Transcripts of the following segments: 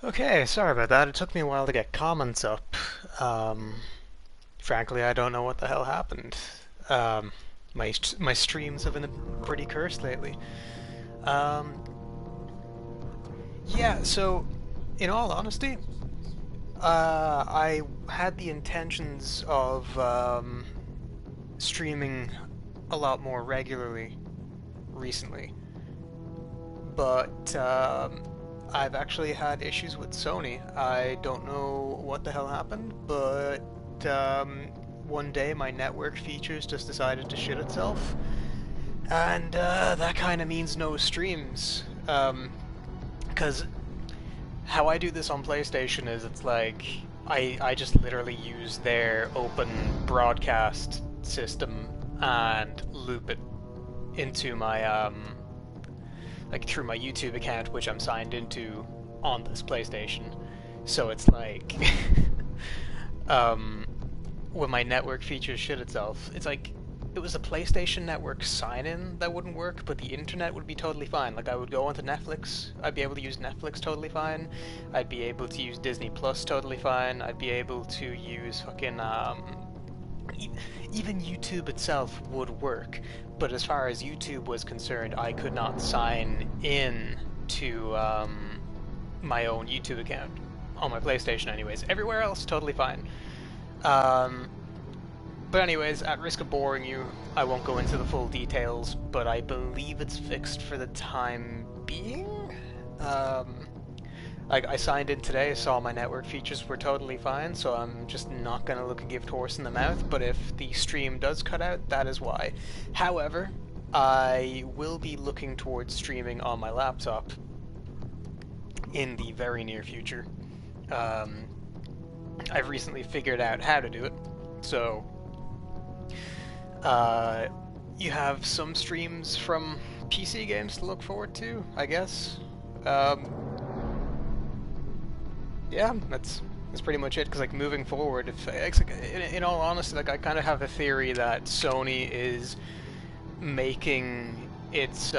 Okay, sorry about that. It took me a while to get comments up. Um, Frankly, I don't know what the hell happened. Um, my streams have been pretty cursed lately. Um, yeah, so in all honesty, I had the intentions of streaming a lot more regularly recently, but I've actually had issues with Sony. I don't know what the hell happened, but um, one day my network features just decided to shit itself, and that kind of means no streams. Because how I do this on PlayStation is it's like I just literally use their open broadcast system and loop it into my like through my YouTube account, which I'm signed into on this PlayStation. So it's like, um, when my network features shit itself, it's like it was a PlayStation Network sign-in that wouldn't work, but the internet would be totally fine. Like I would go onto Netflix, I'd be able to use Netflix totally fine. I'd be able to use Disney Plus totally fine. I'd be able to use fucking even YouTube itself would work, but as far as YouTube was concerned, I could not sign in to my own YouTube account on my PlayStation anyways. Everywhere else, totally fine. Um, but anyways, at risk of boring you, I won't go into the full details, but I believe it's fixed for the time being. Um, like, I signed in today, saw my network features were totally fine, so I'm just not gonna look a gift horse in the mouth, but if the stream does cut out, that is why. However, I will be looking towards streaming on my laptop in the very near future. Um, I've recently figured out how to do it, so uh, you have some streams from PC games to look forward to, I guess. Um, yeah, that's pretty much it. Because like moving forward, if like, in all honesty, like I kind of have a theory that Sony is making it's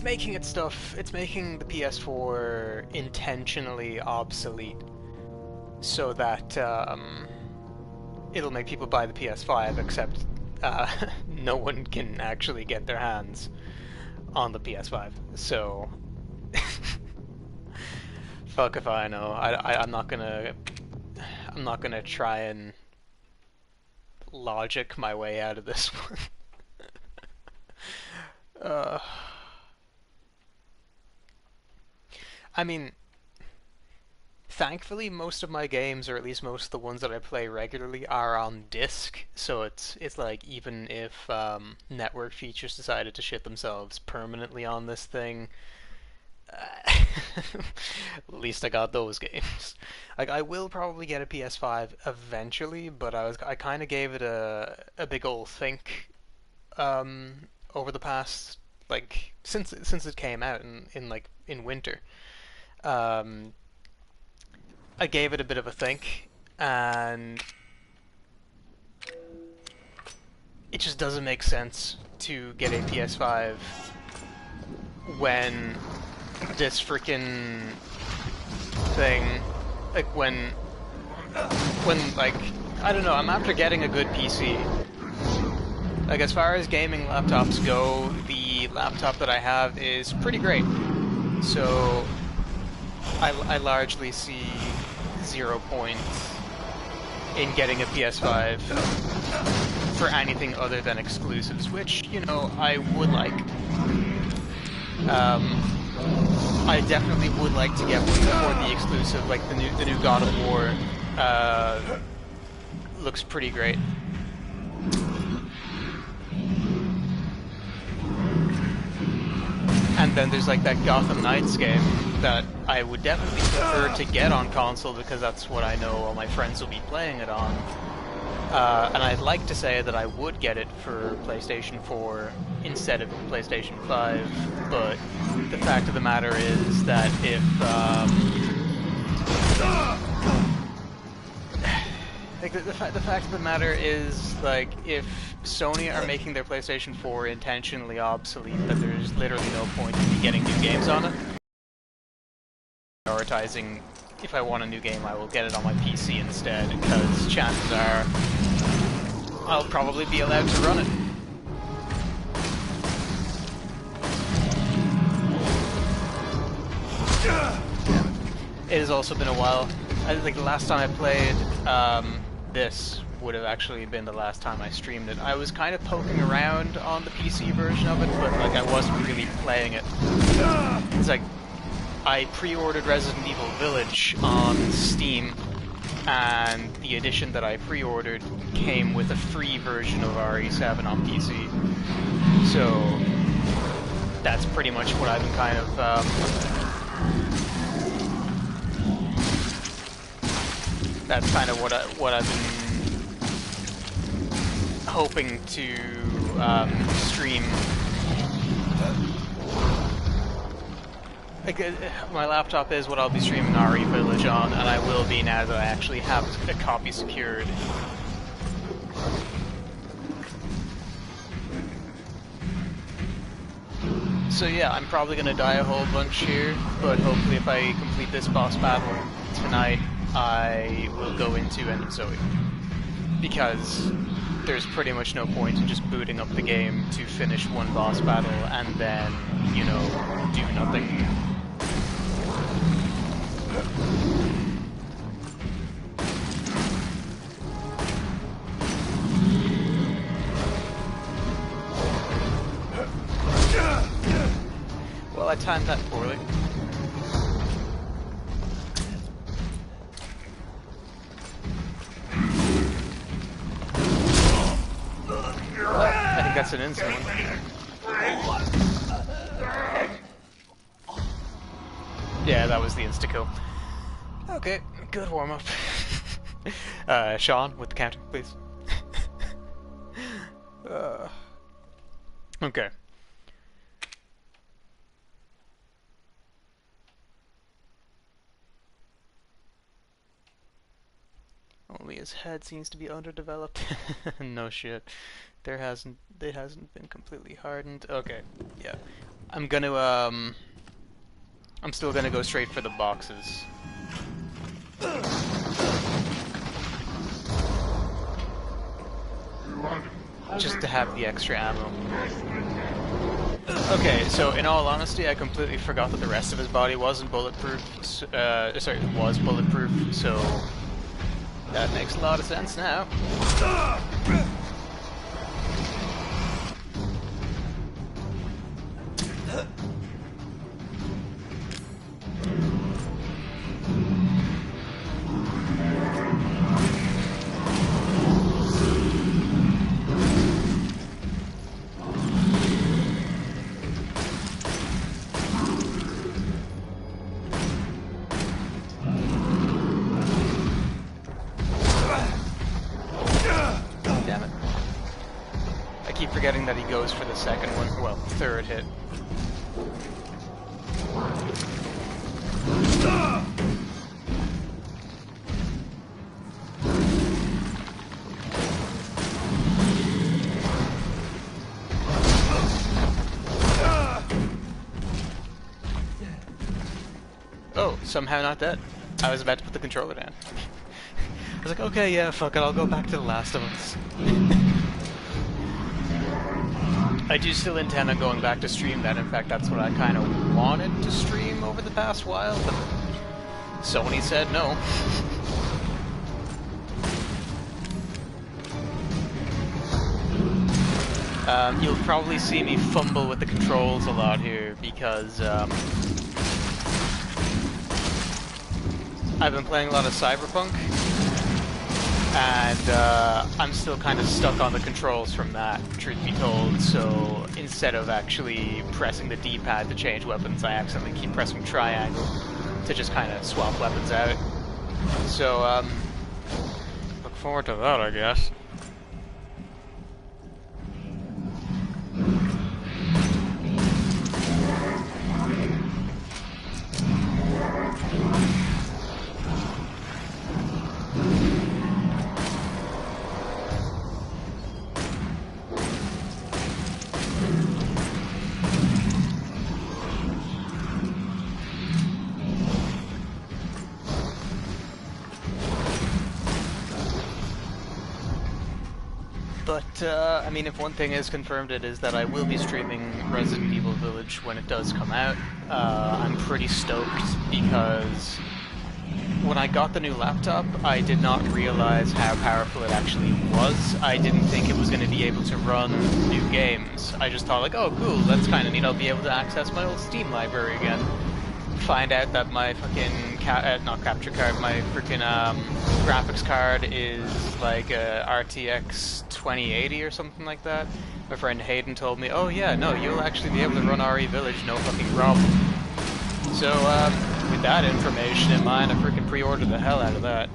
making its stuff, it's making the PS4 intentionally obsolete so that it'll make people buy the PS5, except no one can actually get their hands on the PS5. So fuck if I know. I'm not gonna try and logic my way out of this one. uh, I mean, thankfully, most of my games, or at least most of the ones that I play regularly, are on disc. So it's like even if network features decided to shit themselves permanently on this thing, at least I got those games. Like I will probably get a PS5 eventually, but I kind of gave it a big old think over the past like since it came out in like in winter. Um, I gave it a bit of a think, and it just doesn't make sense to get a PS5 when this freaking thing, like when like I don't know, I'm after getting a good PC. Like as far as gaming laptops go, the laptop that I have is pretty great. So I largely see 0 point in getting a PS5 for anything other than exclusives, which, you know, I would like. I definitely would like to get one for the exclusive, like the new God of War looks pretty great. And then there's like that Gotham Knights game that I would definitely prefer to get on console because that's what I know all my friends will be playing it on. And I'd like to say that I would get it for PlayStation 4 instead of PlayStation 5, but the fact of the matter is that if like the fact of the matter is like if Sony are making their PlayStation 4 intentionally obsolete, that there's literally no point in me getting new games on it. prioritizing, if I want a new game, I will get it on my PC instead, because chances are I'll probably be allowed to run it. It has also been a while. I think the last time I played this would have actually been the last time I streamed it. I was kind of poking around on the PC version of it, but like I wasn't really playing it. It's like I pre-ordered Resident Evil Village on Steam, and the edition that I pre-ordered came with a free version of RE7 on PC. So that's pretty much what I've been kind of that's kind of what I've been hoping to stream. Like, my laptop is what I'll be streaming RE Village on, and I will be now that I actually have a copy secured. So yeah, I'm probably gonna die a whole bunch here, but hopefully if I complete this boss battle tonight, I will go into End of Zoe. Because there's pretty much no point in just booting up the game to finish one boss battle and then, you know, do nothing. Well, I timed that poorly. I think that's an instant one. Yeah, that was the insta-kill. Okay, good warm-up. Sean, with the counter, please. Okay. Only his head seems to be underdeveloped. No shit. It hasn't been completely hardened. Okay, yeah. I'm still gonna go straight for the boxes. Just to have the extra ammo. Okay, so in all honesty, I completely forgot that the rest of his body wasn't bulletproof. Was bulletproof, so that makes a lot of sense now. Forgetting that he goes for the second one, well, third hit. Oh, somehow not dead. I was about to put the controller down. I was like, okay, yeah, fuck it, I'll go back to The Last of Us. I do still intend on going back to stream that. In fact, that's what I kind of wanted to stream over the past while, but Sony said no. You'll probably see me fumble with the controls a lot here, because I've been playing a lot of Cyberpunk, and I'm still kind of stuck on the controls from that, truth be told, so instead of actually pressing the D-pad to change weapons, I accidentally keep pressing triangle to just kind of swap weapons out. So, look forward to that, I guess. But, I mean, if one thing is confirmed, it is that I will be streaming Resident Evil Village when it does come out. I'm pretty stoked because when I got the new laptop, I did not realize how powerful it actually was. I didn't think it was going to be able to run new games. I just thought, like, oh, cool, that's kind of neat, I'll be able to access my old Steam library again. Find out that my fucking, not capture card, my freaking graphics card is like a RTX 2080 or something like that. My friend Hayden told me, oh yeah, no, you'll actually be able to run RE Village, no fucking problem. So, with that information in mind, I freaking pre-ordered the hell out of that.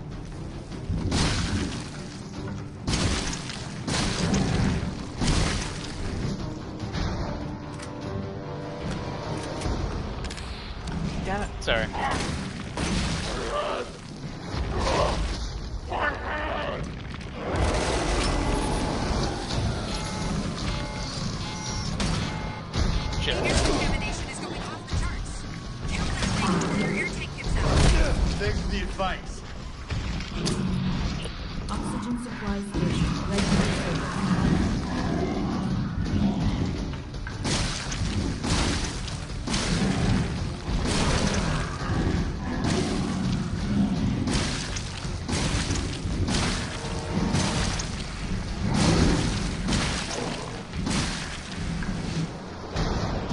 Damn it. Sorry. Shit. Thanks for the advice. Oxygen supply station ready for service.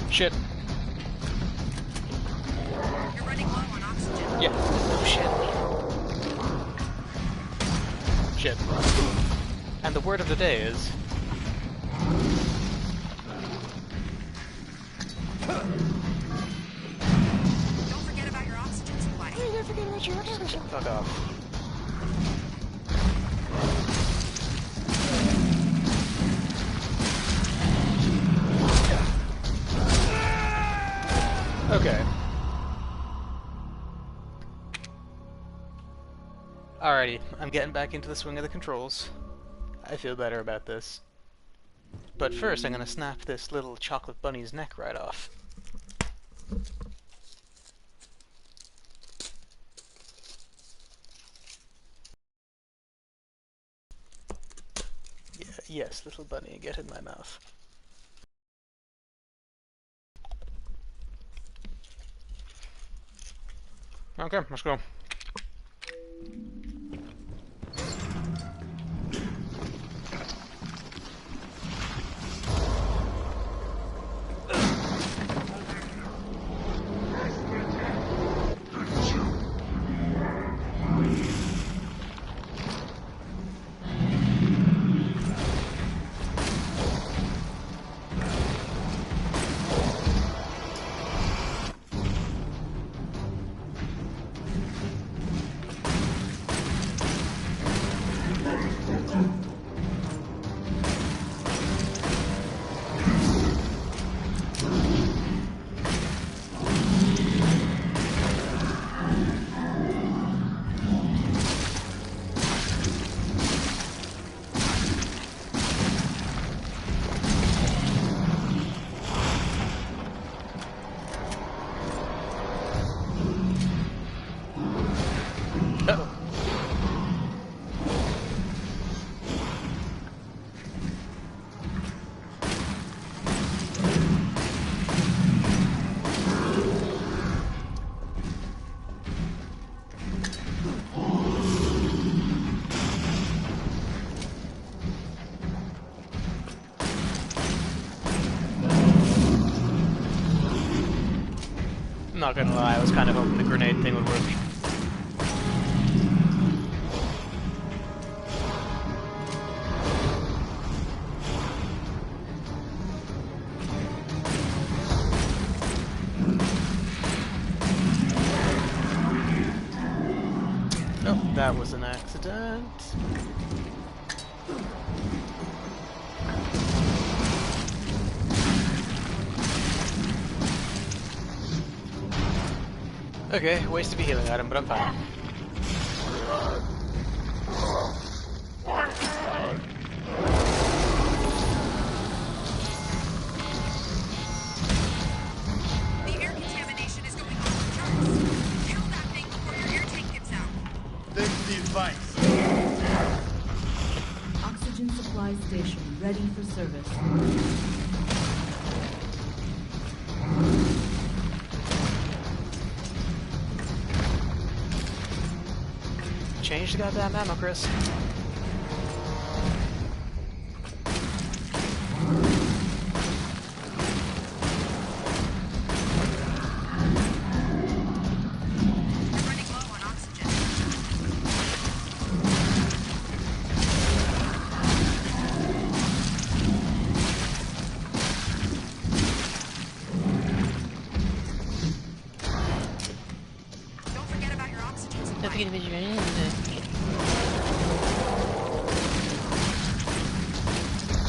Shit. You're running low on oxygen. Yeah. Oh shit. Shit. And the word of the day is... Don't forget about your oxygen supply. Don't forget about your oxygen supply. Fuck off. Okay. Alrighty, I'm getting back into the swing of the controls. I feel better about this. But first, I'm gonna snap this little chocolate bunny's neck right off. Yeah, yes, little bunny, get in my mouth. Okay, let's go. Not gonna lie, I was kind of hoping the grenade thing would work. Oh, that was an accident. Okay, wasted a healing item, but I'm fine. The air contamination is going off the charts. Kill that thing before your air tank gives out. Thanks for the advice. Oxygen supply station ready. service. Change the goddamn ammo, Chris. Running low on oxygen. Don't forget about your oxygen supply.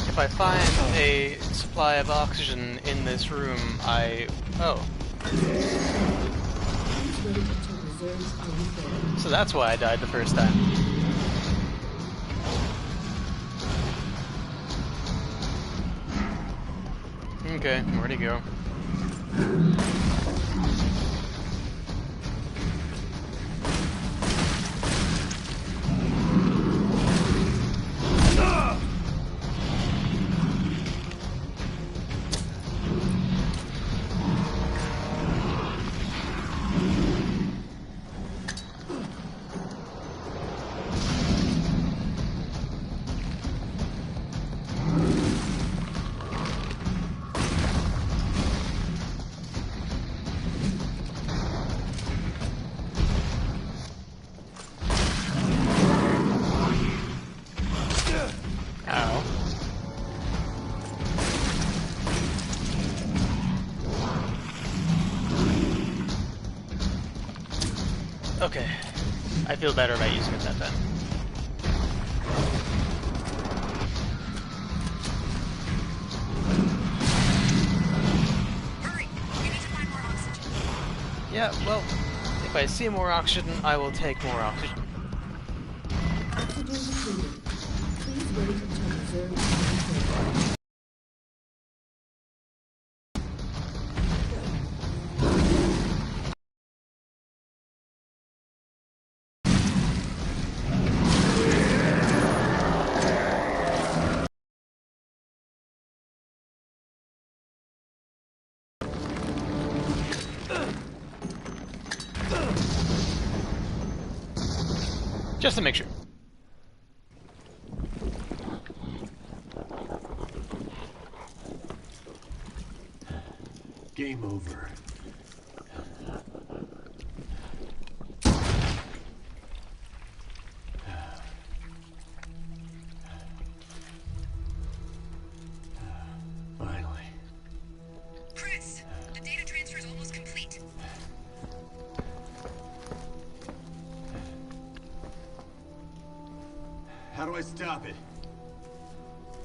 If I find a supply of oxygen in this room, oh. Please wait until reserves are refilled. So that's why I died the first time. Okay, where'd he go? Ow. Okay. I feel better about using it that time. Hurry! We need to find more oxygen. Yeah, well, if I see more oxygen, I will take more oxygen. Oxygen depleted. Please wait until reserves are refilled. Just to make sure. Game over. Finally. Chris, the data transfer is almost complete. How do I stop it?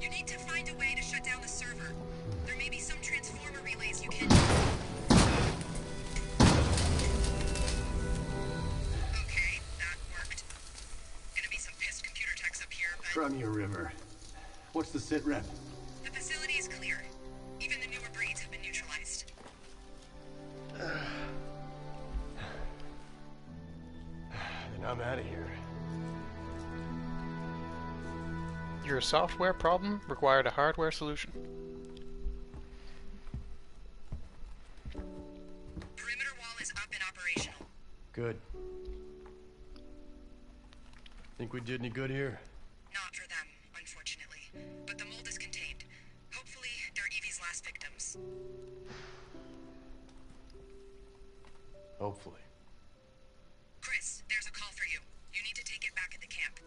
You need to find a way to shut down the server. There may be some transformer relays you can... Okay, that worked. Gonna be some pissed computer techs up here, but Draw me a river. What's the sit rep? the facility is clear. Even the newer breeds have been neutralized. Then I'm out of here. Your software problem required a hardware solution. Perimeter wall is up and operational. Good. Think we did any good here? Not for them, unfortunately. But the mold is contained. Hopefully, they're Evie's last victims. Hopefully. Chris, there's a call for you. You need to take it back at the camp.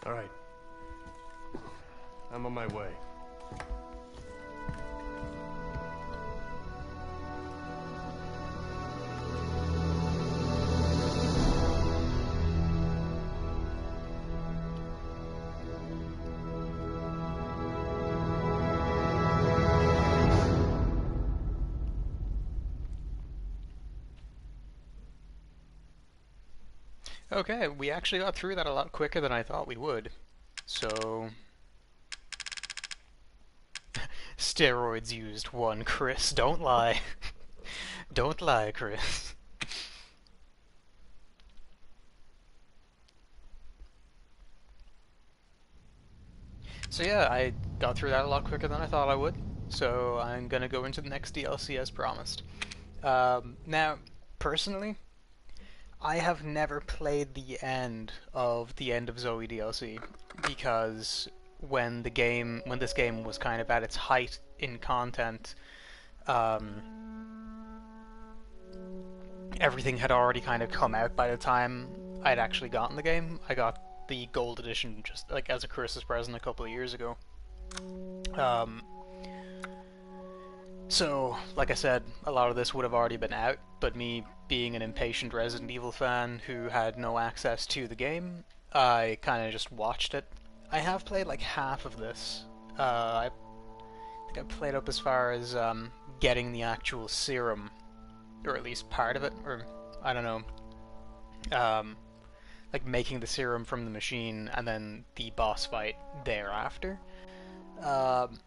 All right. I'm on my way. Okay, we actually got through that a lot quicker than I thought we would. So... Steroids used 1, Chris. Don't lie. Don't lie, Chris. So So yeah, I got through that a lot quicker than I thought I would. So I'm gonna go into the next DLC as promised. Now, personally, I have never played the end of Zoe DLC because when this game was kind of at its height in content, um, everything had already kind of come out by the time I'd actually gotten the game. I got the gold edition just like as a Christmas present a couple of years ago. Um, so, like I said, a lot of this would have already been out, but me being an impatient Resident Evil fan who had no access to the game, I kind of just watched it. I have played like half of this. I think I played up as far as getting the actual serum, or at least part of it, or I don't know, like making the serum from the machine and then the boss fight thereafter. Um,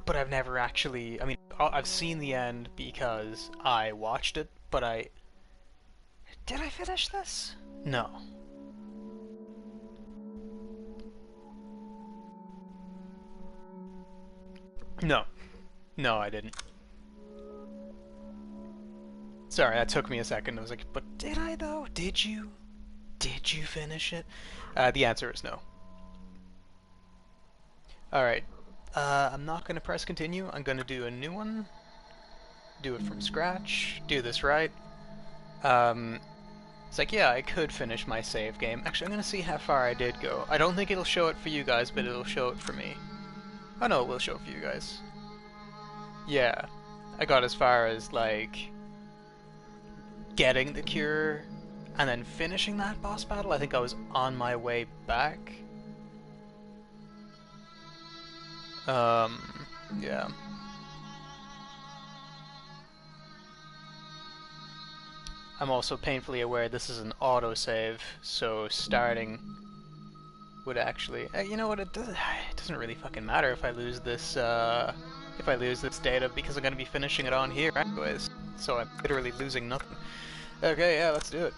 but I've never actually. I mean, I've seen the end because I watched it, but I. Did I finish this? No. No. No, I didn't. Sorry, that took me a second. I was like, but did I though? Did you? Did you finish it? The answer is no. Alright. I'm not going to press continue. I'm going to do a new one. Do it from scratch. Do this right. It's like, yeah, I could finish my save game. Actually, I'm going to see how far I did go. I don't think it'll show it for you guys, but it'll show it for me. Oh no, it will show it for you guys. Yeah. I got as far as, like, getting the cure and then finishing that boss battle. I think I was on my way back. Yeah. I'm also painfully aware this is an autosave, so starting would actually... you know what, it doesn't really fucking matter if I lose this, data, because I'm going to be finishing it on here anyways. So I'm literally losing nothing. Okay, yeah, let's do it.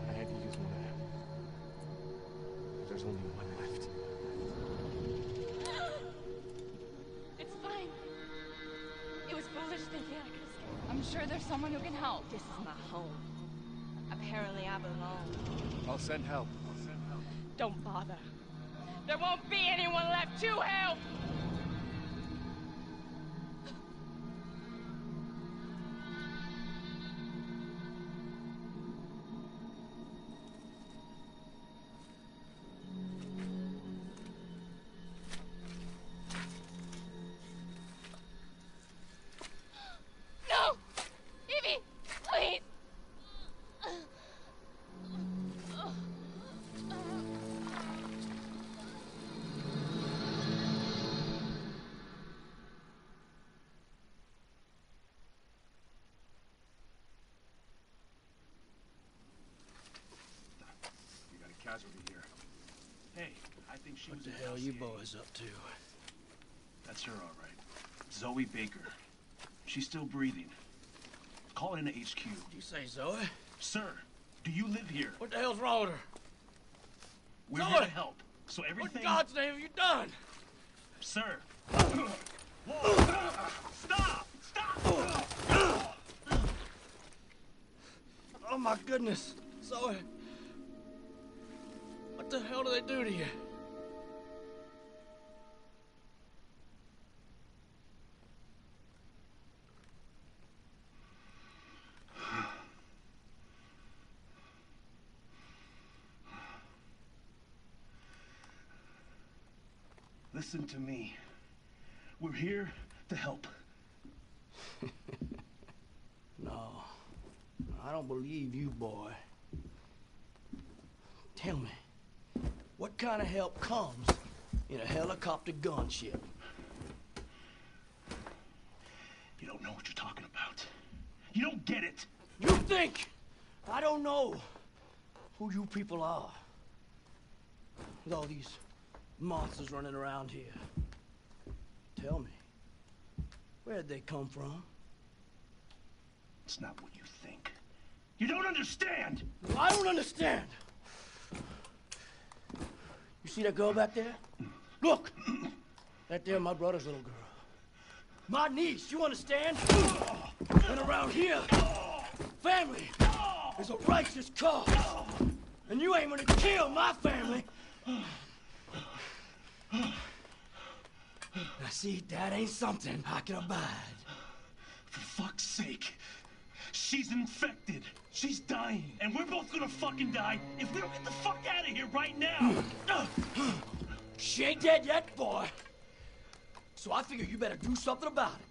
I had to use one of them. But there's only one left. It's fine. It was foolish thinking I could escape. I'm sure there's someone who can help. This is my home. Apparently I belong. I'll send help. Don't bother. There won't be anyone left to help! No! Evie! Please! We got a casualty here. Hey, I think she What was the in hell you LCA. boys up to? That's her, all right. Zoe Baker. She's still breathing. Call in to HQ. You say Zoe? Sir, do you live here? What the hell's wrong with her? We're Zoe! here to help. So What everything... in God's name have you done? Sir. Whoa. Stop! Stop! Oh my goodness, Zoe. What the hell do they do to you? Listen to me. We're here The help. No, I don't believe you, boy. Tell me, what kind of help comes in a helicopter gunship? You don't know what you're talking about. You don't get it. You think I don't know who you people are? With all these monsters running around here. Tell me, where'd they come from? It's not what you think. You don't understand! I don't understand! You see that girl back there? Look! That there, my brother's little girl. My niece, you understand? And around here, family is a righteous cause. And you ain't gonna kill my family. Now see, that ain't something I can abide. For fuck's sake. She's infected. She's dying. And we're both gonna fucking die if we don't get the fuck out of here right now. She ain't dead yet, boy. So I figure you better do something about it.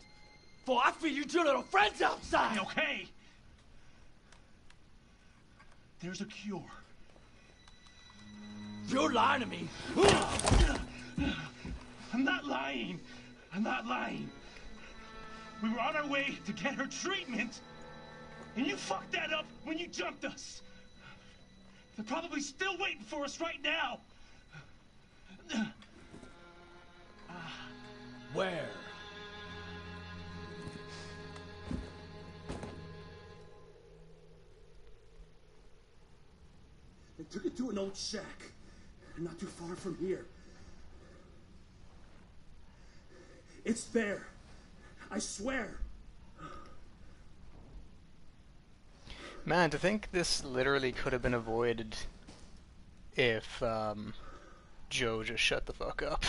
For I feed you two little friends outside. Okay. There's a cure. You're lying to me. I'm not lying. I'm not lying. We were on our way to get her treatment, and you fucked that up when you jumped us. They're probably still waiting for us right now. Where? They took it to an old shack, not too far from here. It's there. I swear. Man, to think this literally could have been avoided if Joe just shut the fuck up.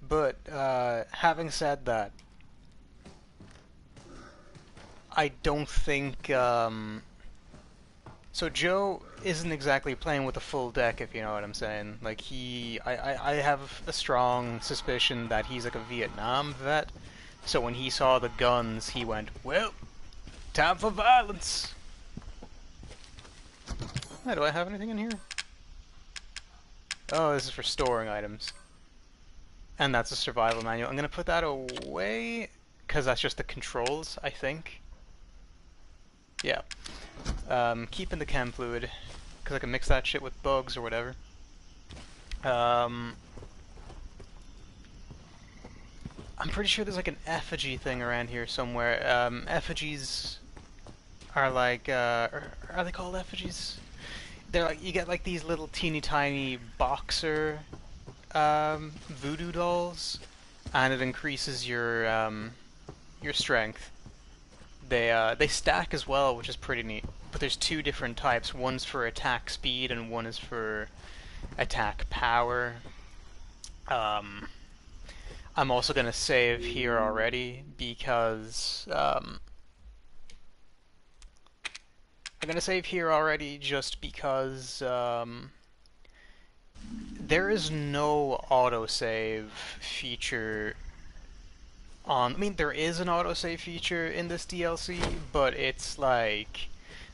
But having said that, I don't think so Joe isn't exactly playing with a full deck, if you know what I'm saying. Like, I have a strong suspicion that he's like a Vietnam vet, so when he saw the guns, he went, well, time for violence. Hey, do I have anything in here? Oh, this is for storing items. And that's a survival manual. I'm gonna put that away, because that's just the controls, I think. Yeah. Keeping the chem fluid, because I can mix that shit with bugs or whatever. I'm pretty sure there's like an effigy thing around here somewhere. Effigies are like, are they called effigies? They're like, you get like these little teeny tiny boxer voodoo dolls, and it increases your strength. They stack as well, which is pretty neat. But there's two different types. One's for attack speed, and one is for attack power. I'm also gonna save here already because I'm gonna save here already just because there is no autosave feature on. I mean, there is an autosave feature in this DLC, but it's like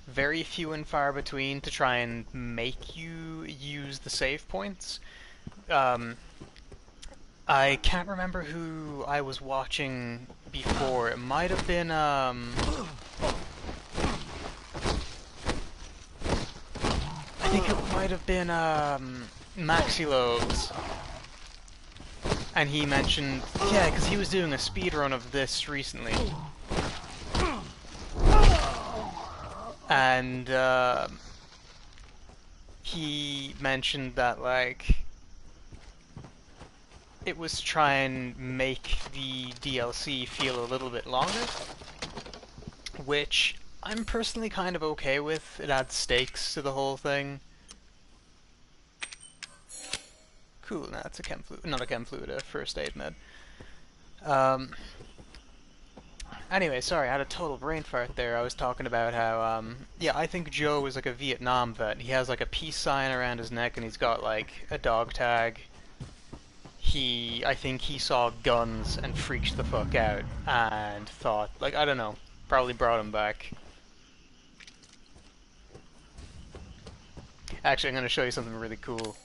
very few and far between to try and make you use the save points. I can't remember who I was watching before. It might have been I think it might have been Maxilobes. And he mentioned, yeah, because he was doing a speedrun of this recently. And he mentioned that, like, it was to try and make the DLC feel a little bit longer, which I'm personally kind of okay with. It adds stakes to the whole thing. Cool, nah, it's a chem fluid, not a chem fluid, a first aid med. Anyway, sorry, I had a total brain fart there. I was talking about how, yeah, I think Joe is like a Vietnam vet. He has like a peace sign around his neck, and he's got like a dog tag. I think he saw guns and freaked the fuck out and thought, like, I don't know, probably brought him back. Actually, I'm going to show you something really cool.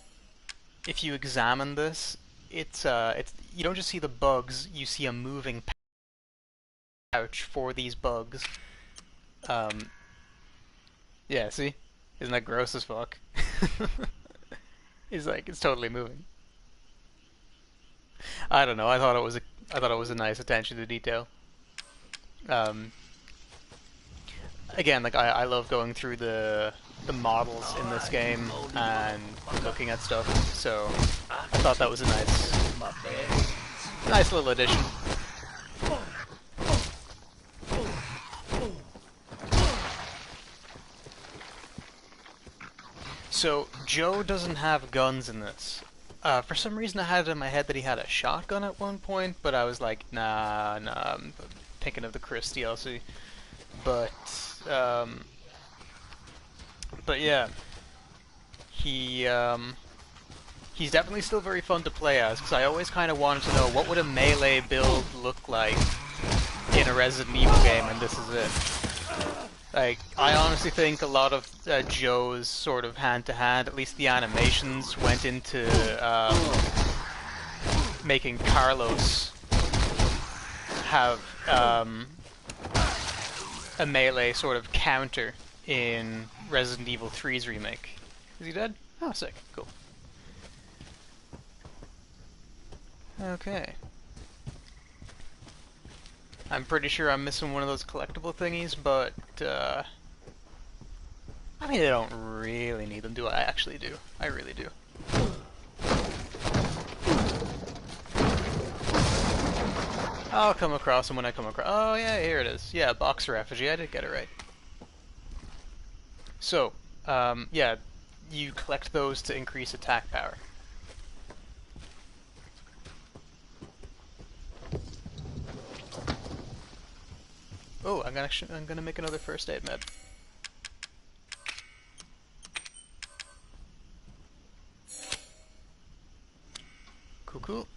If you examine this, it's you don't just see the bugs, you see a moving pouch for these bugs. Yeah, see? Isn't that gross as fuck? It's totally moving. I don't know. I thought it was a nice attention to detail. Again, like I love going through the models in this game and looking at stuff. So I thought that was a nice little addition. So Joe doesn't have guns in this. For some reason I had it in my head that he had a shotgun at one point, but I was like, nah, I'm thinking of the Chris DLC. But yeah, he's definitely still very fun to play as, because I always kind of wanted to know what would a melee build look like in a Resident Evil game, and this is it. Like, I honestly think a lot of Joe's sort of hand-to-hand, at least the animations, went into making Carlos have a melee sort of counter in Resident Evil 3's remake. Is he dead? Oh, sick. Cool. Okay. I'm pretty sure I'm missing one of those collectible thingies, but, I mean, I don't really need them, do I? I actually do. I really do. I'll come across them when I come across... Oh, yeah, here it is. Yeah, Boxer Effigy. I did get it right. So, yeah, you collect those to increase attack power. Oh, I'm gonna make another first aid med. Cool.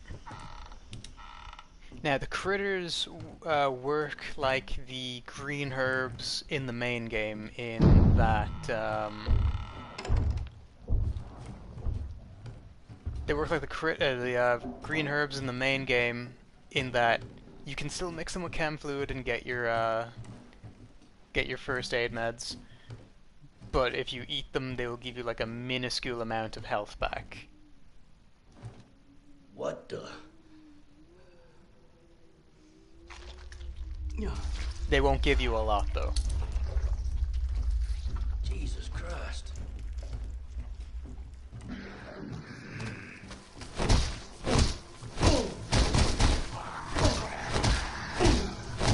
Now the critters work like the green herbs in the main game, in that they work like the green herbs in the main game, in that you can still mix them with chem fluid and get your first aid meds, but if you eat them, they will give you like a minuscule amount of health back. What the? They won't give you a lot, though. Jesus Christ.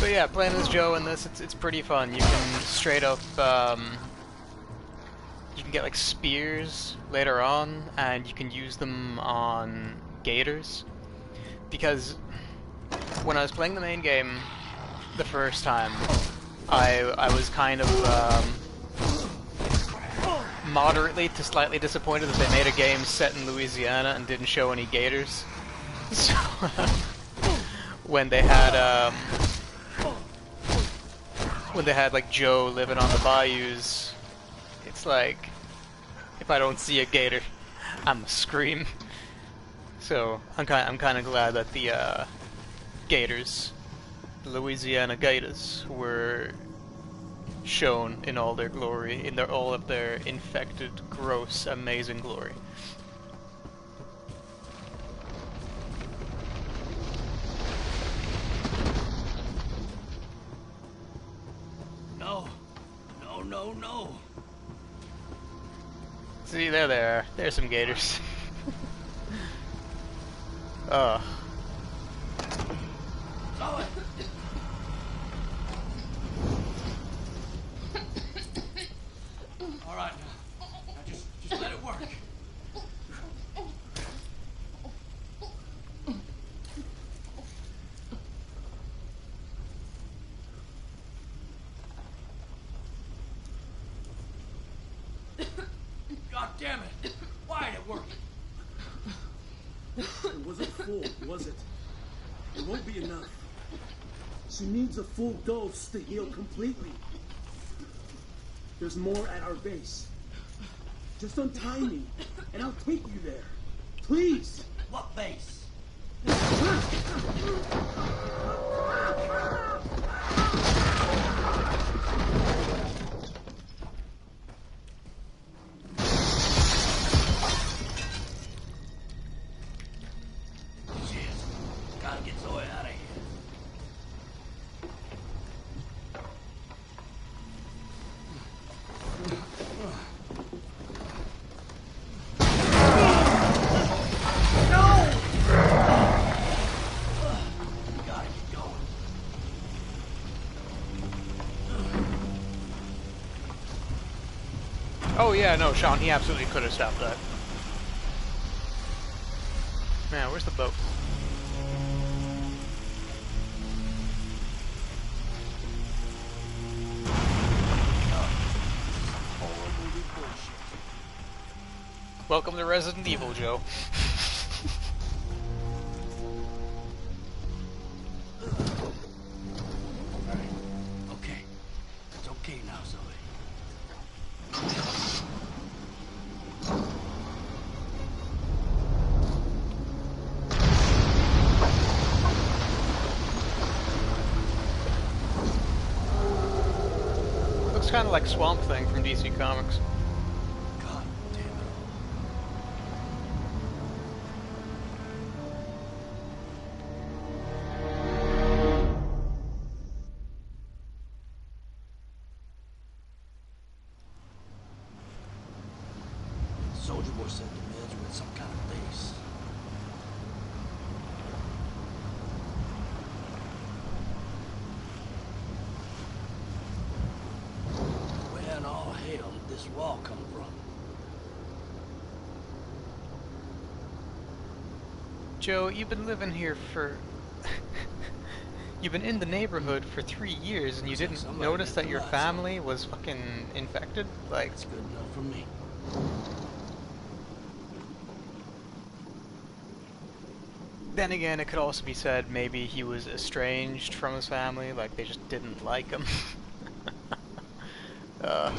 But yeah, playing as Joe in this, it's pretty fun. You can straight up, you can get like spears later on, and you can use them on gators. Because when I was playing the main game the first time, I was kind of moderately to slightly disappointed that they made a game set in Louisiana and didn't show any gators. So when they had like Joe living on the bayous, it's like, if I don't see a gator, I'ma scream. So I'm kind of glad that the gators, the Louisiana gators, were shown in all their glory, in all of their infected, gross, amazing glory. No. See, there they are. There's some gators. Ugh. All right, now just let it work. God damn it! Why ain't it working? It wasn't full, was it? It won't be enough. She needs a full dose to heal completely. There's more at our base. Just untie me, and I'll take you there. Please! What base? Gotta get Zoe out of here. Gotta get going. Oh yeah, no, Sean, he absolutely could have stopped that. Man, where's the boat? Welcome to Resident Evil, Joe. Okay. It's okay now, Zoe. Looks kind of like Swamp Thing from DC Comics. God damn it. Soldier Boy said the meds were at some kind of base. Where in all hell did this wall come from? Joe, you've been living here for... You've been in the neighborhood for 3 years and you Looks like didn't somebody notice lit that the your lights family was fucking infected? Like, That's good enough for me. then again, it could also be said maybe he was estranged from his family, like they just didn't like him. uh,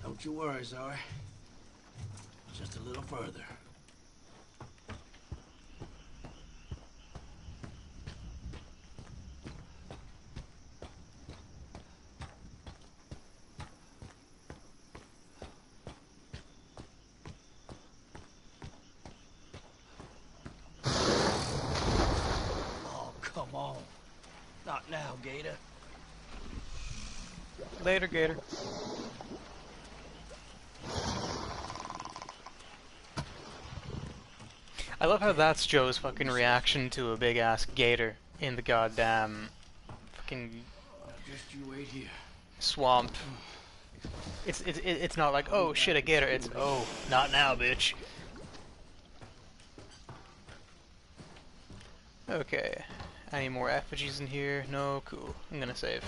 Don't you worry, Zoe. Just a little further. Oh, come on. Not now, Gator. later, Gator. I love how that's Joe's fucking reaction to a big ass gator in the goddamn fucking Now just you wait here. swamp. It's not like, oh shit, a gator. It's, oh, not now, bitch. Okay. Any more effigies in here? No? Cool. I'm gonna save.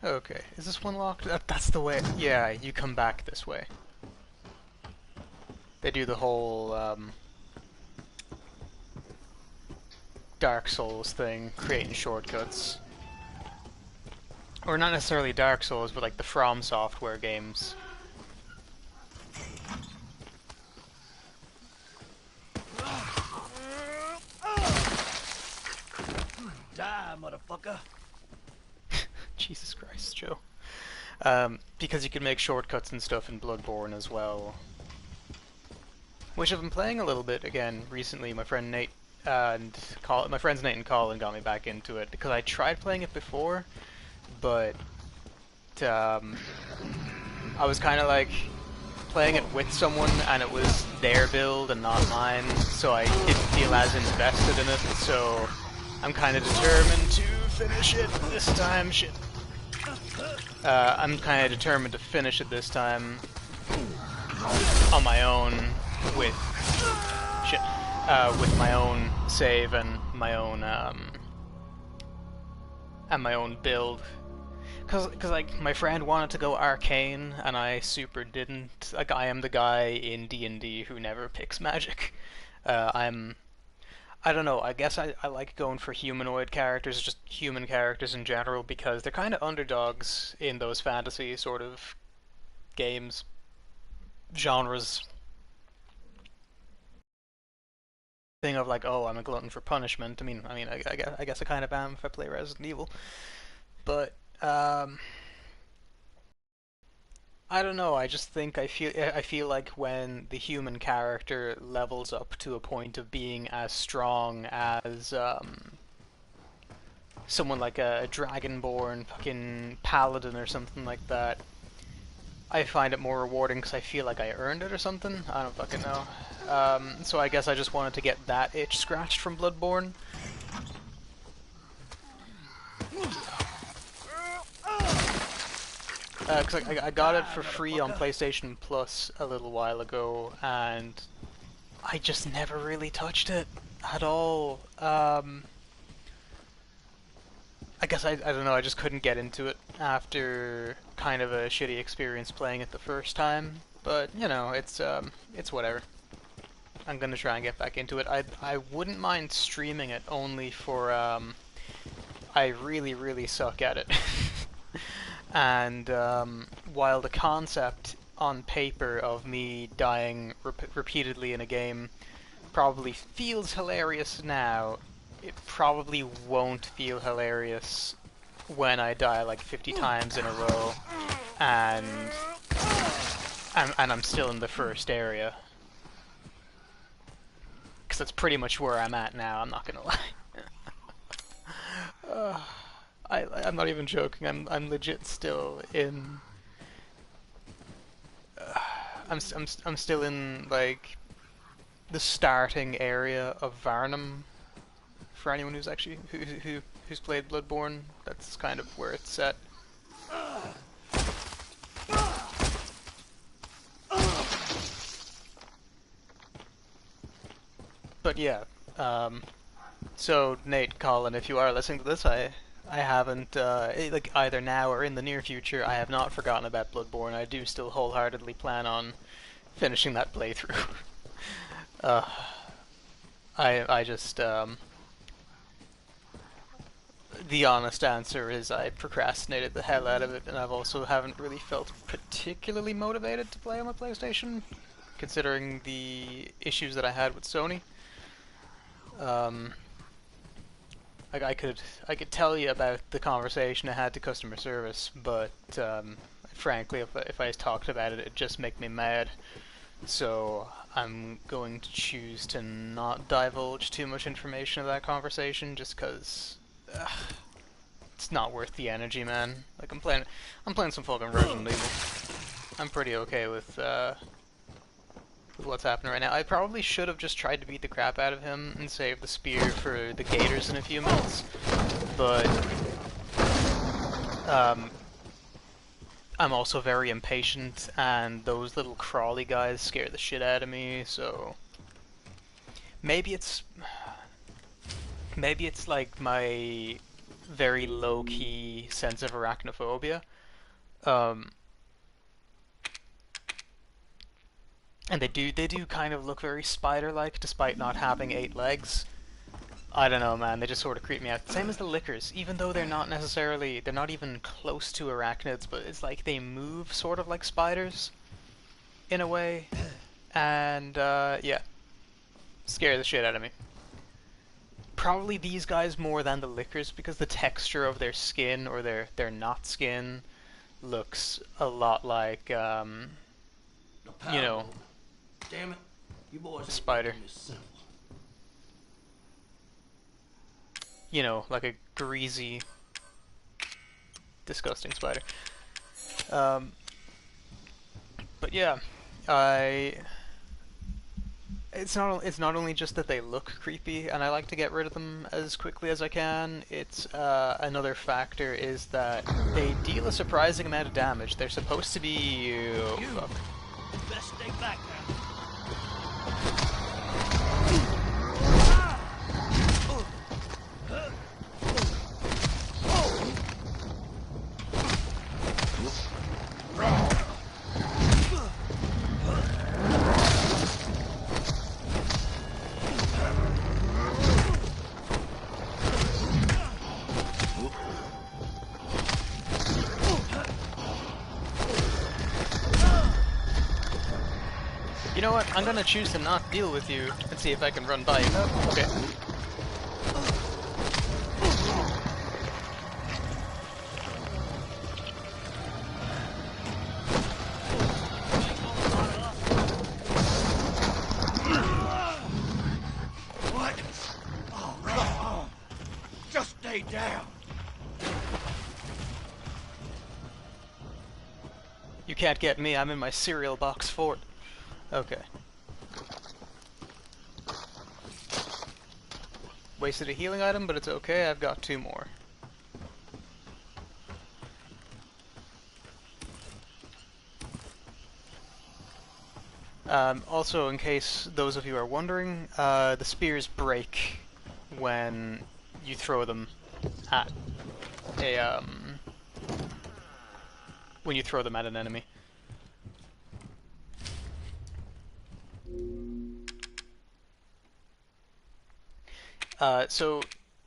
Okay, is this one locked? That's the way. Yeah, you come back this way. They do the whole Dark Souls thing, creating shortcuts. Or not necessarily Dark Souls, but like the From Software games. Die, motherfucker. Jesus Christ, Joe. Because you can make shortcuts and stuff in Bloodborne as well. Which I've been playing a little bit again recently. My friend Nate and my friends Nate and Colin got me back into it because I tried playing it before, but I was kind of like playing it with someone and it was their build and not mine, so I didn't feel as invested in it. So I'm kind of determined to finish it this time. Shit. I'm kind of determined to finish it this time on my own with with my own save and my own build. Cause like my friend wanted to go arcane and I super didn't. Like I am the guy in D&D who never picks magic. I don't know, I guess I like going for humanoid characters, just human characters in general, because they're kind of underdogs in those fantasy sort of games, genres. Thing of like, oh, I'm a glutton for punishment. I guess I kind of am if I play Resident Evil. But, I don't know, I just think I feel like when the human character levels up to a point of being as strong as someone like a dragonborn fucking paladin or something like that, I find it more rewarding because I feel like I earned it or something. I don't fucking know. So I guess I just wanted to get that itch scratched from Bloodborne. Because I got it for free on PlayStation Plus a little while ago, and I just never really touched it at all. I guess I don't know, I just couldn't get into it after kind of a shitty experience playing it the first time. But, you know, it's whatever. I'm gonna try and get back into it. I wouldn't mind streaming it only for, I really suck at it. And while the concept on paper of me dying repeatedly in a game probably feels hilarious now, it probably won't feel hilarious when I die like 50 times in a row and I'm still in the first area. Because that's pretty much where I'm at now, I'm not gonna lie. I'm not even joking. I'm legit still in. I'm still in like the starting area of Varnum. For anyone who's actually who's played Bloodborne, that's kind of where it's set. But yeah. So Nate, Colin, if you are listening to this, I haven't, like, either now or in the near future, I have not forgotten about Bloodborne. I do still wholeheartedly plan on finishing that playthrough. I just, the honest answer is I procrastinated the hell out of it, and I've also haven't really felt particularly motivated to play on my PlayStation, considering the issues that I had with Sony. Like I could tell you about the conversation I had to customer service, but frankly, if I talked about it, it'd just make me mad. So I'm going to choose to not divulge too much information of that conversation, just because it's not worth the energy, man. Like I'm playing some fucking Resident Evil. I'm pretty okay with what's happening right now. I probably should have just tried to beat the crap out of him and save the spear for the gators in a few minutes, but I'm also very impatient, and those little crawly guys scare the shit out of me, so maybe it's like my very low-key sense of arachnophobia. And they do kind of look very spider-like, despite not having 8 legs. I don't know, man, they just sort of creep me out. Same as the lickers, even though they're not even close to arachnids, but it's like they move sort of like spiders, in a way. And, yeah. Scare the shit out of me. Probably these guys more than the lickers, because the texture of their skin, or their not skin, looks a lot like, you know... Damn it, you boys ain't Spider. making this simple. You know, like a greasy, disgusting spider. But yeah, It's not only just that they look creepy, and I like to get rid of them as quickly as I can. It's another factor is that they deal a surprising amount of damage. They're supposed to be. Oh, fuck. Best stay back now. You know what? I'm gonna choose to not deal with you and see if I can run by you. Oh, okay. What? Oh, no. Just stay down. You can't get me. I'm in my cereal box fort. Okay. Wasted a healing item, but it's okay. I've got 2 more. Also, in case those of you are wondering, the spears break when you throw them at a when you throw them at an enemy. So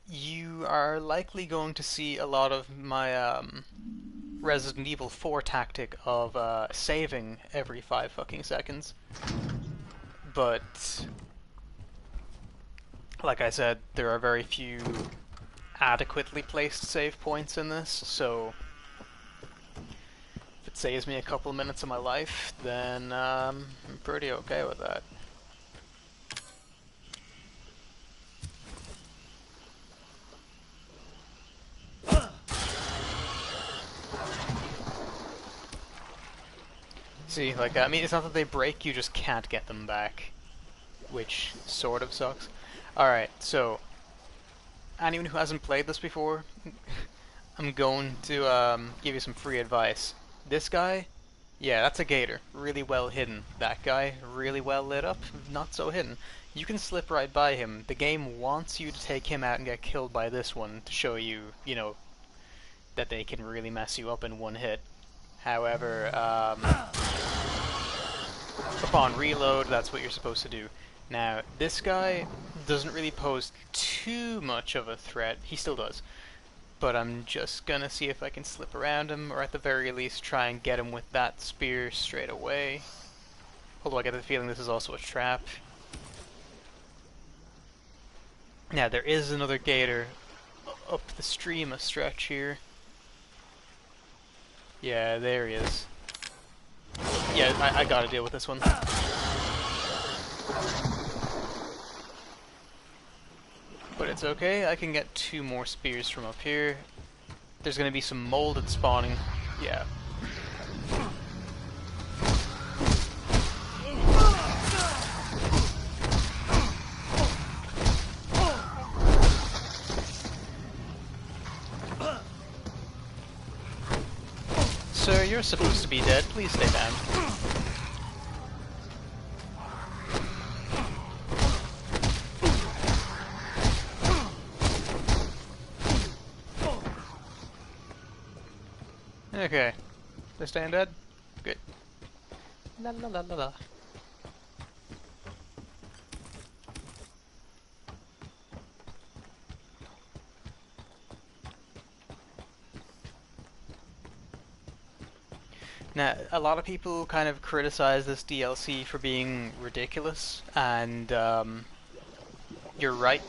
you are likely going to see a lot of my Resident Evil 4 tactic of saving every 5 fucking seconds. But like I said, there are very few adequately placed save points in this, so if it saves me a couple minutes of my life, then I'm pretty okay with that. See, like, I mean, it's not that they break, you just can't get them back, which sort of sucks. Alright, so, anyone who hasn't played this before, I'm going to give you some free advice. This guy, yeah, that's a gator, really well hidden. That guy, really well lit up, not so hidden. You can slip right by him. The game wants you to take him out and get killed by this one to show you, you know, that they can really mess you up in one hit. However, upon reload, that's what you're supposed to do. Now, this guy doesn't really pose too much of a threat. He still does. But I'm just gonna see if I can slip around him, or at the very least try and get him with that spear straight away. Although I get the feeling this is also a trap. Now, there is another gator up the stream a stretch here. Yeah, there he is. Yeah, I gotta deal with this one. But it's okay, I can get 2 more spears from up here. There's gonna be some molded spawning. Yeah. Sir, you're supposed to be dead. Please stay down. Okay. They're staying dead? Good. La la la la la. Now, a lot of people kind of criticize this DLC for being ridiculous, and you're right,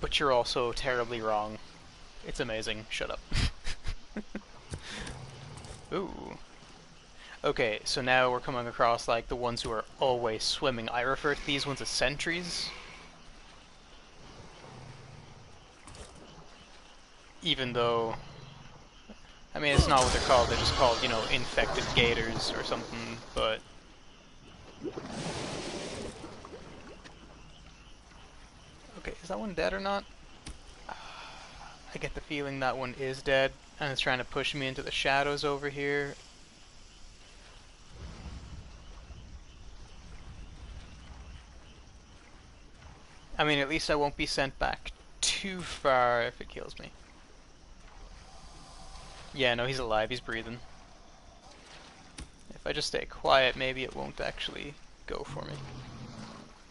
but you're also terribly wrong. It's amazing. Shut up. Ooh. Okay, so now we're coming across like the ones who are always swimming. I refer to these ones as sentries. Even though, I mean, it's not what they're called. They're just called, you know, infected gators or something, but Okay, is that one dead or not? I get the feeling that one is dead, and it's trying to push me into the shadows over here. I mean, at least I won't be sent back too far if it kills me. Yeah, no, he's alive, he's breathing. If I just stay quiet, maybe it won't actually go for me.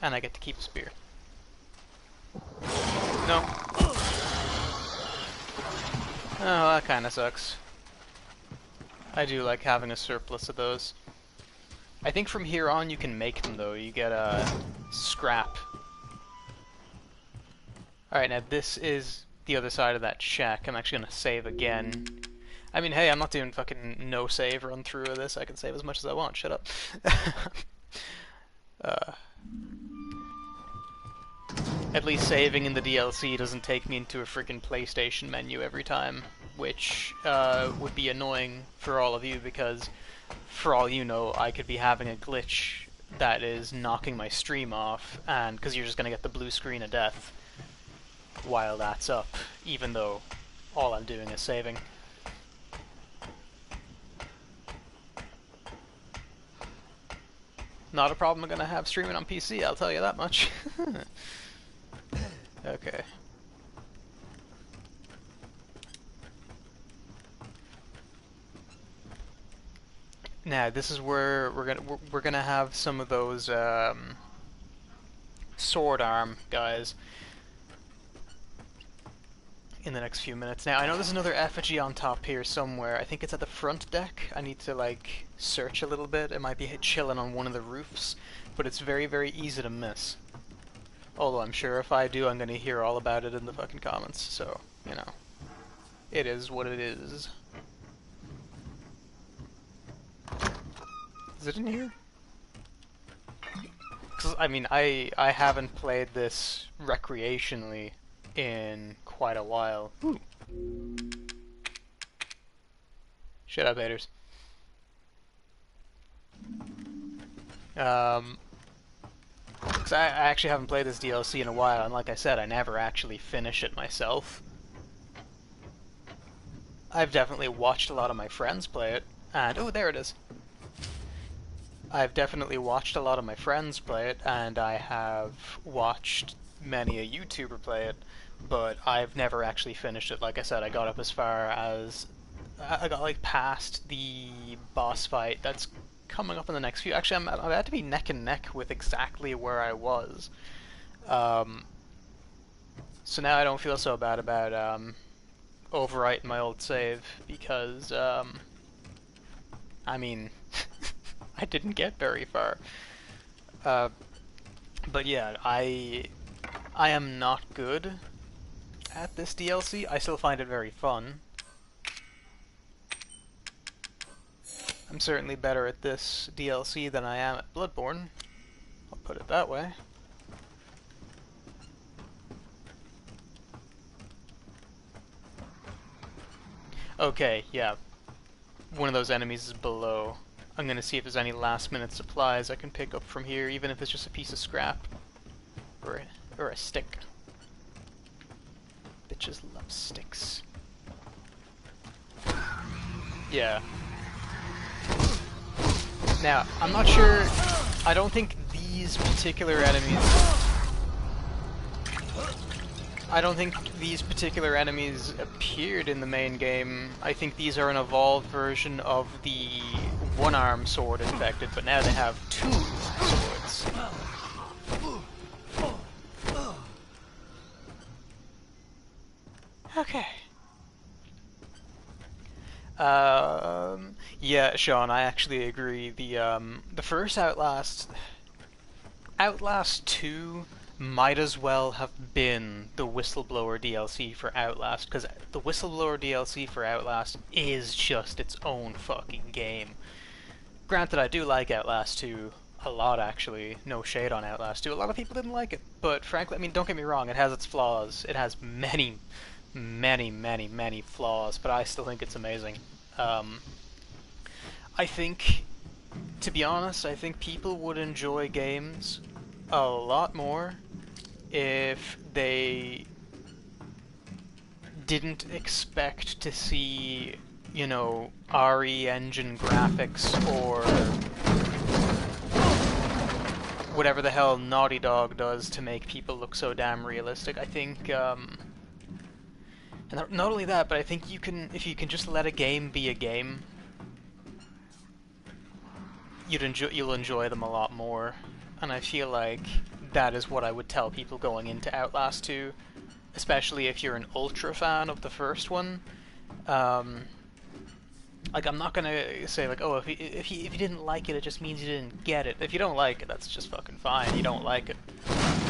And I get to keep a spear. No. Oh, that kinda sucks. I do like having a surplus of those. I think from here on you can make them though, you get a scrap. Alright, now this is the other side of that shack. I'm actually gonna save again. I mean, hey, I'm not doing fucking no save run through of this. I can save as much as I want. Shut up. At least saving in the DLC doesn't take me into a freaking PlayStation menu every time, which would be annoying for all of you because, for all you know, I could be having a glitch that is knocking my stream off, and because you're just gonna get the blue screen of death while that's up, even though all I'm doing is saving. Not a problem I'm gonna have streaming on PC, I'll tell you that much. Okay. Now this is where we're gonna have some of those sword arm guys in the next few minutes. Now I know there's another effigy on top here somewhere. I think it's at the front deck. I need to like search a little bit. It might be chilling on one of the roofs, but it's very, very easy to miss. Although I'm sure if I do, I'm gonna hear all about it in the fucking comments, so, you know. It is what it is. Is it in here? 'Cause, I mean, I haven't played this recreationally in quite a while. Ooh. Shut up, haters. Because I actually haven't played this DLC in a while, and like I said, I never actually finish it myself. I've definitely watched a lot of my friends play it, and oh, there it is. I've definitely watched a lot of my friends play it, and I have watched many a YouTuber play it, but I've never actually finished it. Like I said, I got up as far as... I got like past the boss fight that's coming up in the next few. Actually, I'm about to be neck and neck with exactly where I was. So now I don't feel so bad about overwriting my old save because I mean I didn't get very far. But yeah, I am not good at this DLC. I still find it very fun. I'm certainly better at this DLC than I am at Bloodborne. I'll put it that way. Okay, yeah. One of those enemies is below. I'm gonna see if there's any last minute supplies I can pick up from here, even if it's just a piece of scrap. Or a stick. Bitches love sticks. Yeah. Now, I'm not sure... I don't think these particular enemies... I don't think these particular enemies appeared in the main game. I think these are an evolved version of the one-arm sword infected, but now they have two swords. Okay. Yeah, Sean, I actually agree. The first Outlast 2 might as well have been the Whistleblower DLC for Outlast, because the Whistleblower DLC for Outlast is just its own fucking game. Granted, I do like Outlast 2 a lot, actually. No shade on Outlast 2. A lot of people didn't like it, but frankly, I mean, don't get me wrong, it has its flaws. It has many, many, many, many flaws, but I still think it's amazing. I think, to be honest, I think people would enjoy games a lot more if they didn't expect to see, you know, RE engine graphics or whatever the hell Naughty Dog does to make people look so damn realistic. I think, and not only that, but I think if you can just let a game be a game, you'll enjoy them a lot more. And I feel like that is what I would tell people going into Outlast 2, especially if you're an ultra fan of the first one. Like, I'm not gonna say, like, oh, if you didn't like it, it just means you didn't get it. If you don't like it, that's just fucking fine. You don't like it.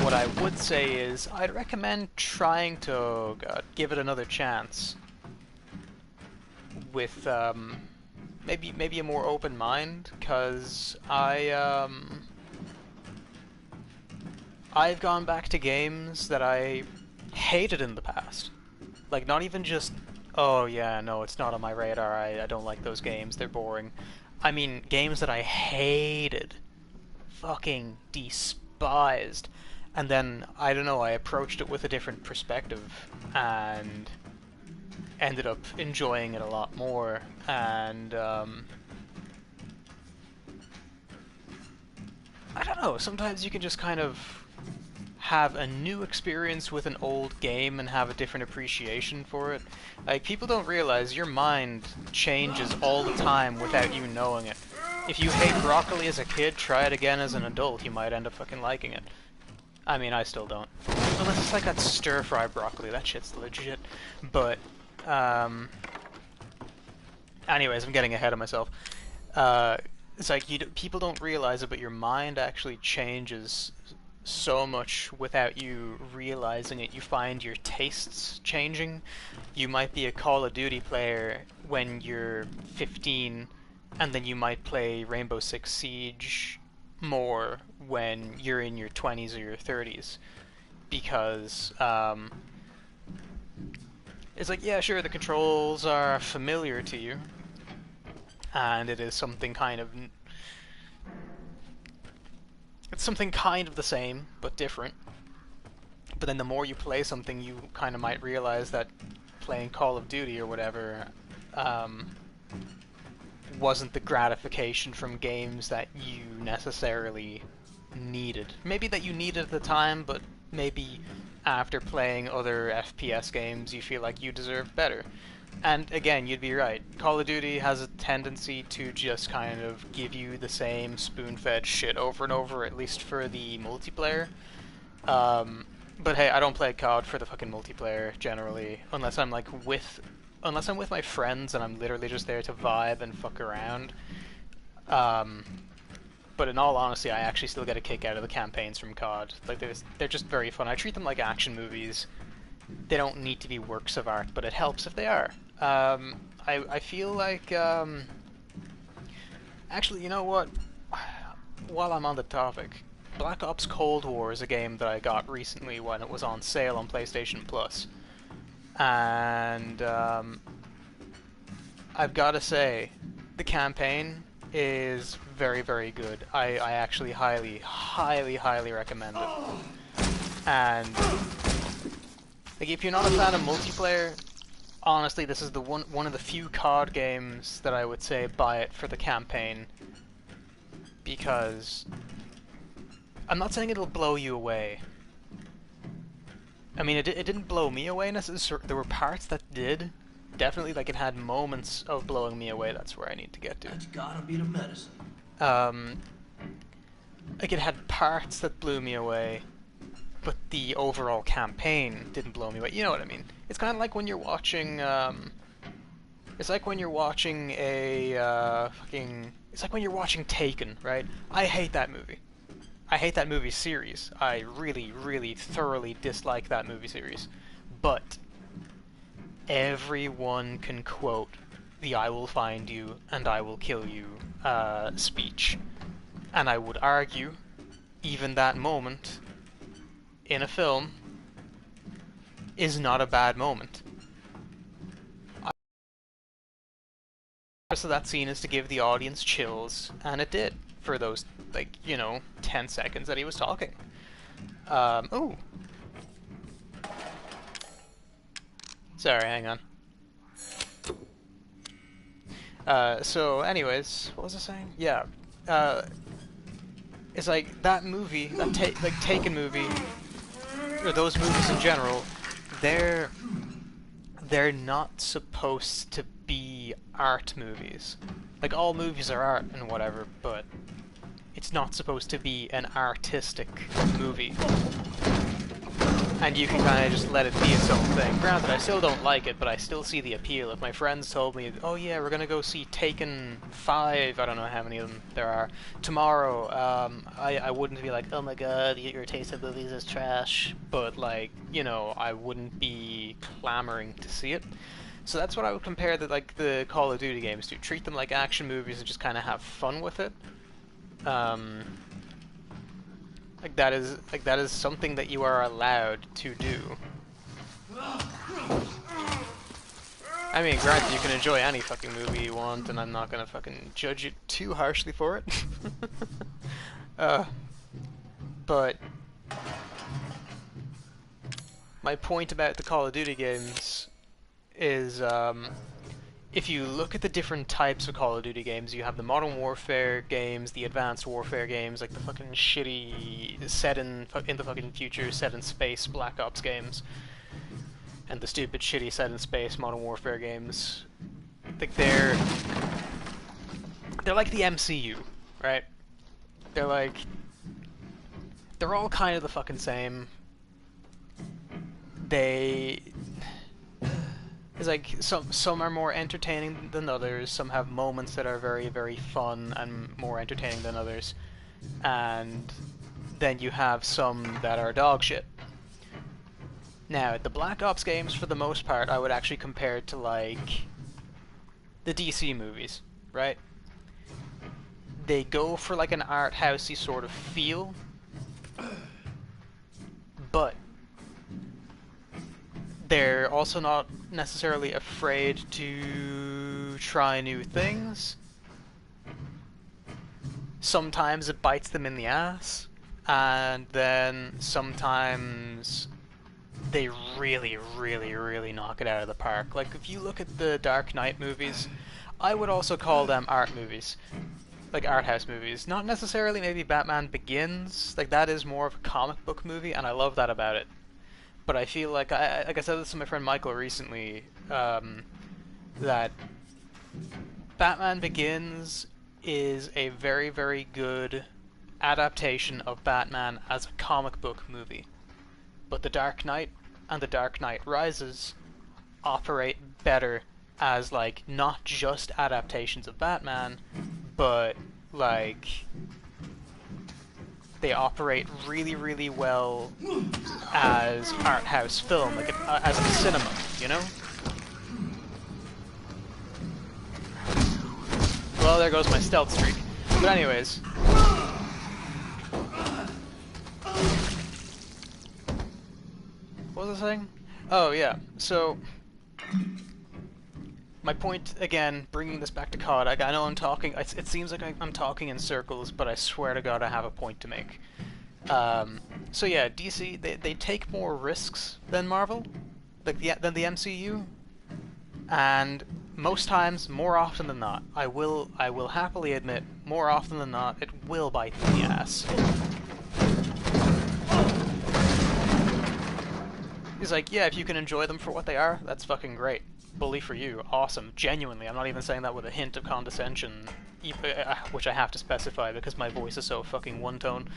What I would say is, I'd recommend trying to, oh God, give it another chance. With, maybe a more open mind, because I've gone back to games that I hated in the past. Like, not even just, oh yeah, no, it's not on my radar, I don't like those games, they're boring. I mean, games that I hated. Fucking despised. And then, I don't know, I approached it with a different perspective, and ended up enjoying it a lot more, and, I don't know, sometimes you can just kind of have a new experience with an old game and have a different appreciation for it. Like, people don't realize your mind changes all the time without you knowing it. If you hate broccoli as a kid, try it again as an adult, you might end up fucking liking it. I mean, I still don't. Unless it's like that stir-fry broccoli, that shit's legit. But, anyways, I'm getting ahead of myself. It's like, people don't realize it, but your mind actually changes so much without you realizing it. You find your tastes changing. You might be a Call of Duty player when you're 15, and then you might play Rainbow Six Siege more when you're in your 20s or your 30s. Because, it's like, yeah, sure, the controls are familiar to you, and it is something kind of... It's something kind of the same, but different. But then the more you play something, you kind of might realize that playing Call of Duty or whatever wasn't the gratification from games that you necessarily needed. Maybe that you needed at the time, but maybe after playing other FPS games you feel like you deserve better. And again, you'd be right. Call of Duty has a tendency to just kind of give you the same spoon-fed shit over and over, at least for the multiplayer. But hey, I don't play COD for the fucking multiplayer, generally, unless I'm with my friends and I'm literally just there to vibe and fuck around. But in all honesty, I actually still get a kick out of the campaigns from COD. Like, they're just very fun. I treat them like action movies. They don't need to be works of art, but it helps if they are. I feel like, actually, you know what? While I'm on the topic, Black Ops Cold War is a game that I got recently when it was on sale on PlayStation Plus. And, I've gotta say, the campaign is very, very good. I actually highly, highly, highly recommend it. And... like, if you're not a fan of multiplayer, honestly, this is the one of the few COD games that I would say buy it for the campaign. Because I'm not saying it'll blow you away. I mean, it didn't blow me away necessarily. There were parts that did. Definitely, like, it had moments of blowing me away. That's where I need to get to. That's gotta be the medicine. Like, it had parts that blew me away, but the overall campaign didn't blow me away. You know what I mean? It's kind of like when you're watching, it's like when you're watching a, it's like when you're watching Taken, right? I hate that movie. I hate that movie series. I really, really thoroughly dislike that movie series. But everyone can quote the "I will find you and I will kill you" speech. And I would argue, even that moment in a film is not a bad moment. The rest of that scene is to give the audience chills, and it did for those, like, you know, 10 seconds that he was talking. Oh, Sorry, hang on. So anyways, what was I saying? Yeah. It's like that movie, like Taken movie, or those movies in general, they're not supposed to be art movies. Like, all movies are art and whatever, but it's not supposed to be an artistic movie. And you can kind of just let it be its own thing. Granted, I still don't like it, but I still see the appeal. If my friends told me, oh yeah, we're gonna go see Taken 5, I don't know how many of them there are, tomorrow, I wouldn't be like, oh my god, your taste of movies is trash. But, like, you know, I wouldn't be clamoring to see it. So that's what I would compare the Call of Duty games to. Treat them like action movies and just kind of have fun with it. Like that is something that you are allowed to do. I mean, granted, you can enjoy any fucking movie you want, and I'm not gonna fucking judge it too harshly for it. But my point about the Call of Duty games is, if you look at the different types of Call of Duty games, you have the Modern Warfare games, the Advanced Warfare games, like the fucking shitty set in the fucking future, set in space Black Ops games, and the stupid shitty set in space Modern Warfare games. Like they're like the MCU, right? They're all kind of the fucking same. It's like some are more entertaining than others, some have moments that are very, very fun and more entertaining than others, and then you have some that are dog shit. Now, the Black Ops games, for the most part, I would actually compare to, like, the DC movies, right? They go for, like, an art housey sort of feel, but they're also not necessarily afraid to try new things. Sometimes it bites them in the ass, and then sometimes they really, really, really knock it out of the park. Like, if you look at the Dark Knight movies, I would also call them art movies. Like, art house movies. Not necessarily maybe Batman Begins. Like, that is more of a comic book movie, and I love that about it. But I feel like I said this to my friend Michael recently, that Batman Begins is a very, very good adaptation of Batman as a comic book movie. But The Dark Knight and The Dark Knight Rises operate better as, like, not just adaptations of Batman, but, like, they operate really, really well as art house film, like as a cinema, you know? Well, there goes my stealth streak. But anyways. What was I saying? Oh, yeah. So, my point, again, bringing this back to COD, I know I'm talking, it seems like I'm talking in circles, but I swear to God I have a point to make. So yeah, DC, they take more risks than Marvel, than the MCU, and most times, more often than not, I will happily admit, more often than not, it will bite in the ass. He's like, yeah, if you can enjoy them for what they are, that's fucking great. Bully for you, awesome, genuinely. I'm not even saying that with a hint of condescension, which I have to specify because my voice is so fucking one-tone.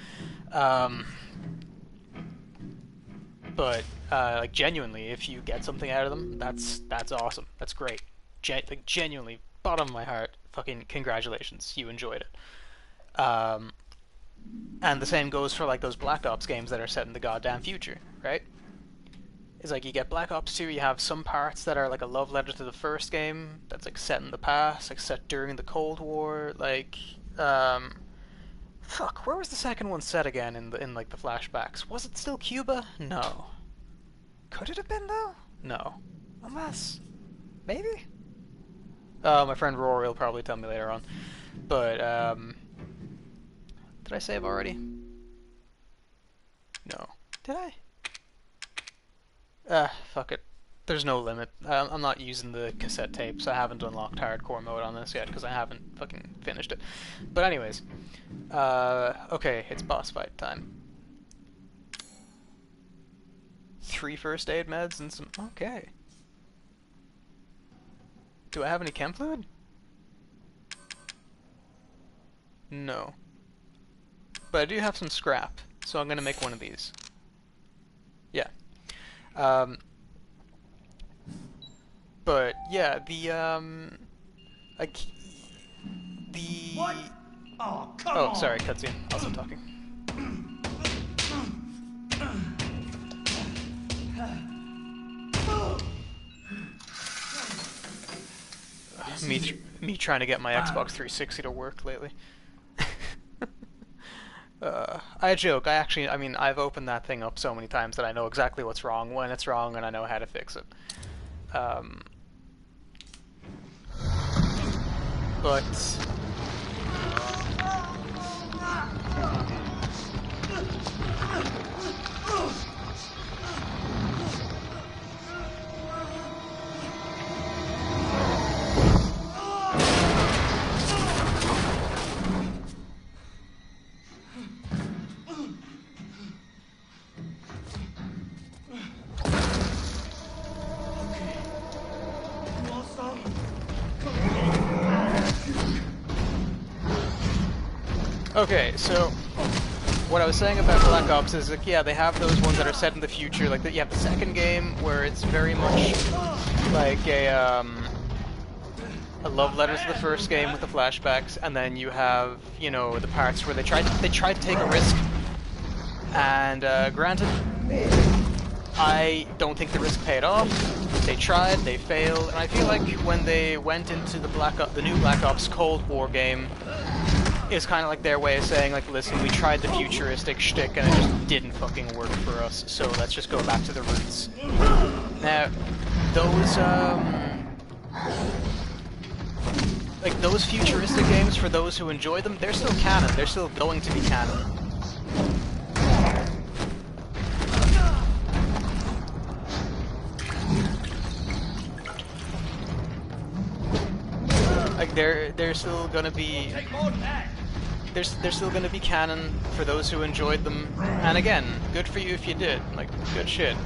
But like, genuinely, if you get something out of them, that's awesome. That's great. Like, genuinely, bottom of my heart, fucking congratulations, you enjoyed it. And the same goes for, like, those Black Ops games that are set in the goddamn future, right? It's like, you get Black Ops 2, you have some parts that are like a love letter to the first game, that's like set in the past, like set during the Cold War, like, fuck, where was the second one set again in like the flashbacks? Was it still Cuba? No. Could it have been though? No. Unless, maybe? My friend Rory will probably tell me later on. But, did I save already? No. Did I? Fuck it. There's no limit. I'm not using the cassette tapes. I haven't unlocked hardcore mode on this yet because I haven't fucking finished it. But anyways, okay, it's boss fight time. 3 first aid meds and some. Okay. Do I have any chem fluid? No. But I do have some scrap, so I'm gonna make one of these. Yeah. But yeah, like the. What? Oh, come Oh, on. sorry, cutscene. Also talking. Me trying to get my Xbox 360 to work lately. I joke. I mean, I've opened that thing up so many times that I know exactly what's wrong when it's wrong, and I know how to fix it. But okay, so what I was saying about Black Ops is, like, yeah, they have those ones that are set in the future. Like, you have the second game where it's very much like a love letter to the first game with the flashbacks, and then you have, you know, the parts where they tried to take a risk. And granted, I don't think the risk paid off. They tried, they failed, and I feel like when they went into the new Black Ops Cold War game, it's kind of like their way of saying, like, listen, we tried the futuristic shtick and it just didn't fucking work for us, so let's just go back to the roots. Now, those futuristic games, for those who enjoy them, they're still canon. They're still going to be canon. Like, they're still gonna be. They're still gonna be canon for those who enjoyed them. And again, good for you if you did. Like, good shit.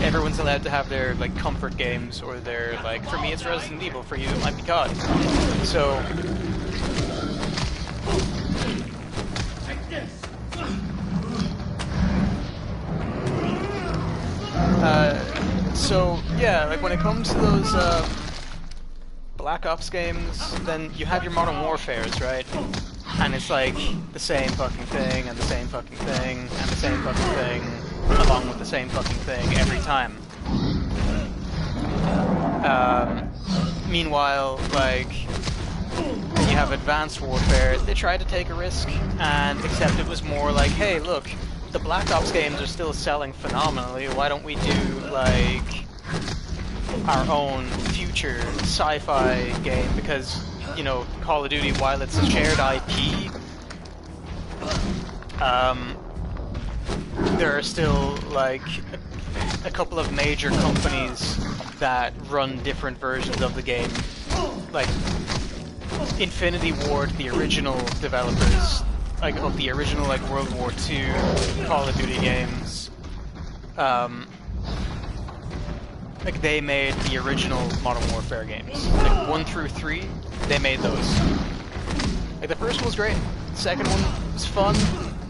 Everyone's allowed to have their, like, comfort games, or their, like, for me it's Resident Evil, for you it might be COD. So. So yeah, like when it comes to those Black Ops games, then you have your Modern Warfares, right? And it's like the same fucking thing, and the same fucking thing, and the same fucking thing, along with the same fucking thing every time. Meanwhile, like, you have Advanced Warfare, they tried to take a risk, and except it was more like, hey, look, the Black Ops games are still selling phenomenally, why don't we do, like, our own future sci-fi game? Because, you know, Call of Duty, while it's a shared IP, there are still, like, a couple of major companies that run different versions of the game. Like, Infinity Ward, the original developers, like, of the original, like, World War II Call of Duty games, like, they made the original Modern Warfare games. Like, 1 through 3, they made those. Like, the first one was great, the second one was fun,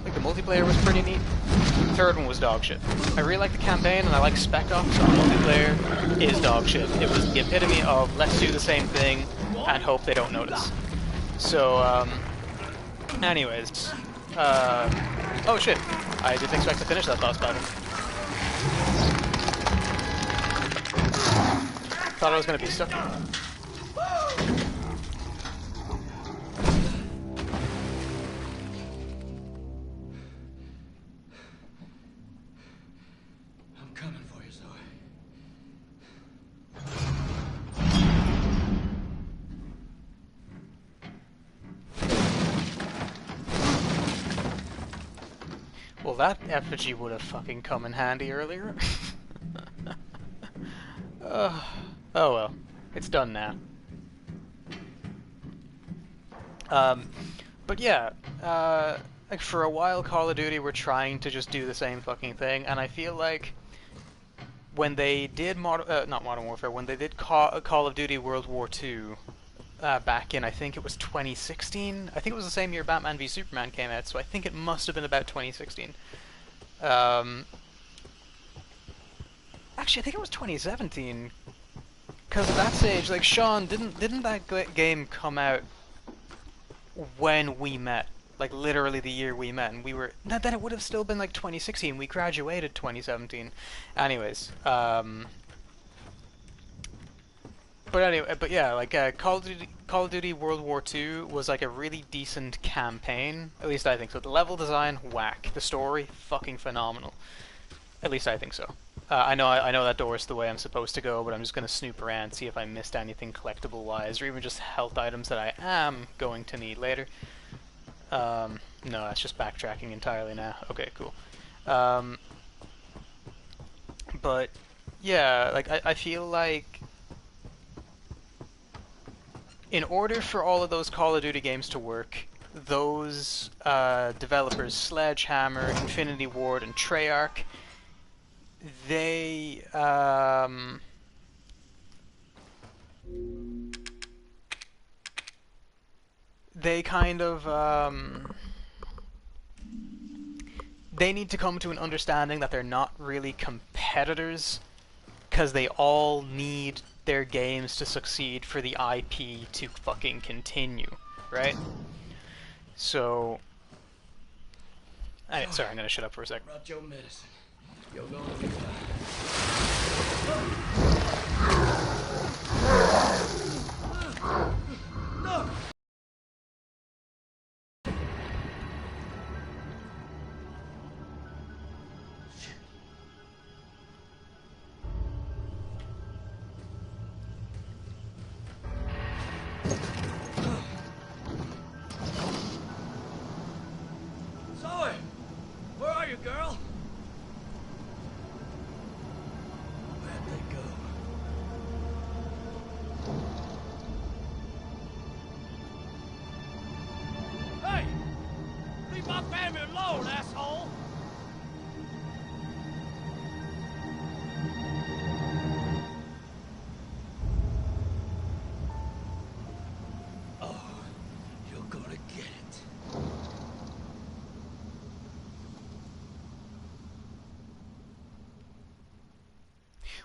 like, the multiplayer was pretty neat, the third one was dog shit. I really like the campaign, and I like Spec Ops, so the multiplayer is dog shit. It was the epitome of, let's do the same thing, and hope they don't notice. So, anyways, oh shit, I didn't expect to finish that boss battle. Thought I was gonna be stuck. I'm coming for you, Zoe. Well, that effigy would have fucking come in handy earlier. Oh well, it's done now. But yeah, like for a while, Call of Duty were trying to just do the same fucking thing, and I feel like when they did not Modern Warfare, when they did Call of Duty World War II, back in, I think it was 2016. I think it was the same year Batman v Superman came out, so I think it must have been about 2016. Actually, I think it was 2017. Because at that stage, like, Sean, didn't that game come out when we met? Like, literally the year we met, and we were... No, then it would have still been, like, 2016. We graduated 2017. Anyways, But anyway, but yeah, like, Call of Duty World War II was, like, a really decent campaign. At least I think so. The level design, whack. The story, fucking phenomenal. At least I think so. I know that door is the way I'm supposed to go, but I'm just gonna snoop around, see if I missed anything collectible-wise, or even just health items that I am going to need later. No, that's just backtracking entirely now. Okay, cool. But yeah, like I feel like in order for all of those Call of Duty games to work, those developers, Sledgehammer, Infinity Ward, and Treyarch, they kind of they need to come to an understanding that they're not really competitors, because they all need their games to succeed for the IP to fucking continue, right? So, sorry, I'm gonna shut up for a second. Brought your medicine. You're going to be fine. No! Zoe! Where are you, girl? Where'd they go? Hey! Leave my family alone, asshole! Oh, you're gonna get it.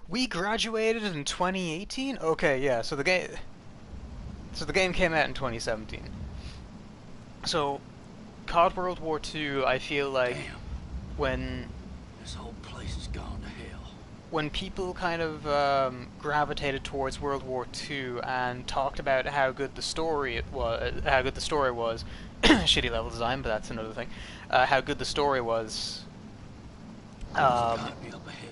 We graduated in 2018? Okay, yeah, so the game came out in 2017. So, COD World War II, I feel like Damn. when This whole place has gone to hell. when people kind of gravitated towards World War II and talked about how good the story was, shitty level design, but that's another thing. How good the story was. Gotta be up ahead.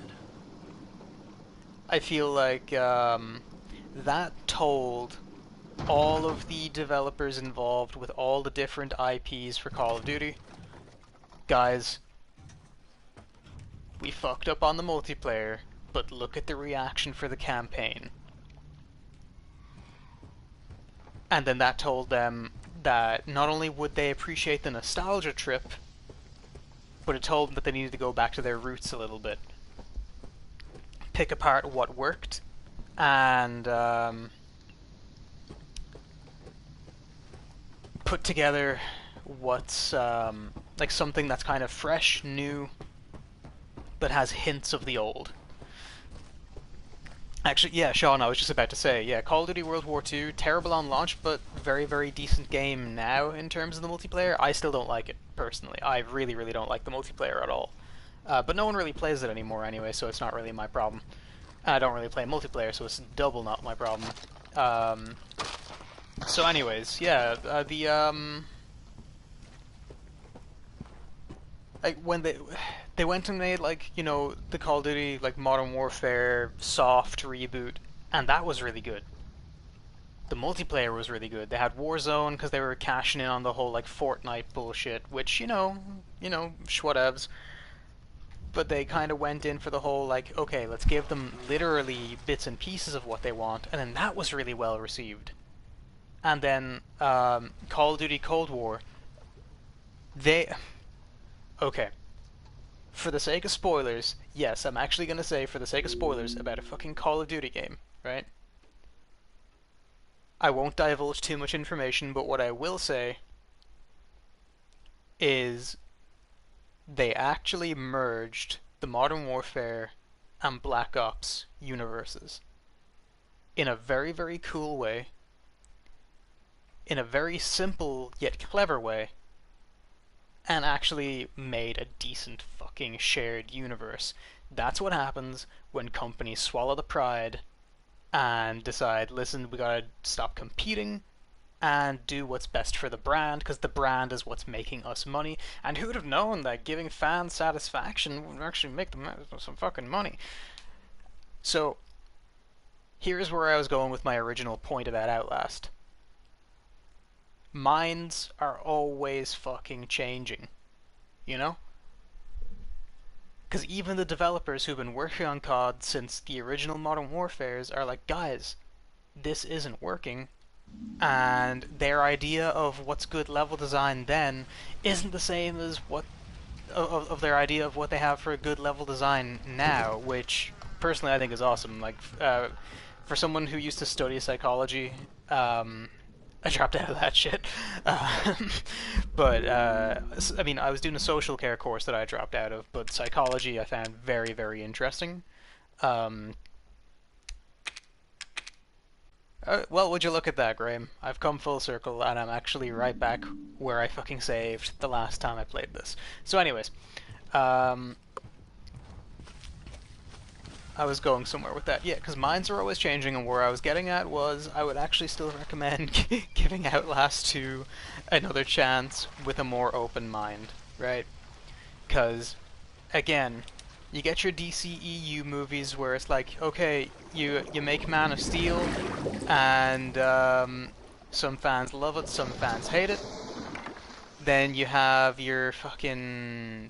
I feel like that told all of the developers involved with all the different IPs for Call of Duty, guys, we fucked up on the multiplayer, but look at the reaction for the campaign. And then that told them that not only would they appreciate the nostalgia trip, but it told them that they needed to go back to their roots a little bit. Pick apart what worked, and put together what's like something that's kind of fresh, new, but has hints of the old. Actually, yeah, Sean, I was just about to say, yeah, Call of Duty World War II, terrible on launch, but very, very decent game now in terms of the multiplayer. I still don't like it, personally. I really, really don't like the multiplayer at all. But no one really plays it anymore anyway, so it's not really my problem. I don't really play multiplayer, so it's double not my problem. So anyways, yeah, like when they went and made, like, you know, the Call of Duty, like, Modern Warfare soft reboot, and that was really good. The multiplayer was really good. They had Warzone because they were cashing in on the whole, like, Fortnite bullshit, which, you know, schwatevs. but they kind of went in for the whole, like, okay, let's give them literally bits and pieces of what they want, and then that was really well received. And then Call of Duty Cold War, they... Okay. For the sake of spoilers, yes, I'm actually going to say for the sake of spoilers about a fucking Call of Duty game, right? I won't divulge too much information, but what I will say is they actually merged the Modern Warfare and Black Ops universes in a very, very cool way, in a very simple yet clever way, and actually made a decent fucking shared universe. That's what happens when companies swallow the pride and decide, listen, we gotta stop competing and do what's best for the brand, because the brand is what's making us money. And who would have known that giving fans satisfaction would actually make them some fucking money? So, here's where I was going with my original point about Outlast. Minds are always fucking changing, you know? Because even the developers who've been working on COD since the original Modern Warfares are like, guys, this isn't working, and their idea of what's good level design then isn't the same as what of their idea of what they have for a good level design now, which personally I think is awesome. Like, for someone who used to study psychology, I dropped out of that shit. But, I mean, I was doing a social care course that I dropped out of, but psychology I found very, very interesting. Well, would you look at that, Graham? I've come full circle, and I'm actually right back where I fucking saved the last time I played this. So anyways, I was going somewhere with that. Yeah, because minds are always changing, and where I was getting at was I would actually still recommend giving Outlast 2 another chance with a more open mind, right? Because, again, you get your DCEU movies where it's like, okay, you make Man of Steel, and some fans love it, some fans hate it. Then you have your fucking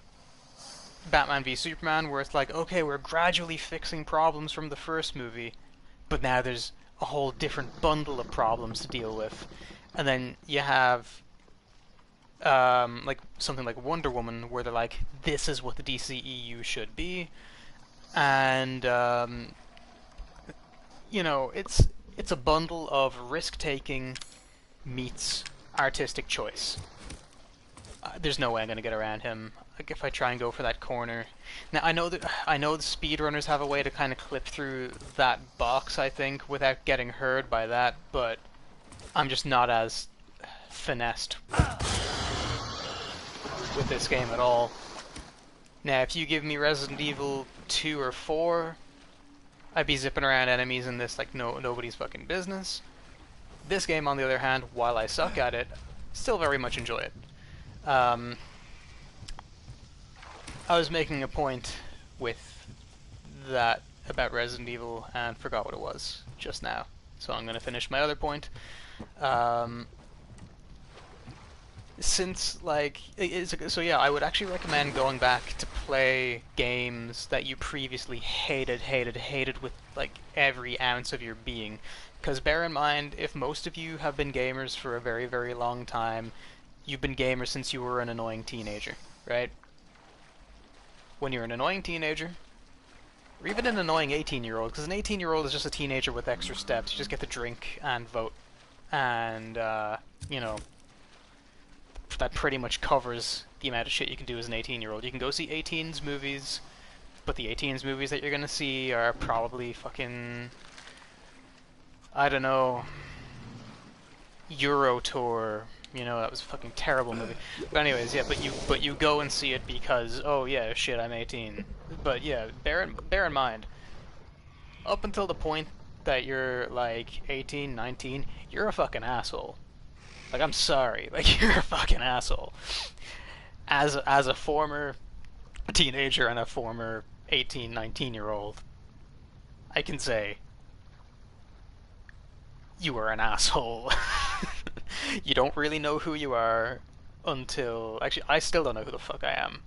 Batman v Superman, where it's like, okay, we're gradually fixing problems from the first movie, but now there's a whole different bundle of problems to deal with. And then you have like something like Wonder Woman, where they're like, this is what the DCEU should be, and you know, it's a bundle of risk-taking meets artistic choice. There's no way I'm gonna get around him. Like, if I try and go for that corner. Now I know the speedrunners have a way to kind of clip through that box, I think, without getting heard by that, but I'm just not as finessed with this game at all. Now, if you give me Resident Evil 2 or 4, I'd be zipping around enemies in this like nobody's fucking business. This game, on the other hand, while I suck at it, still very much enjoy it. I was making a point with that about Resident Evil and forgot what it was just now, so I'm going to finish my other point. Since, like, so yeah, I would actually recommend going back to play games that you previously hated with, like, every ounce of your being. Because bear in mind, if most of you have been gamers for a very, very long time, you've been gamers since you were an annoying teenager, right? When you're an annoying teenager, or even an annoying 18-year-old, because an 18-year-old is just a teenager with extra steps. You just get to drink and vote. And, you know, that pretty much covers the amount of shit you can do as an 18-year-old. You can go see 18's movies, but the 18's movies that you're gonna see are probably fucking, I don't know, Euro Tour. You know, that was a fucking terrible movie. But anyways, yeah, but you go and see it because, oh yeah, shit, I'm 18. But yeah, bear in mind, up until the point that you're like 18, 19, you're a fucking asshole. Like, I'm sorry, like, you're a fucking asshole. As a former teenager and a former 18, 19-year-old, I can say you are an asshole. You don't really know who you are until... Actually, I still don't know who the fuck I am.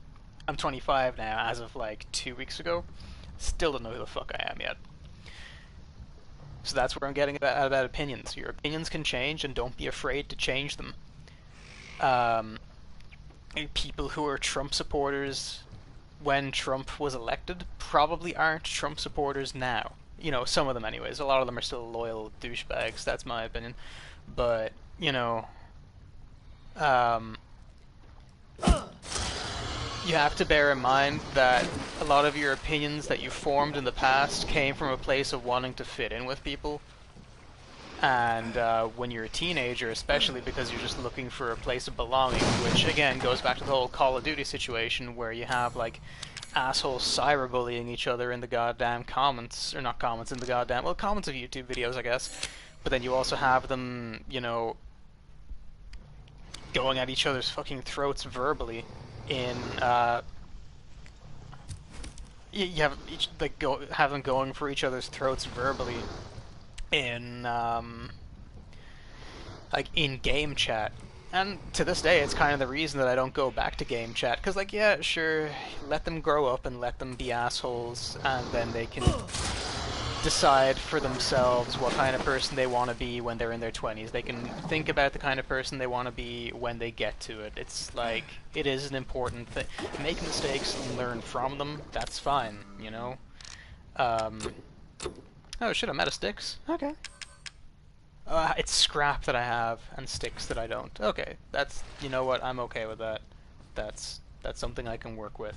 I'm 25 now, as of like 2 weeks ago. Still don't know who the fuck I am yet. So that's where I'm getting about opinions. Your opinions can change, and don't be afraid to change them. People who are Trump supporters when Trump was elected probably aren't Trump supporters now. You know, some of them anyways. A lot of them are still loyal douchebags, that's my opinion. But, you know, you have to bear in mind that a lot of your opinions that you formed in the past came from a place of wanting to fit in with people. And when you're a teenager, especially because you're just looking for a place of belonging, which again goes back to the whole Call of Duty situation where you have like assholes cyberbullying each other in the goddamn comments, or not comments, in the goddamn, well, comments of YouTube videos, I guess. But then you also have them, you know, going at each other's fucking throats verbally in, you have each, like, have them going for each other's throats verbally in, like, in game chat. And to this day, it's kind of the reason that I don't go back to game chat, because, like, yeah, sure, let them grow up and let them be assholes, and then they can decide for themselves what kind of person they want to be when they're in their 20s. They can think about the kind of person they want to be when they get to it. It's like, it is an important thing. Make mistakes and learn from them, that's fine, you know? Oh shit, I'm out of sticks? Okay. It's scrap that I have, and sticks that I don't. Okay, that's, you know what, I'm okay with that. That's something I can work with.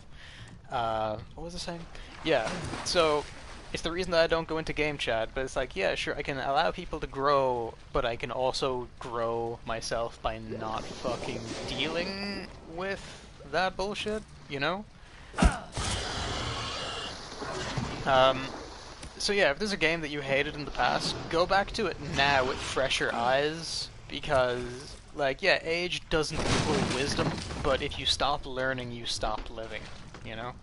What was I saying? Yeah, so it's the reason that I don't go into game chat, but it's like, yeah, sure, I can allow people to grow, but I can also grow myself by not fucking dealing with that bullshit, you know? So yeah, if there's a game that you hated in the past, go back to it now with fresher eyes, because, like, yeah, age doesn't equal wisdom, but if you stop learning, you stop living, you know?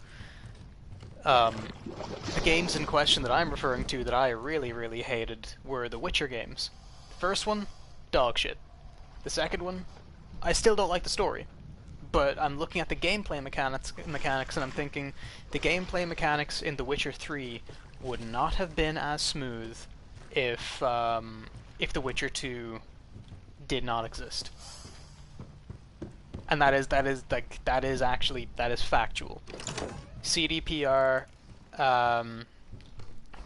The games in question that I'm referring to that I really, really hated were the Witcher games. The first one, dog shit. The second one, I still don't like the story. But I'm looking at the gameplay mechanics and I'm thinking, the gameplay mechanics in The Witcher 3 would not have been as smooth if The Witcher 2 did not exist. And that is factual. CDPR, the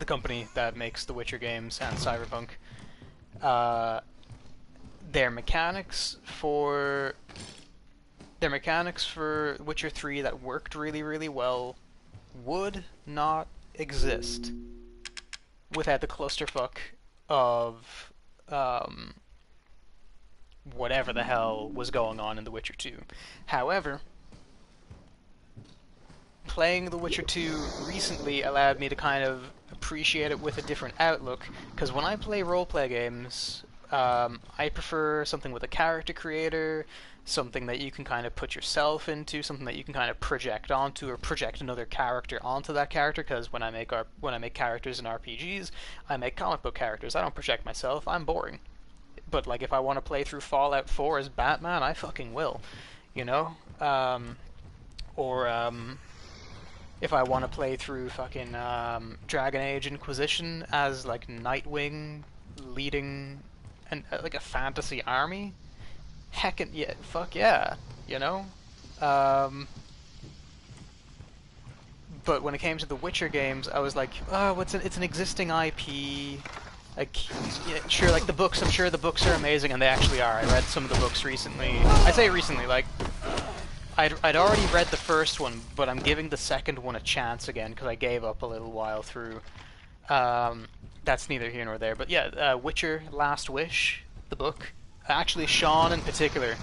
company that makes the Witcher games and Cyberpunk, their mechanics for Witcher 3 that worked really, really well would not exist without the clusterfuck of whatever the hell was going on in The Witcher 2. However, playing The Witcher 2 recently allowed me to kind of appreciate it with a different outlook, because when I play roleplay games, I prefer something with a character creator, something that you can kind of put yourself into, something that you can kind of project onto, or project another character onto that character, because when I make characters in RPGs, I make comic book characters. I don't project myself, I'm boring. But, like, if I want to play through Fallout 4 as Batman, I fucking will, you know? If I want to play through fucking Dragon Age Inquisition as, like, Nightwing leading like a fantasy army, heckin' yeah, fuck yeah, you know? But when it came to the Witcher games, I was like, oh, it's an existing IP. Like, yeah, sure, like the books, I'm sure the books are amazing, and they actually are. I read some of the books recently. I say recently, like, I'd already read the first one, but I'm giving the second one a chance again, because I gave up a little while through. That's neither here nor there. But yeah, Witcher Last Wish, the book. Actually, Sean in particular,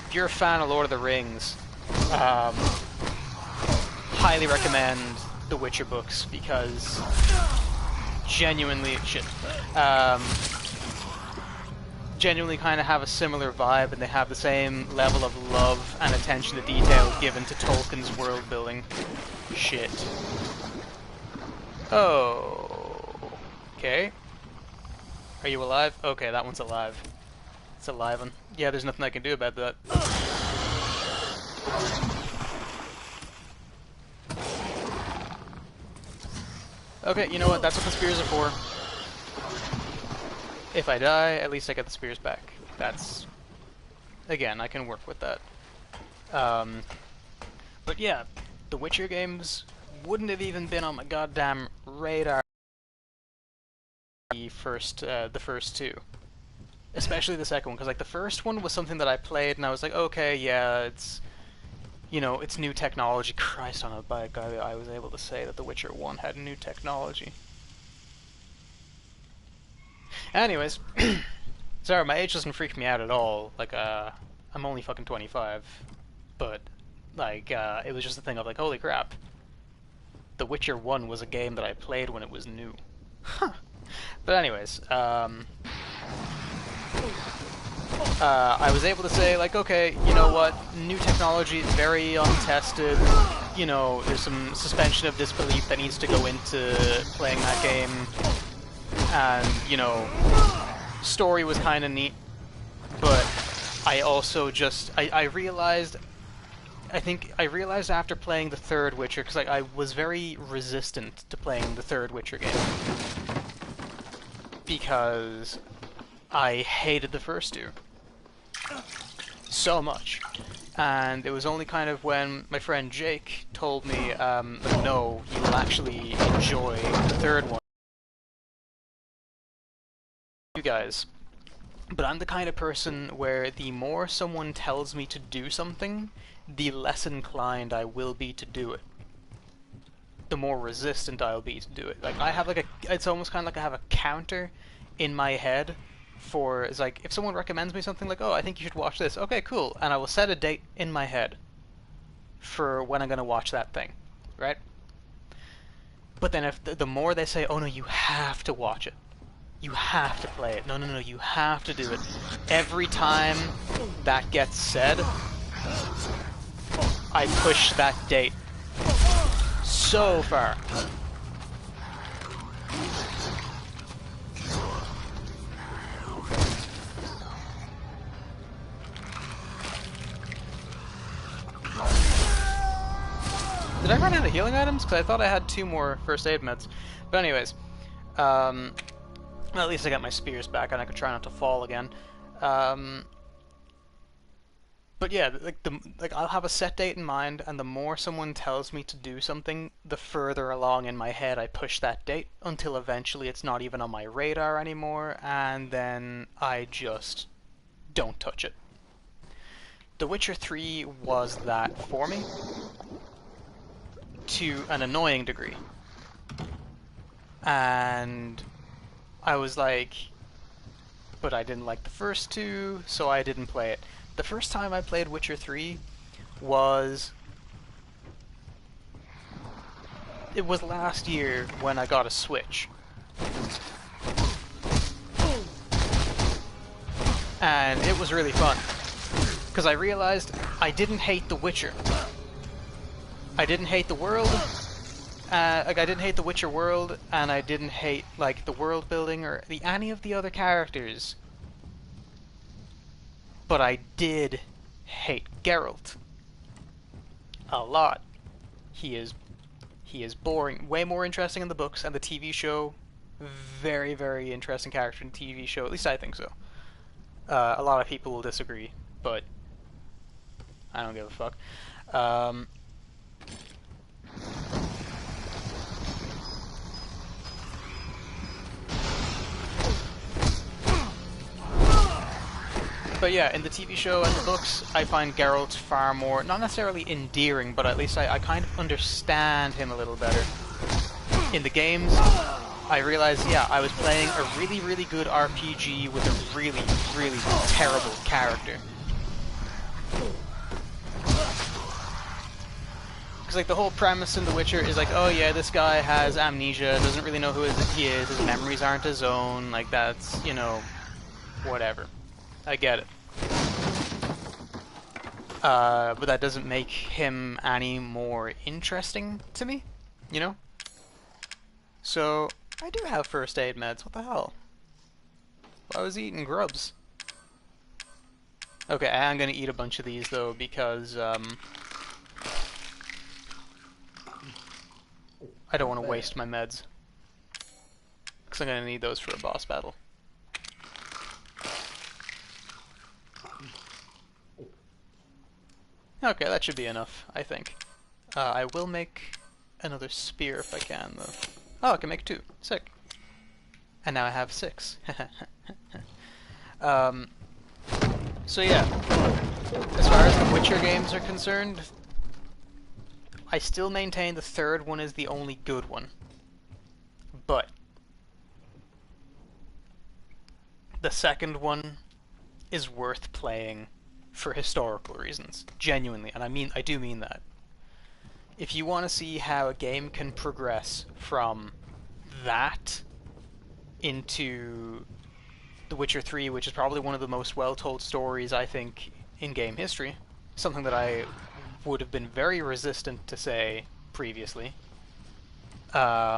if you're a fan of Lord of the Rings, highly recommend the Witcher books, because genuinely kind of have a similar vibe, and they have the same level of love and attention to detail given to Tolkien's world building. Shit. Oh. Okay. Are you alive? Okay, that one's alive. It's alive one. Yeah, there's nothing I can do about that. Okay, you know what? That's what the spears are for. If I die, at least I get the spears back. That's... Again, I can work with that. But yeah, the Witcher games wouldn't have even been on my goddamn radar the first two. Especially the second one, because like the first one was something that I played and I was like, okay, yeah, it's, you know, it's new technology. Christ on a bike, I was able to say that The Witcher 1 had new technology. Anyways, sorry, my age doesn't freak me out at all. Like, I'm only fucking 25, but like, it was just a thing of like, holy crap. The Witcher 1 was a game that I played when it was new. Huh. But anyways, I was able to say, like, okay, you know what, new technology is very untested, you know, there's some suspension of disbelief that needs to go into playing that game, and, you know, story was kind of neat, but I also just, I realized, I think I realized after playing the third Witcher, because I was very resistant to playing the third Witcher game, because I hated the first two so much, and it was only kind of when my friend Jake told me, no, you will actually enjoy the third one, you guys. But I'm the kind of person where the more someone tells me to do something, the less inclined I will be to do it. The more resistant I'll be to do it. Like, I have like a, it's almost kind of like I have a counter in my head for, it's like, if someone recommends me something like, oh, I think you should watch this, okay, cool, and I will set a date in my head for when I'm going to watch that thing, right? But then if the more they say, oh no, you have to watch it, you have to play it, no, no, no, you have to do it, every time that gets said, I push that date so far. Did I run out of healing items? Because I thought I had 2 more first aid meds. But anyways, well, at least I got my spears back and I could try not to fall again. But yeah, like I'll have a set date in mind, and the more someone tells me to do something, the further along in my head I push that date, until eventually it's not even on my radar anymore, and then I just don't touch it. The Witcher 3 was that for me, to an annoying degree. And I was like, but I didn't like the first 2, so I didn't play it. The first time I played Witcher 3 was... it was last year when I got a Switch. And it was really fun. Because I realized I didn't hate The Witcher. I didn't hate the world. Like, I didn't hate the Witcher world, and I didn't hate, like, the world building or any of the other characters. But I did hate Geralt a lot. He is boring. Way more interesting in the books and the TV show. Very, very interesting character in the TV show. At least I think so. A lot of people will disagree, but I don't give a fuck. But yeah, in the TV show and the books, I find Geralt far more, not necessarily endearing, but at least I kind of understand him a little better. In the games, I realized, yeah, I was playing a really, really good RPG with a really, really terrible character. Because, like, the whole premise in The Witcher is like, oh yeah, this guy has amnesia, doesn't really know who he is, his memories aren't his own, like, that's, you know, whatever. I get it. But that doesn't make him any more interesting to me, you know? So, I do have first aid meds, what the hell? I was eating grubs. Okay, I am gonna eat a bunch of these though, because, I don't want to waste my meds. because I'm going to need those for a boss battle. Okay, that should be enough, I think. I will make another spear if I can, though. Oh, I can make 2. Sick. And now I have 6. So yeah, as far as the Witcher games are concerned, I still maintain the third one is the only good one. But the second one is worth playing for historical reasons, genuinely, and I do mean that. If you want to see how a game can progress from that into The Witcher 3, which is probably one of the most well-told stories, I think, in game history, something that I would have been very resistant to say previously. Here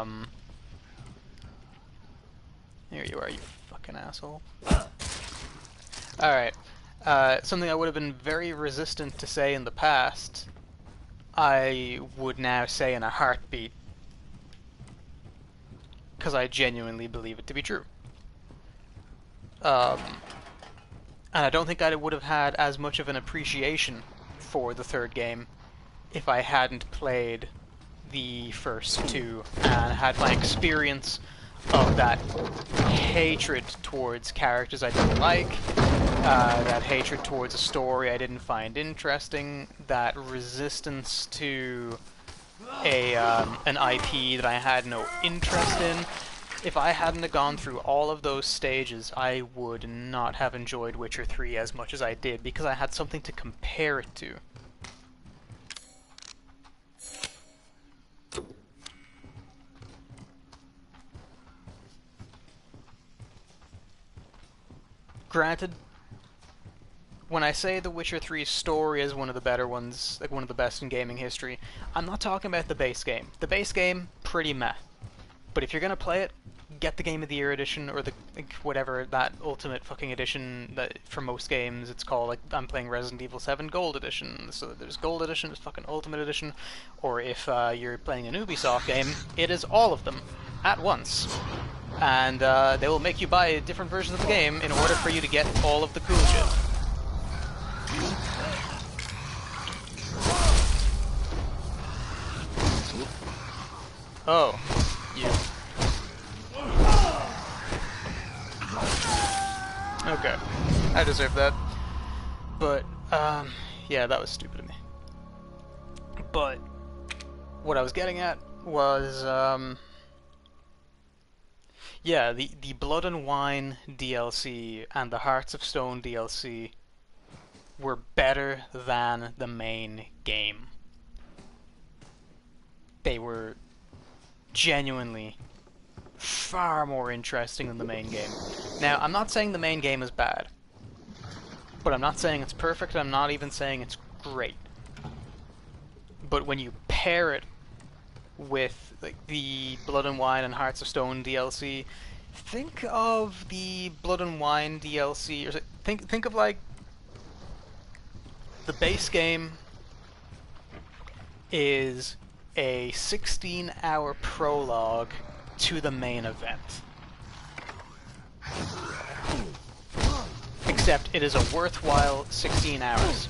you are, you fucking asshole. Alright. Something I would have been very resistant to say in the past, I would now say in a heartbeat, because I genuinely believe it to be true. And I don't think I would have had as much of an appreciation for the third game if I hadn't played the first 2 and had my experience of that hatred towards characters I didn't like, that hatred towards a story I didn't find interesting, that resistance to an IP that I had no interest in. If I hadn't have gone through all of those stages, I would not have enjoyed Witcher 3 as much as I did, because I had something to compare it to. Granted, when I say The Witcher 3's story is one of the better ones, like one of the best in gaming history, I'm not talking about the base game. The base game, pretty meh. But if you're gonna play it, get the Game of the Year edition, or the whatever that ultimate fucking edition that for most games it's called. Like I'm playing Resident Evil 7 Gold Edition, so there's Gold Edition, there's fucking Ultimate Edition, or if you're playing an Ubisoft game, it is all of them at once, and they will make you buy different versions of the game in order for you to get all of the cool shit. Oh, you. Okay, I deserve that. But, yeah, that was stupid of me. But, what I was getting at was, yeah, the Blood and Wine DLC and the Hearts of Stone DLC were better than the main game. They were genuinely far more interesting than the main game. Now, I'm not saying the main game is bad, but I'm not saying it's perfect, I'm not even saying it's great. But when you pair it with like the Blood and Wine and Hearts of Stone DLC, think of the Blood and Wine DLC, or think of like the base game is a 16-hour prologue to the main event. Except it is a worthwhile 16 hours.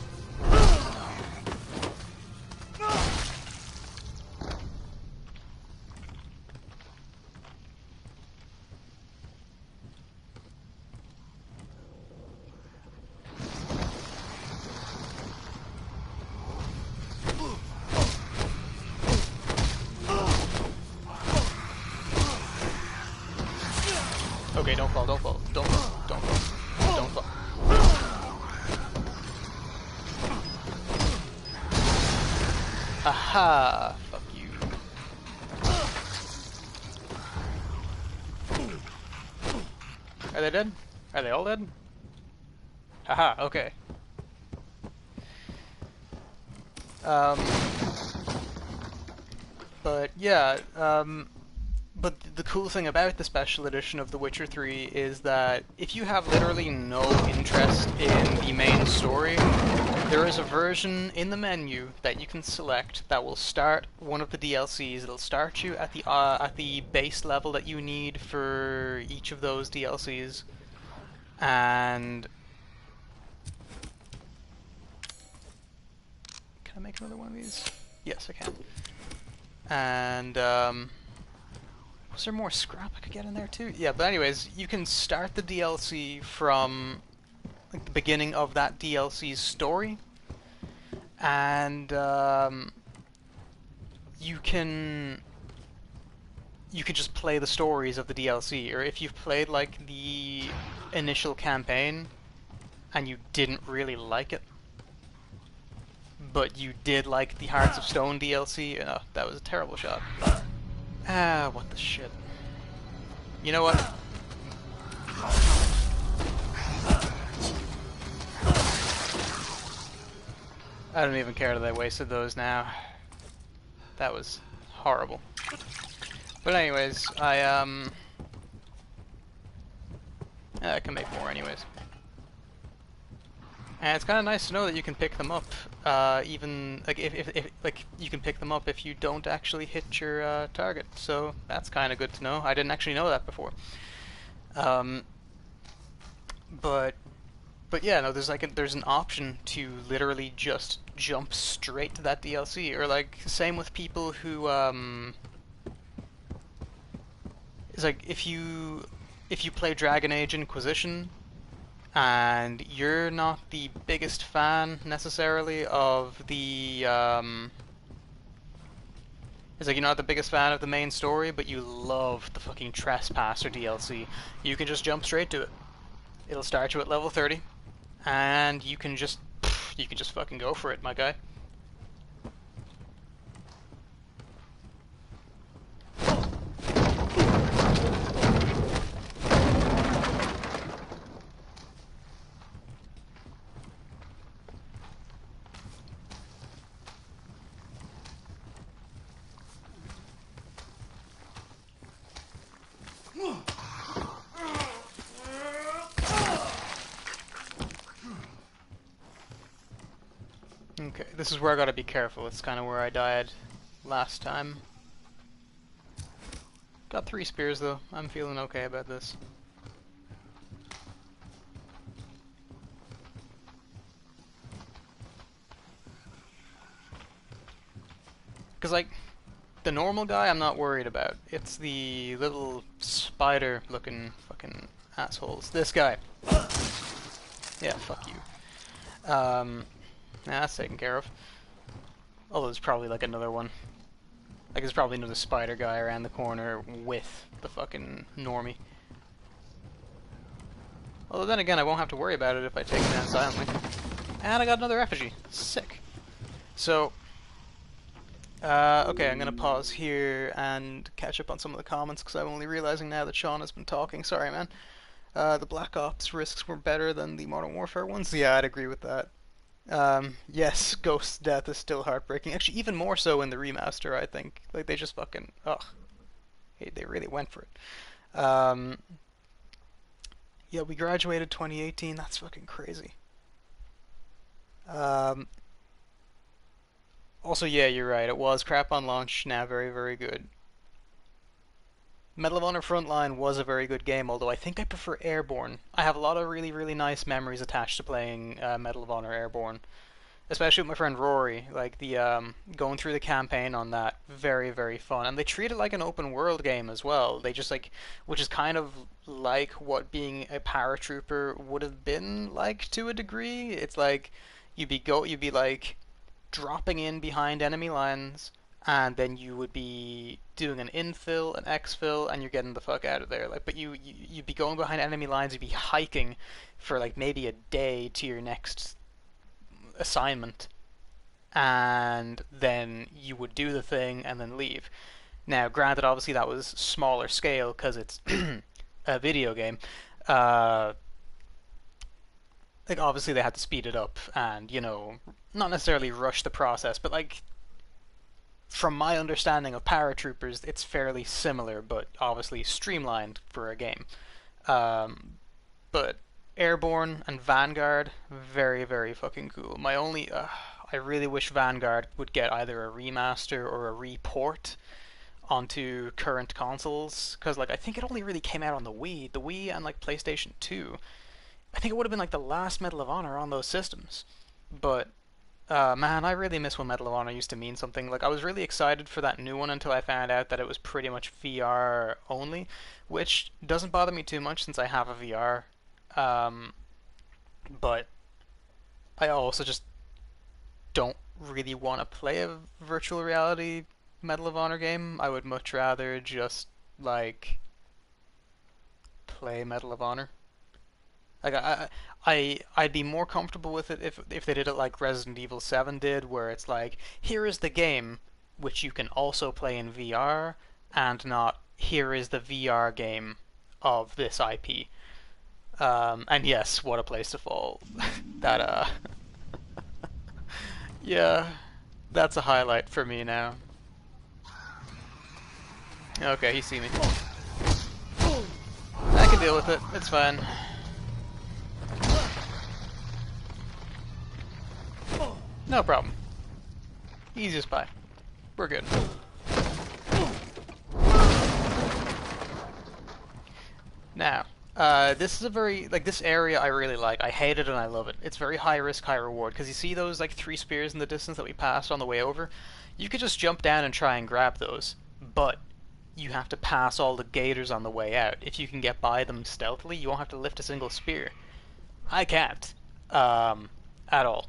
Okay, don't fall, don't fall, don't fall, don't fall, don't fall. Aha! Fuck you. Are they dead? Are they all dead? Haha, okay. But yeah, But the cool thing about the special edition of The Witcher 3 is that if you have literally no interest in the main story, there is a version in the menu that you can select that will start one of the DLCs. It'll start you at the base level that you need for each of those DLCs, and can I make another one of these? Yes, I can. And was there more scrap I could get in there too? Yeah, but anyways, you can start the DLC from like the beginning of that DLC's story, and you can just play the stories of the DLC. Or if you've played like the initial campaign and you didn't really like it, but you did like the Hearts of Stone DLC, that was a terrible shot. Ah, what the shit. You know what? I don't even care that I wasted those now. That was horrible. But anyways, I can make more anyways. And it's kind of nice to know that you can pick them up, even like if like you can pick them up if you don't actually hit your target. So that's kind of good to know. I didn't actually know that before. But yeah, no, there's an option to literally just jump straight to that DLC, or like same with people who it's like if you play Dragon Age Inquisition, and you're not the biggest fan necessarily of the it's like you're not the biggest fan of the main story, but you love the fucking Trespasser DLC, you can just jump straight to it. It'll start you at level 30, and you can just fucking go for it, my guy. Okay, this is where I gotta be careful. It's kind of where I died last time. Got 3 spears though. I'm feeling okay about this. Because like, the normal guy I'm not worried about. It's the little spider looking fucking assholes. This guy. Yeah, fuck you. Nah, that's taken care of. Although there's probably like another one. Like there's probably another spider guy around the corner with the fucking normie. Although then again, I won't have to worry about it if I take him down silently. And I got another effigy. Sick. So, okay, I'm gonna pause here and catch up on some of the comments, because I'm only realizing now that Sean has been talking. Sorry, man. The Black Ops risks were better than the Modern Warfare ones. Yeah, I'd agree with that. Yes, Ghost's death is still heartbreaking. Actually, even more so in the remaster, I think. Like, they just fucking... ugh. They really went for it. Yeah, we graduated 2018. That's fucking crazy. Also, yeah, you're right. It was crap on launch. Now very, very good. Medal of Honor Frontline was a very good game, although I think I prefer Airborne. I have a lot of really, really nice memories attached to playing Medal of Honor Airborne. Especially with my friend Rory. Like, the going through the campaign on that, very, very fun. And they treat it like an open world game as well. They just, like, which is kind of like what being a paratrooper would have been like to a degree. It's like, you'd be like, dropping in behind enemy lines, and then you would be doing an infill, an exfil, and you're getting the fuck out of there. Like, but you'd be going behind enemy lines, you'd be hiking for like maybe a day to your next assignment, and then you would do the thing and then leave. Now, granted, obviously that was smaller scale because it's a video game. Like, obviously they had to speed it up and, you know, not necessarily rush the process, but like, from my understanding of paratroopers, it's fairly similar, but obviously streamlined for a game. But Airborne and Vanguard, very, very fucking cool. I really wish Vanguard would get either a remaster or a report onto current consoles, because like I think it only really came out on the Wii and like PlayStation 2. I think it would have been like the last Medal of Honor on those systems. But man, I really miss when Medal of Honor used to mean something. Like I was really excited for that new one until I found out that it was pretty much VR only, which doesn't bother me too much since I have a VR. But I also just don't really want to play a virtual reality Medal of Honor game. I would much rather just like play Medal of Honor. Like I'd be more comfortable with it if they did it like Resident Evil 7 did, where it's like, here is the game which you can also play in VR, and not here is the VR game of this IP. And yes, what a place to fall. That yeah, that's a highlight for me now. Okay, he see me. I can deal with it. It's fine. No problem. Easy as pie. We're good. Now, this is a very, like, this area I really like. I hate it and I love it. It's very high risk, high reward, because you see those, like, 3 spears in the distance that we passed on the way over? You could just jump down and try and grab those, but you have to pass all the gators on the way out. If you can get by them stealthily, you won't have to lift a single spear. I can't. At all.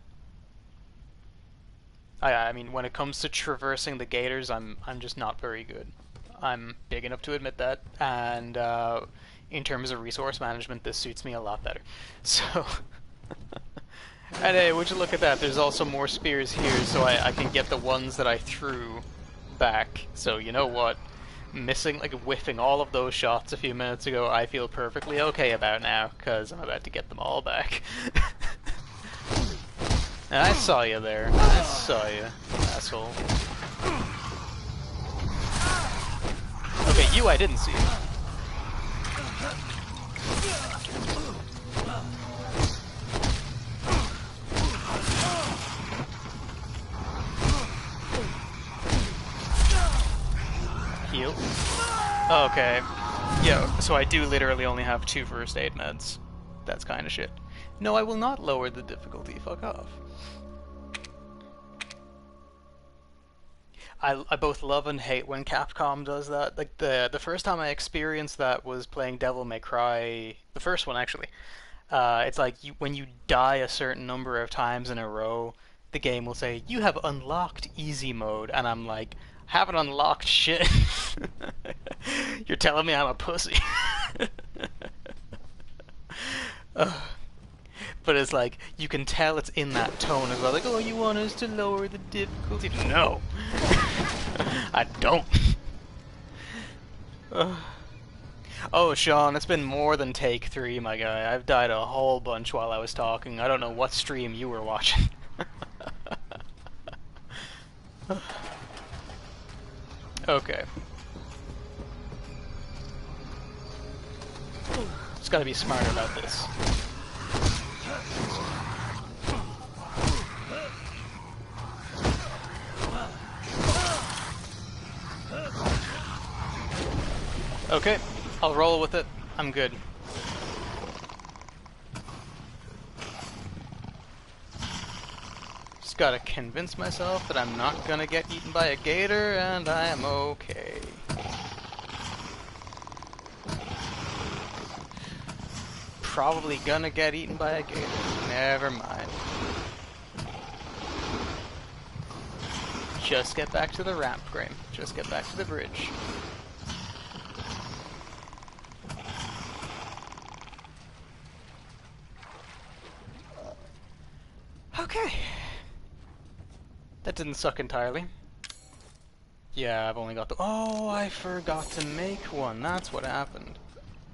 I mean, when it comes to traversing the gators, I'm just not very good. I'm big enough to admit that, and in terms of resource management, this suits me a lot better. So, and hey, would you look at that? There's also more spears here, so I can get the ones that I threw back. So you know what? Missing, like, whiffing all of those shots a few minutes ago, I feel perfectly okay about now, because I'm about to get them all back. I saw you there. I saw you, asshole. Okay, you I didn't see. Heal. Okay. Yeah, so I do literally only have 2 first aid meds. That's kind of shit. No, I will not lower the difficulty. Fuck off. I both love and hate when Capcom does that. Like, the first time I experienced that was playing Devil May Cry, the first one actually. It's like, when you die a certain number of times in a row, the game will say, you have unlocked easy mode, and I'm like, haven't unlocked shit. You're telling me I'm a pussy. But it's like, you can tell it's in that tone as well. Like, oh, you want us to lower the difficulty? No! I don't. Oh, Sean, it's been more than take 3, my guy. I've died a whole bunch while I was talking. I don't know what stream you were watching. Okay. Just gotta be smarter about this. Okay, I'll roll with it. I'm good. Just gotta convince myself that I'm not gonna get eaten by a gator, and I am okay. Probably gonna get eaten by a gator. Never mind. Just get back to the ramp, Graham. Just get back to the bridge. Okay. That didn't suck entirely. Yeah, I've only got the... Oh, I forgot to make one. That's what happened.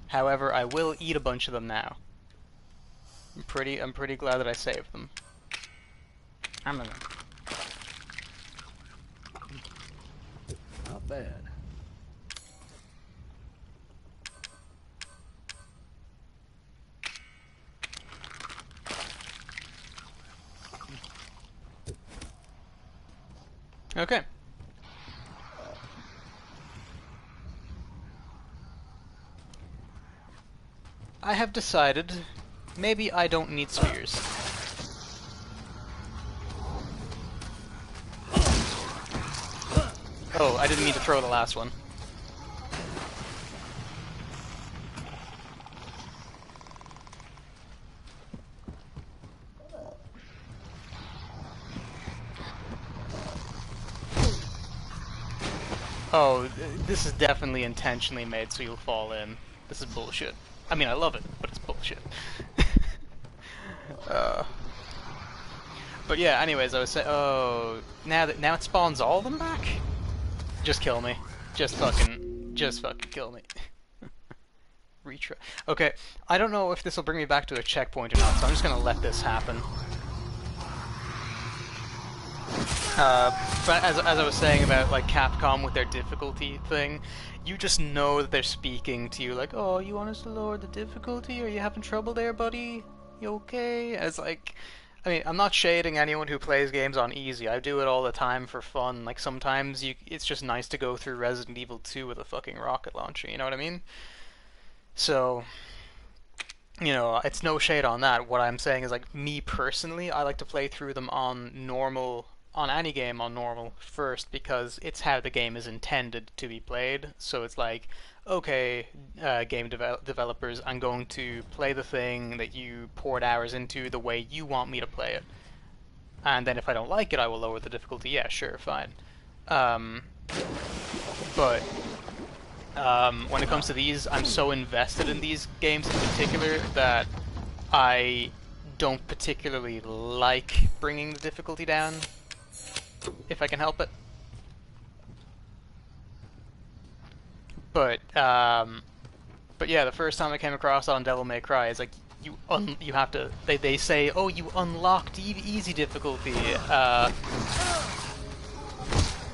However, I will eat a bunch of them now. I'm pretty glad that I saved them. Not bad. Okay. I have decided maybe I don't need spears. Oh, I didn't mean to throw the last one. Oh, this is definitely intentionally made so you'll fall in. This is bullshit. I mean, I love it, but it's bullshit. But yeah, anyways, I was saying, oh, now it spawns all of them back? Just kill me. Just fucking kill me. Retry. Okay, I don't know if this will bring me back to a checkpoint or not, so I'm just gonna let this happen. But as I was saying about like Capcom with their difficulty thing, you just know that they're speaking to you like, oh, you want us to lower the difficulty? Are you having trouble there, buddy? You okay? As like, I mean, I'm not shading anyone who plays games on easy. I do it all the time for fun. Like sometimes it's just nice to go through Resident Evil 2 with a fucking rocket launcher. You know what I mean? So, you know, it's no shade on that. What I'm saying is like me personally, I like to play through them on normal. On any game on normal first because it's how the game is intended to be played. So it's like, okay, game developers, I'm going to play the thing that you poured hours into the way you want me to play it. And then if I don't like it, I will lower the difficulty. Yeah, sure, fine. But when it comes to these, I'm so invested in these games in particular that I don't particularly like bringing the difficulty down. If I can help it. But yeah, the first time I came across it on Devil May Cry, it's like you have to. They say, oh, you unlocked easy difficulty,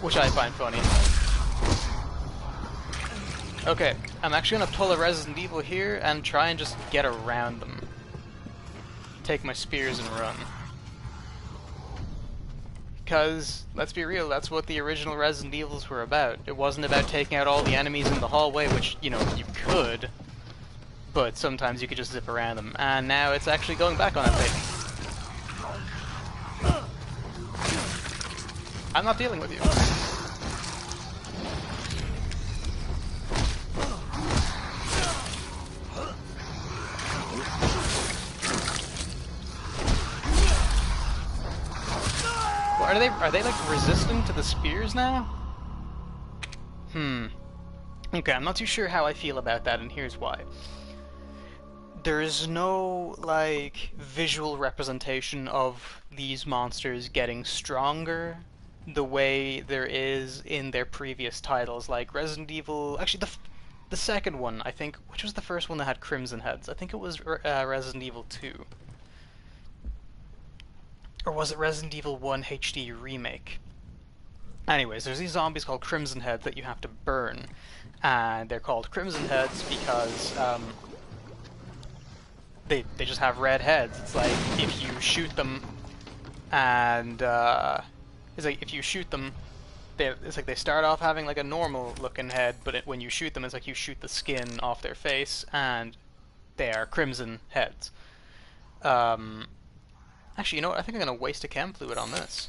which I find funny. Okay, I'm actually gonna pull a Resident Evil here and try and just get around them. Take my spears and run. Because, let's be real, that's what the original Resident Evils were about. It wasn't about taking out all the enemies in the hallway, which, you know, you could, but sometimes you could just zip around them. And now it's actually going back on that thing. I'm not dealing with you. Are they like resistant to the spears now? Okay, I'm not too sure how I feel about that, and here's why. There's no like visual representation of these monsters getting stronger the way there is in their previous titles, like Resident Evil. Actually, the second one, I think, which was the first one that had crimson heads? I think it was Resident Evil 2. Or was it Resident Evil 1 HD Remake? Anyways, there's these zombies called Crimson Heads that you have to burn. And they're called Crimson Heads because they just have red heads. It's like if you shoot them and it's like if you shoot them, it's like they start off having like a normal looking head, but when you shoot them, it's like you shoot the skin off their face and they are Crimson Heads. Actually, you know what? I think I'm going to waste a chem fluid on this.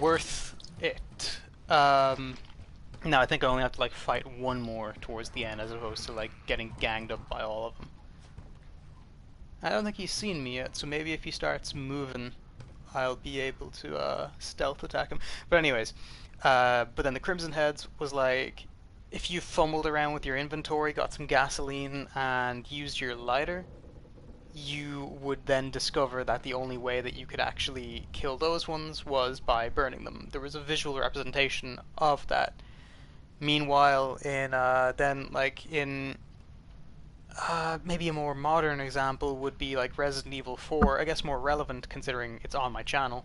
Worth it. No, I think I only have to like fight one more towards the end as opposed to like getting ganged up by all of them. I don't think he's seen me yet, so maybe if he starts moving, I'll be able to stealth attack him. But anyways, but then the Crimson Heads was like, if you fumbled around with your inventory, got some gasoline, and used your lighter, you would then discover that the only way that you could actually kill those ones was by burning them. There was a visual representation of that. Meanwhile, in maybe a more modern example would be like Resident Evil 4, I guess more relevant considering it's on my channel.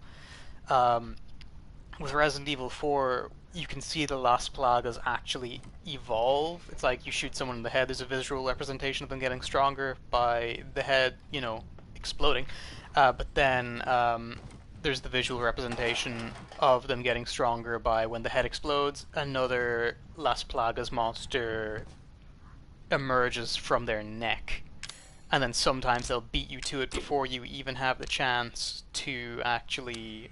With Resident Evil 4, you can see the Las Plagas actually evolve. It's like you shoot someone in the head, there's a visual representation of them getting stronger by the head, exploding. But then there's the visual representation of them getting stronger by when the head explodes, another Las Plagas monster emerges from their neck. And then sometimes they'll beat you to it before you even have the chance to actually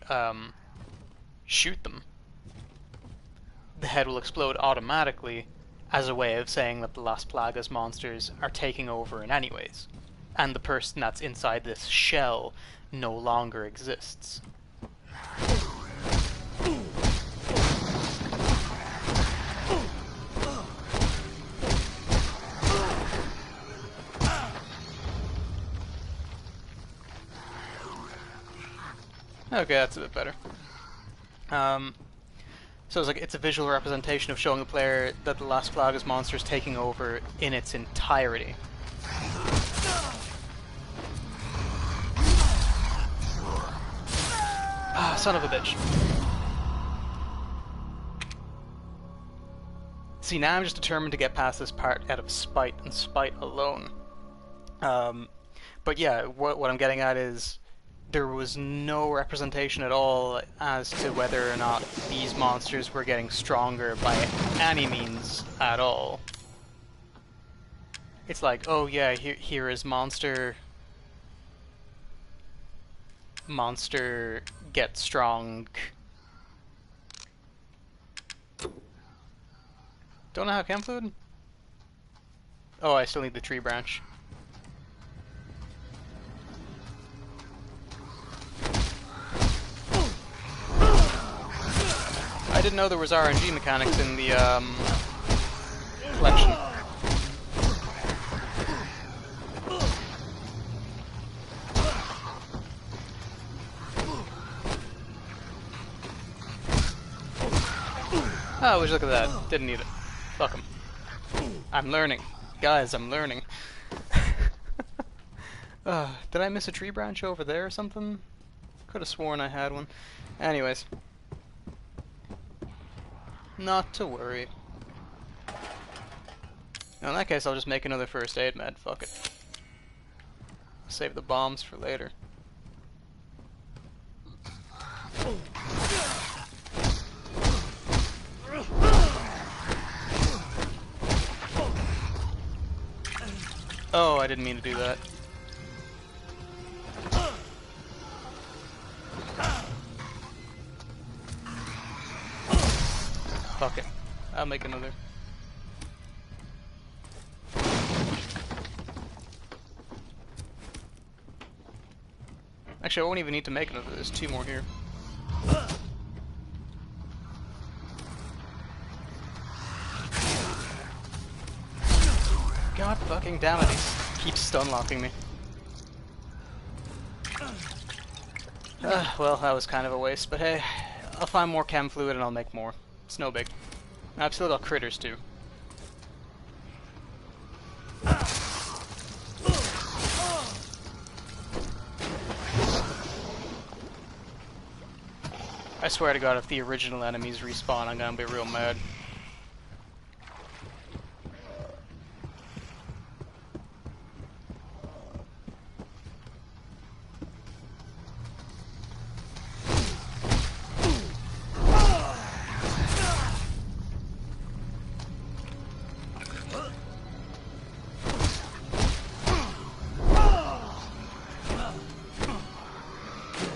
shoot them. The head will explode automatically as a way of saying that the Las Plagas monsters are taking over in anyways. And the person that's inside this shell no longer exists. Okay, that's a bit better. So it's a visual representation of showing the player that the Las Plagas monster is taking over in its entirety. Ah, son of a bitch. See, now I'm just determined to get past this part out of spite and spite alone. But yeah, what I'm getting at is there was no representation at all as to whether or not these monsters were getting stronger by any means at all. It's like, oh yeah, here is monster gets strong. Don't know how chem fluid? Oh, I still need the tree branch. I didn't know there was RNG mechanics in the collection. Oh, would you look at that? Didn't need it. Fuck 'em. I'm learning. Guys, I'm learning. Did I miss a tree branch over there or something? Could have sworn I had one. Anyways. Not to worry. In that case, I'll just make another first aid med. Fuck it. Save the bombs for later. Oh, I didn't mean to do that. Fuck it. I'll make another. Actually, I won't even need to make another. There's 2 more here. God fucking damn it, he keeps stun locking me. Well, that was kind of a waste, but hey, I'll find more chem fluid and I'll make more. It's no big. I've still got critters too. I swear to God, if the original enemies respawn, I'm gonna be real mad.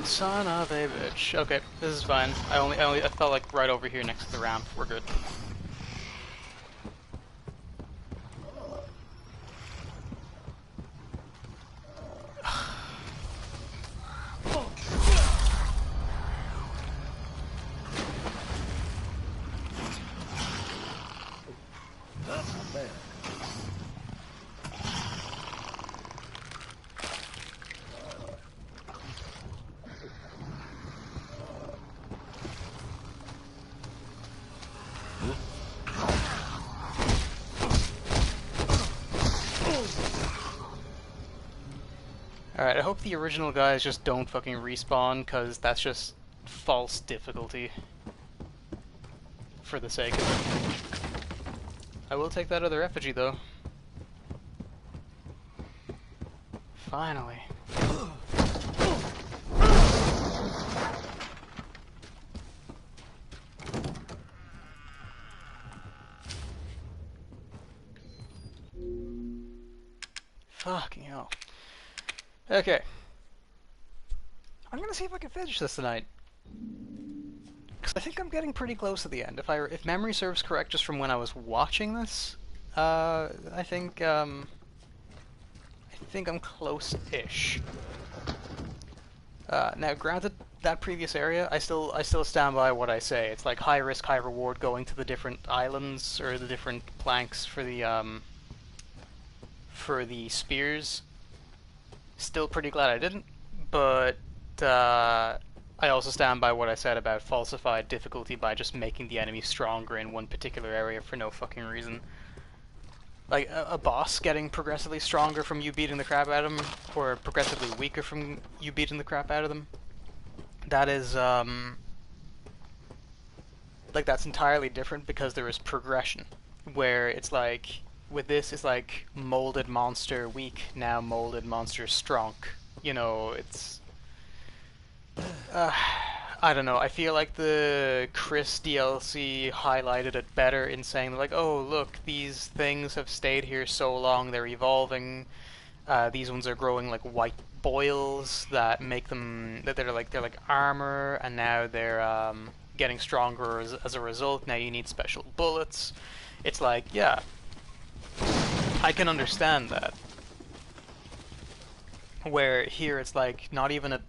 Son of a bitch. Okay, this is fine. I felt like right over here next to the ramp. We're good. Alright, I hope the original guys just don't fucking respawn, because that's just false difficulty. For the sake of it. I will take that other effigy, though. Finally. Fucking hell. Okay. I'm gonna see if I can finish this tonight. Because I think I'm getting pretty close to the end. If memory serves correct just from when I was watching this, I think I'm close-ish. Now, granted, that previous area, I still stand by what I say. It's like high risk, high reward going to the different islands or the different planks for the spears. Still pretty glad I didn't, but I also stand by what I said about falsified difficulty by just making the enemy stronger in one particular area for no fucking reason. Like, a boss getting progressively stronger from you beating the crap out of them, or progressively weaker from you beating the crap out of them. That is, like, that's entirely different because there is progression, where it's like, with this, it's like molded monster weak, now molded monster strong. You know, it's... I don't know, I feel like the Chris DLC highlighted it better in saying, like, oh, look, these things have stayed here so long, they're evolving, these ones are growing like white boils that make them, that they're like armor, and now they're getting stronger as a result, now you need special bullets. It's like, yeah, I can understand that. Where here it's like not even a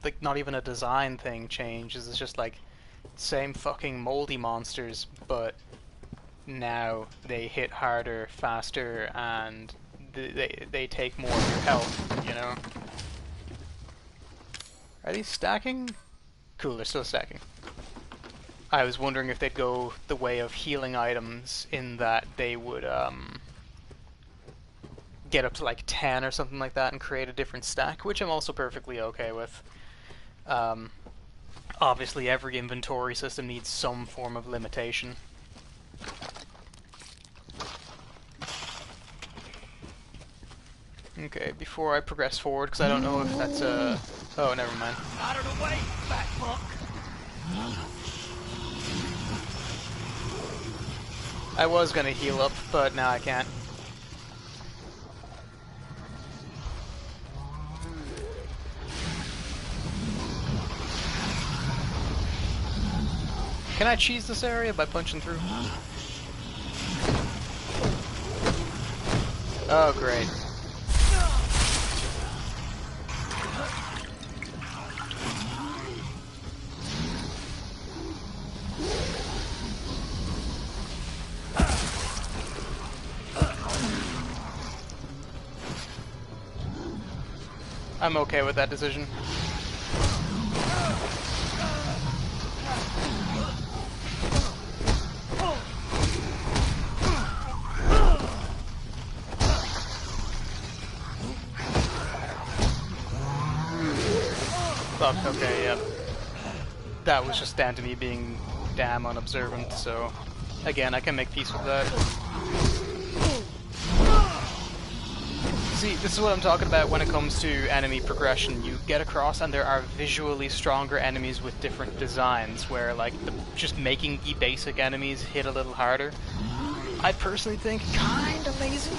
design thing changes. It's just like same fucking moldy monsters, but now they hit harder, faster, and they take more of your health. You know? Are these stacking? Cool, they're still stacking. I was wondering if they'd go the way of healing items, in that they would get up to like 10 or something like that and create a different stack, which I'm also perfectly okay with. Obviously every inventory system needs some form of limitation. Okay, before I progress forward, because I don't know if that's a... Oh, never mind. Out of the way, fat fuck! I was gonna heal up, but now I can't. Can I cheese this area by punching through? Oh, great. I'm okay with that decision. Fuck, okay, yep. That was just down to me being damn unobservant, so... Again, I can make peace with that. See, this is what I'm talking about when it comes to enemy progression. You get across and there are visually stronger enemies with different designs, where, like, just making the basic enemies hit a little harder. I personally think kinda lazy.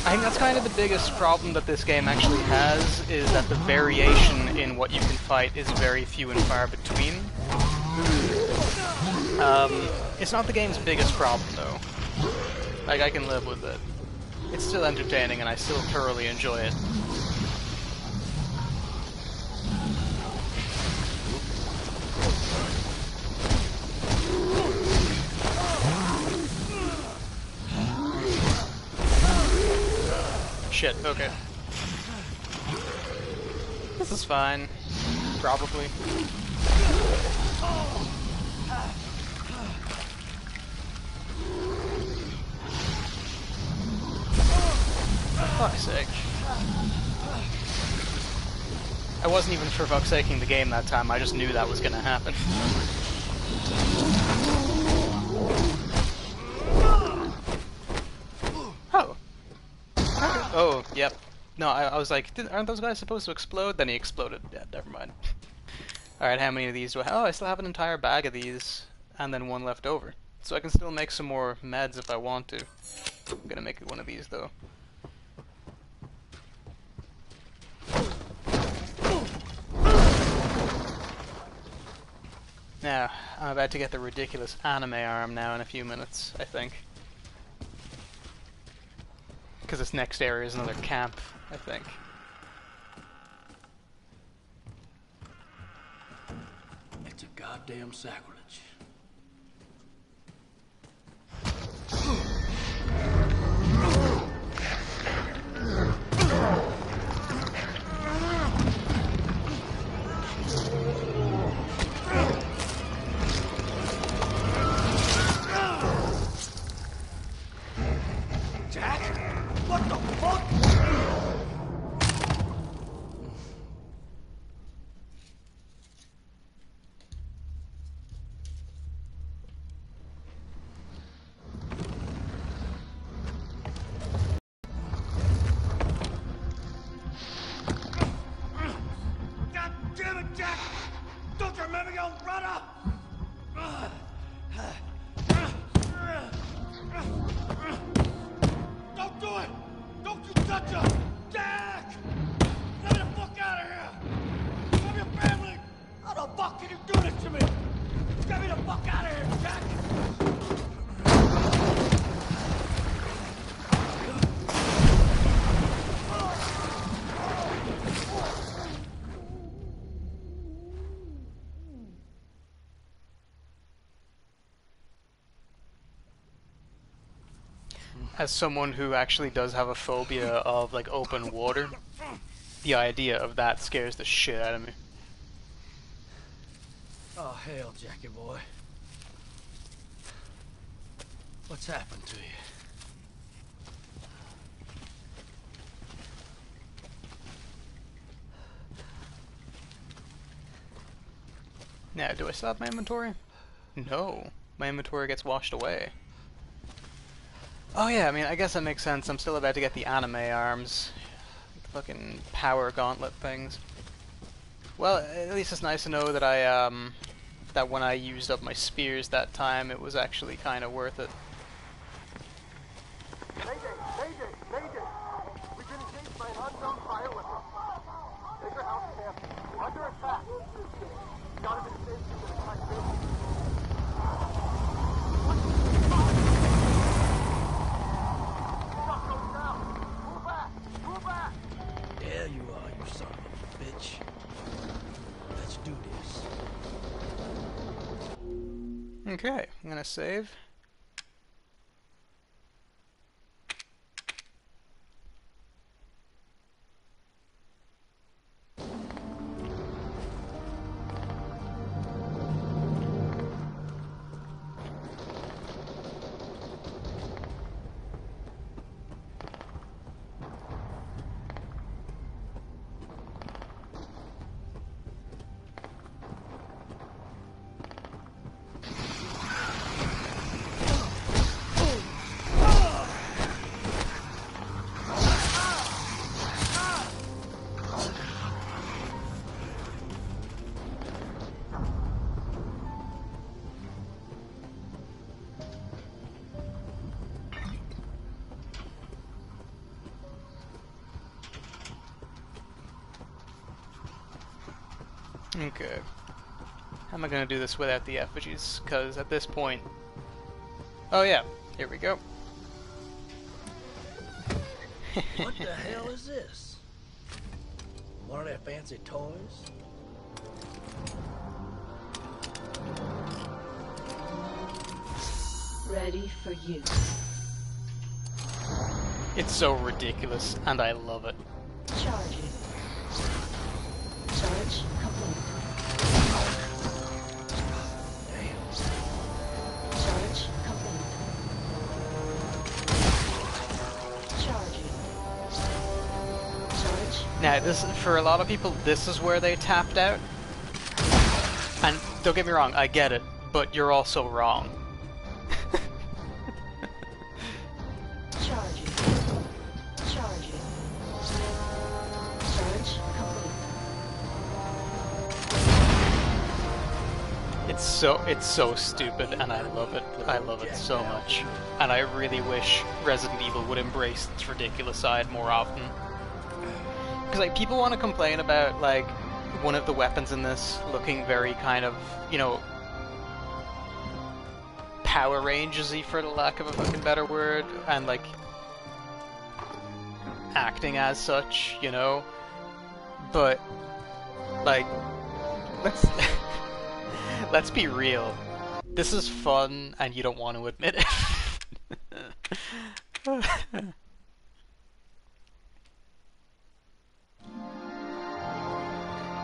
I think that's kind of the biggest problem that this game actually has, is that the variation in what you can fight is very few and far between. It's not the game's biggest problem, though. Like, I can live with it. It's still entertaining, and I still thoroughly enjoy it. shit, okay. This is fine. Probably. Fuck's sake. I wasn't even for fuck's saking the game that time, I just knew that was gonna happen. Oh. Oh, yep. No, I was like, aren't those guys supposed to explode? Then he exploded. Yeah, never mind. Alright, how many of these do I have? Oh, I still have an entire bag of these, and then one left over. So I can still make some more meds if I want to. I'm gonna make one of these, though. Now, I'm about to get the ridiculous anime arm now in a few minutes, I think. Because this next area is another camp, I think. It's a goddamn sacrilege. Jack? What the fuck? God damn it, Jack! Don't you remember your brother? Don't do it! Don't you touch her! Jack! Get me the fuck out of here! Come your family! How the fuck can you do this to me? Get me the fuck out of here, Jack! As someone who actually does have a phobia of, like, open water, the idea of that scares the shit out of me. Oh, hell, Jackie boy. What's happened to you? Now, do I still have my inventory? No. My inventory gets washed away. Oh yeah, I mean, I guess that makes sense. I'm still about to get the anime arms. The fucking power gauntlet things. Well, at least it's nice to know that that when I used up my spears that time, it was actually kind of worth it. Mayday! We've been engaged by an unknown bioweapon. Bigger house camp, under attack. Gotta be safe from the attack building. Stop going down! Move back! There you are, you son of a bitch. Let's do this. Okay, I'm gonna save. Okay. How am I gonna do this without the effigies? Because at this point... Oh yeah, here we go. What the hell is this? One of their fancy toys? Ready for use. It's so ridiculous, and I love it. Charging. Charge complete. Charge complete. Charging. Charge. Now, this for a lot of people, this is where they tapped out. And don't get me wrong, I get it, but you're also wrong. Charging. Charging. Charge complete. It's so stupid, and I love it. I love it so much. And I really wish Resident Evil would embrace its ridiculous side more often. Because like people want to complain about like one of the weapons in this looking very kind of, you know, Power Rangers-y for the lack of a fucking better word, and like acting as such, you know. But like let's be real. This is fun and you don't want to admit it.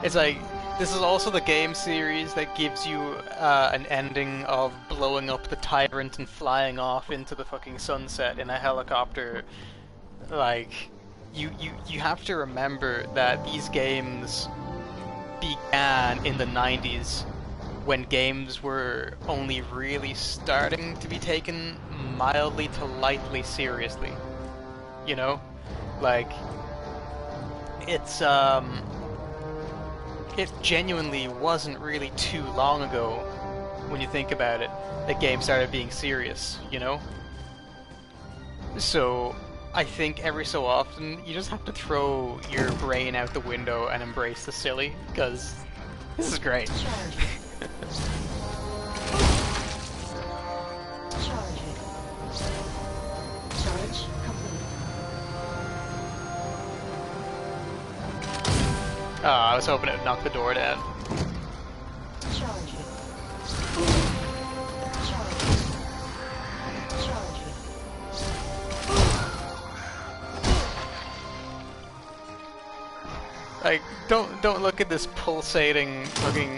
It's like, this is also the game series that gives you an ending of blowing up the tyrant and flying off into the fucking sunset in a helicopter. Like, you have to remember that these games began in the 90s when games were only really starting to be taken mildly to lightly seriously. You know? Like, it's, it genuinely wasn't really too long ago, when you think about it, that games started being serious, you know? So, I think every so often, you just have to throw your brain out the window and embrace the silly, because this is great. Charging. Charge complete. Oh, I was hoping it would knock the door down. Charging. Charging. Like, don't look at this pulsating,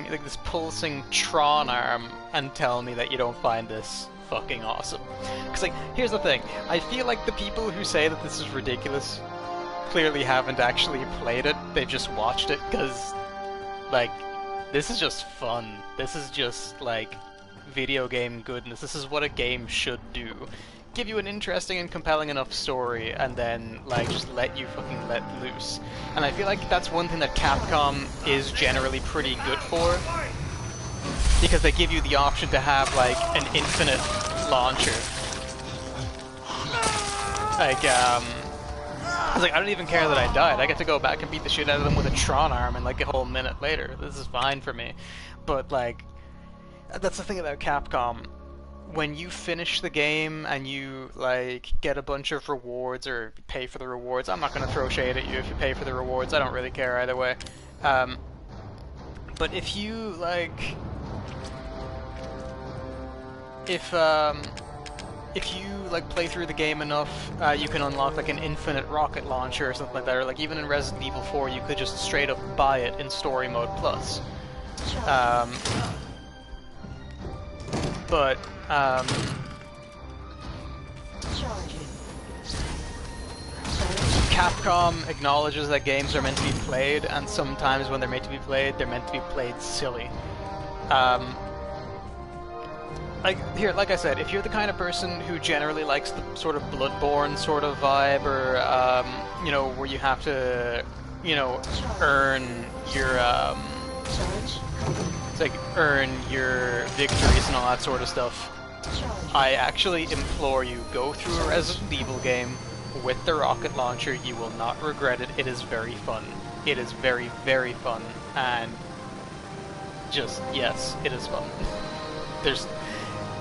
like this pulsing Tron arm and tell me that you don't find this fucking awesome. Because, like, here's the thing. I feel like the people who say that this is ridiculous clearly haven't actually played it. They've just watched it, because, like, this is just fun. This is just, like, video game goodness. This is what a game should do. Give you an interesting and compelling enough story, and then, like, just let you fucking let loose. And I feel like that's one thing that Capcom is generally pretty good for, because they give you the option to have, like, an infinite launcher. Like, I was like, I don't even care that I died. I get to go back and beat the shit out of them with a Tron arm in, like, a whole minute later. This is fine for me. But, like, that's the thing about Capcom. When you finish the game and you, like, get a bunch of rewards or pay for the rewards, I'm not going to throw shade at you if you pay for the rewards, I don't really care either way. But if you, like... If you, like, play through the game enough, you can unlock, like, an infinite rocket launcher or something like that, or, like, even in Resident Evil 4, you could just straight up buy it in Story Mode Plus. But, Capcom acknowledges that games are meant to be played, and sometimes when they're meant to be played, they're meant to be played silly. Like I said, if you're the kind of person who generally likes the sort of Bloodborne sort of vibe, or, you know, where you have to, you know, earn your, it's like, earn your victories and all that sort of stuff, I actually implore you, go through a Resident Evil game with the rocket launcher. You will not regret it. It is very fun. It is very, very fun, and just, yes, it is fun.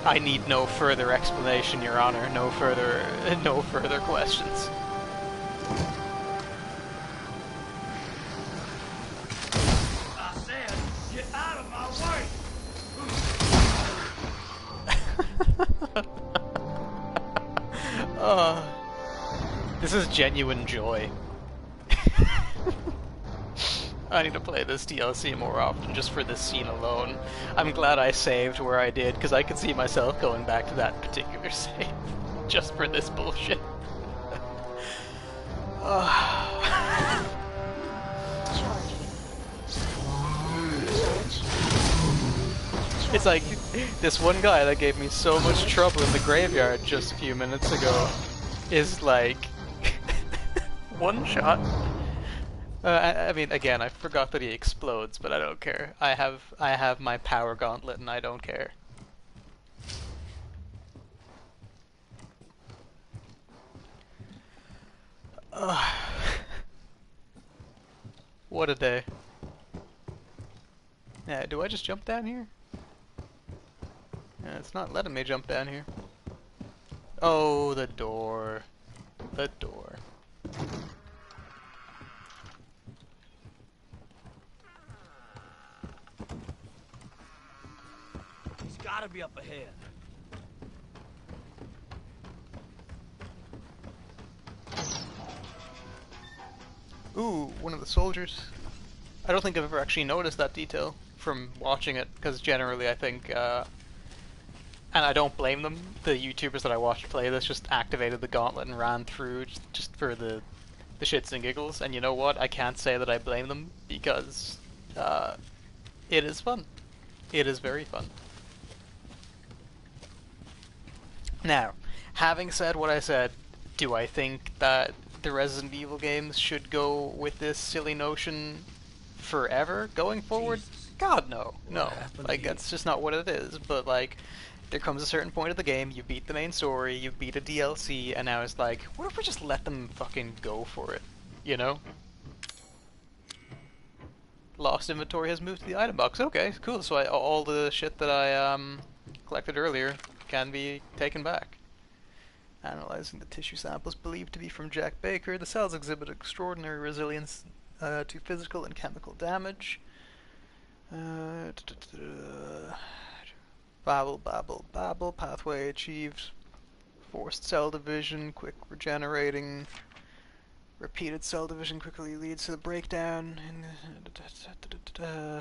I need no further explanation, Your Honor. No further questions. I said, get out of my way! This is genuine joy. I need to play this DLC more often just for this scene alone. I'm glad I saved where I did, because I could see myself going back to that particular save just for this bullshit. It's like, this one guy that gave me so much trouble in the graveyard just a few minutes ago is like, one shot. I mean, again, I forgot that he explodes, but I don't care. I have my power gauntlet and I don't care. What a day. Yeah, do I just jump down here? Yeah, it's not letting me jump down here. Oh, the door. The door. He's gotta be up ahead. Ooh, one of the soldiers. I don't think I've ever actually noticed that detail from watching it, because generally I think, and I don't blame them, the YouTubers that I watched play this just activated the gauntlet and ran through just for the shits and giggles, and you know what, I can't say that I blame them, because it is fun. It is very fun. Now, having said what I said, do I think that the Resident Evil games should go with this silly notion forever going forward? Jesus. God, no. No. happened Like, here? that's just not what it is. But, like, there comes a certain point of the game, you beat the main story, you beat a DLC, and now it's like, what if we just let them fucking go for it? You know? Lost inventory has moved to the item box. Okay, cool. So all the shit that I collected earlier can be taken back. Analyzing the tissue samples believed to be from Jack Baker, the cells exhibit extraordinary resilience to physical and chemical damage. Babble, babble, babble. Pathway achieved. Forced cell division, quick regenerating. Repeated cell division quickly leads to the breakdown.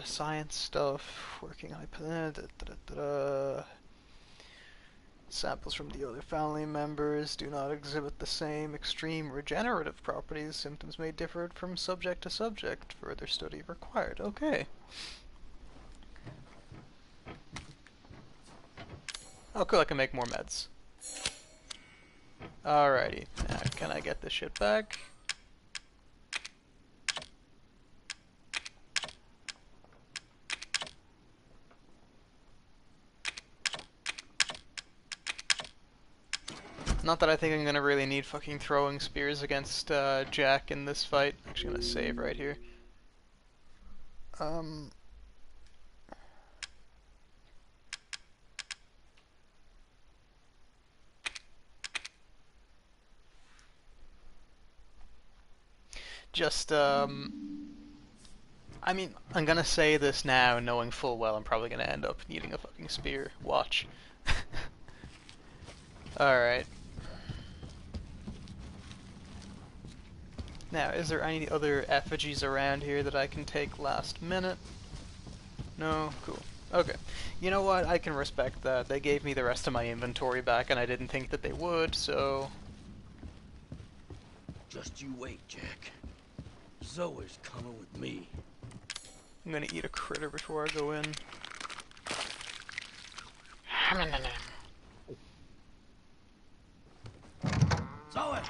Science stuff. Working on samples from the other family members do not exhibit the same extreme regenerative properties. Symptoms may differ from subject to subject. Further study required. Okay. Oh, cool, I can make more meds. Alrighty. Now, can I get this shit back? Not that I think I'm gonna really need fucking throwing spears against Jack in this fight. Actually gonna save right here. Just, I mean, I'm gonna say this now knowing full well I'm probably gonna end up needing a fucking spear. Watch. Alright. Now, is there any other effigies around here that I can take last minute? No? Cool. Okay. You know what? I can respect that. They gave me the rest of my inventory back and I didn't think that they would, so... Just you wait, Jack. Zoe's coming with me. I'm gonna eat a critter before I go in. Zoe!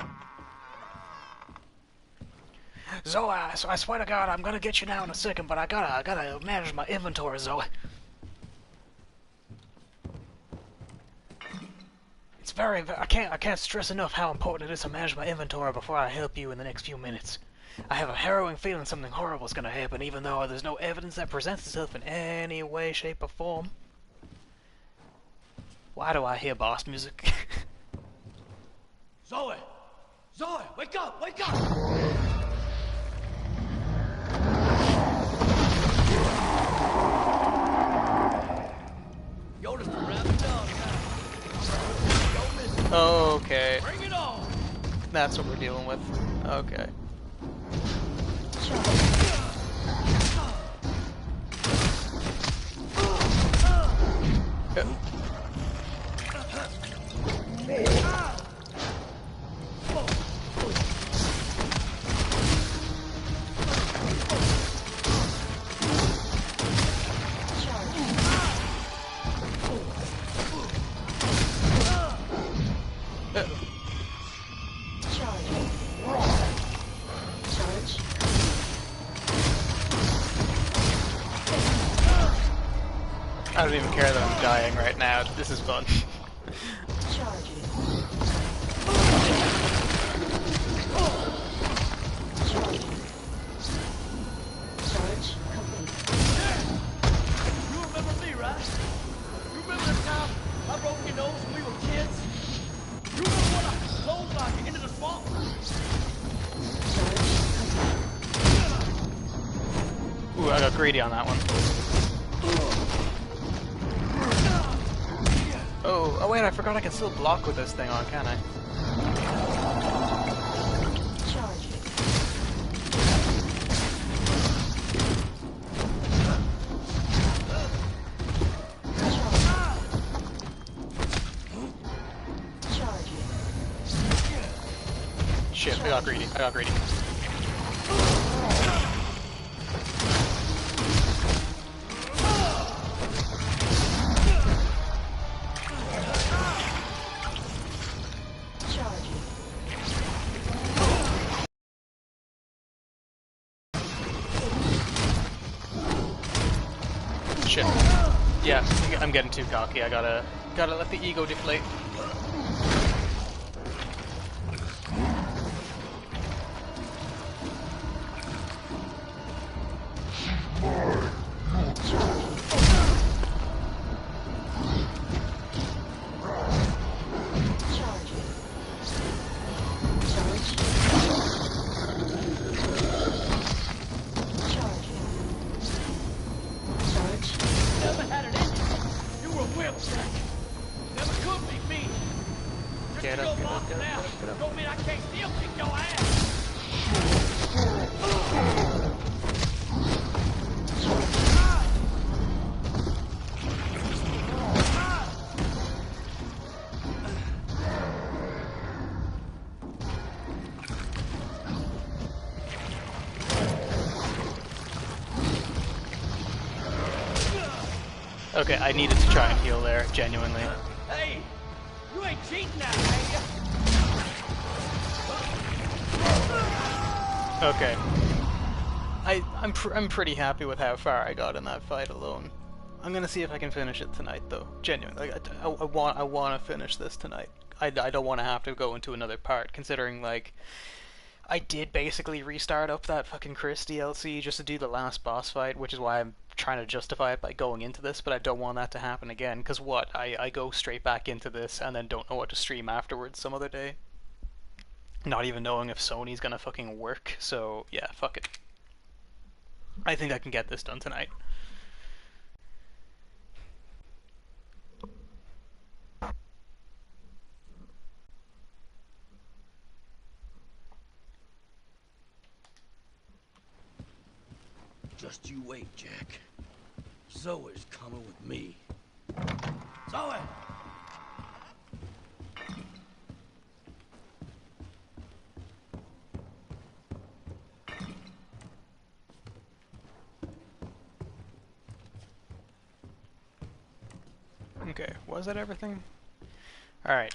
Zoe, so I swear to God, I'm gonna get you now in a second, but I gotta manage my inventory, Zoe. It's I can't stress enough how important it is to manage my inventory before I help you in the next few minutes. I have a harrowing feeling something horrible is gonna happen, even though there's no evidence that presents itself in any way, shape, or form. Why do I hear boss music? Zoe! Zoe, wake up! Wake up! Yoda's the rabid dog now. Okay. Bring it on! That's what we're dealing with. Okay. I don't even care that I'm dying right now. This is fun. You remember me, right? You remember the time I broke your nose when we were kids? You remember when I clotheslined you into the swamp? Ooh, I got greedy on that one. Oh wait, I forgot I can still block with this thing on, can I? Shit, I got greedy. I got greedy. Shit. Yeah, I'm getting too cocky. I gotta let the ego deflate. Get up, get up, get up, get up, get up. Don't mean I can't still kick your ass. Okay, I needed to try and heal there, genuinely. Hey, you ain't cheating now, ain't you? Okay. I'm pretty happy with how far I got in that fight alone. I'm gonna see if I can finish it tonight, though. Genuinely, like, I want to finish this tonight. I don't want to have to go into another part, considering, like, I did basically restart up that fucking Chris DLC just to do the last boss fight, which is why I'm trying to justify it by going into this, but I don't want that to happen again, because what? I go straight back into this and then don't know what to stream afterwards some other day. Not even knowing if Sony's gonna fucking work, so yeah, fuck it. I think I can get this done tonight. Just you wait, Jack. Zoe's coming with me. Zoe! Okay, was that everything? Alright.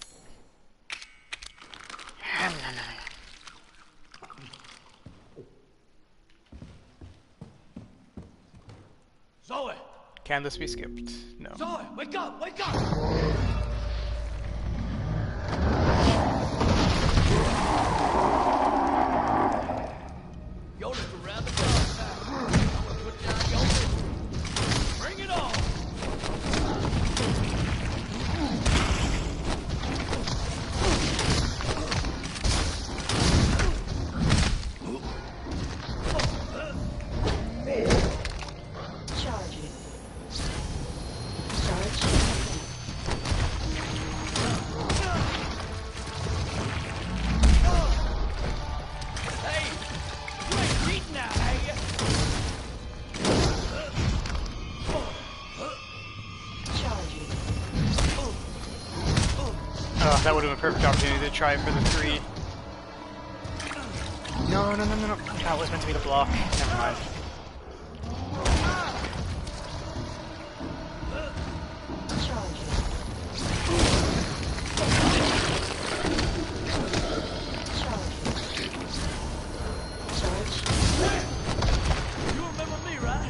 Zoe! Can this be skipped? No. Zoe, wake up! Wake up! Yoda's around the dog now. I'm gonna put down Yoda. Bring it on! Oh, that would have been a perfect opportunity to try for the 3. No. That was meant to be the block. Never mind. You remember me, right?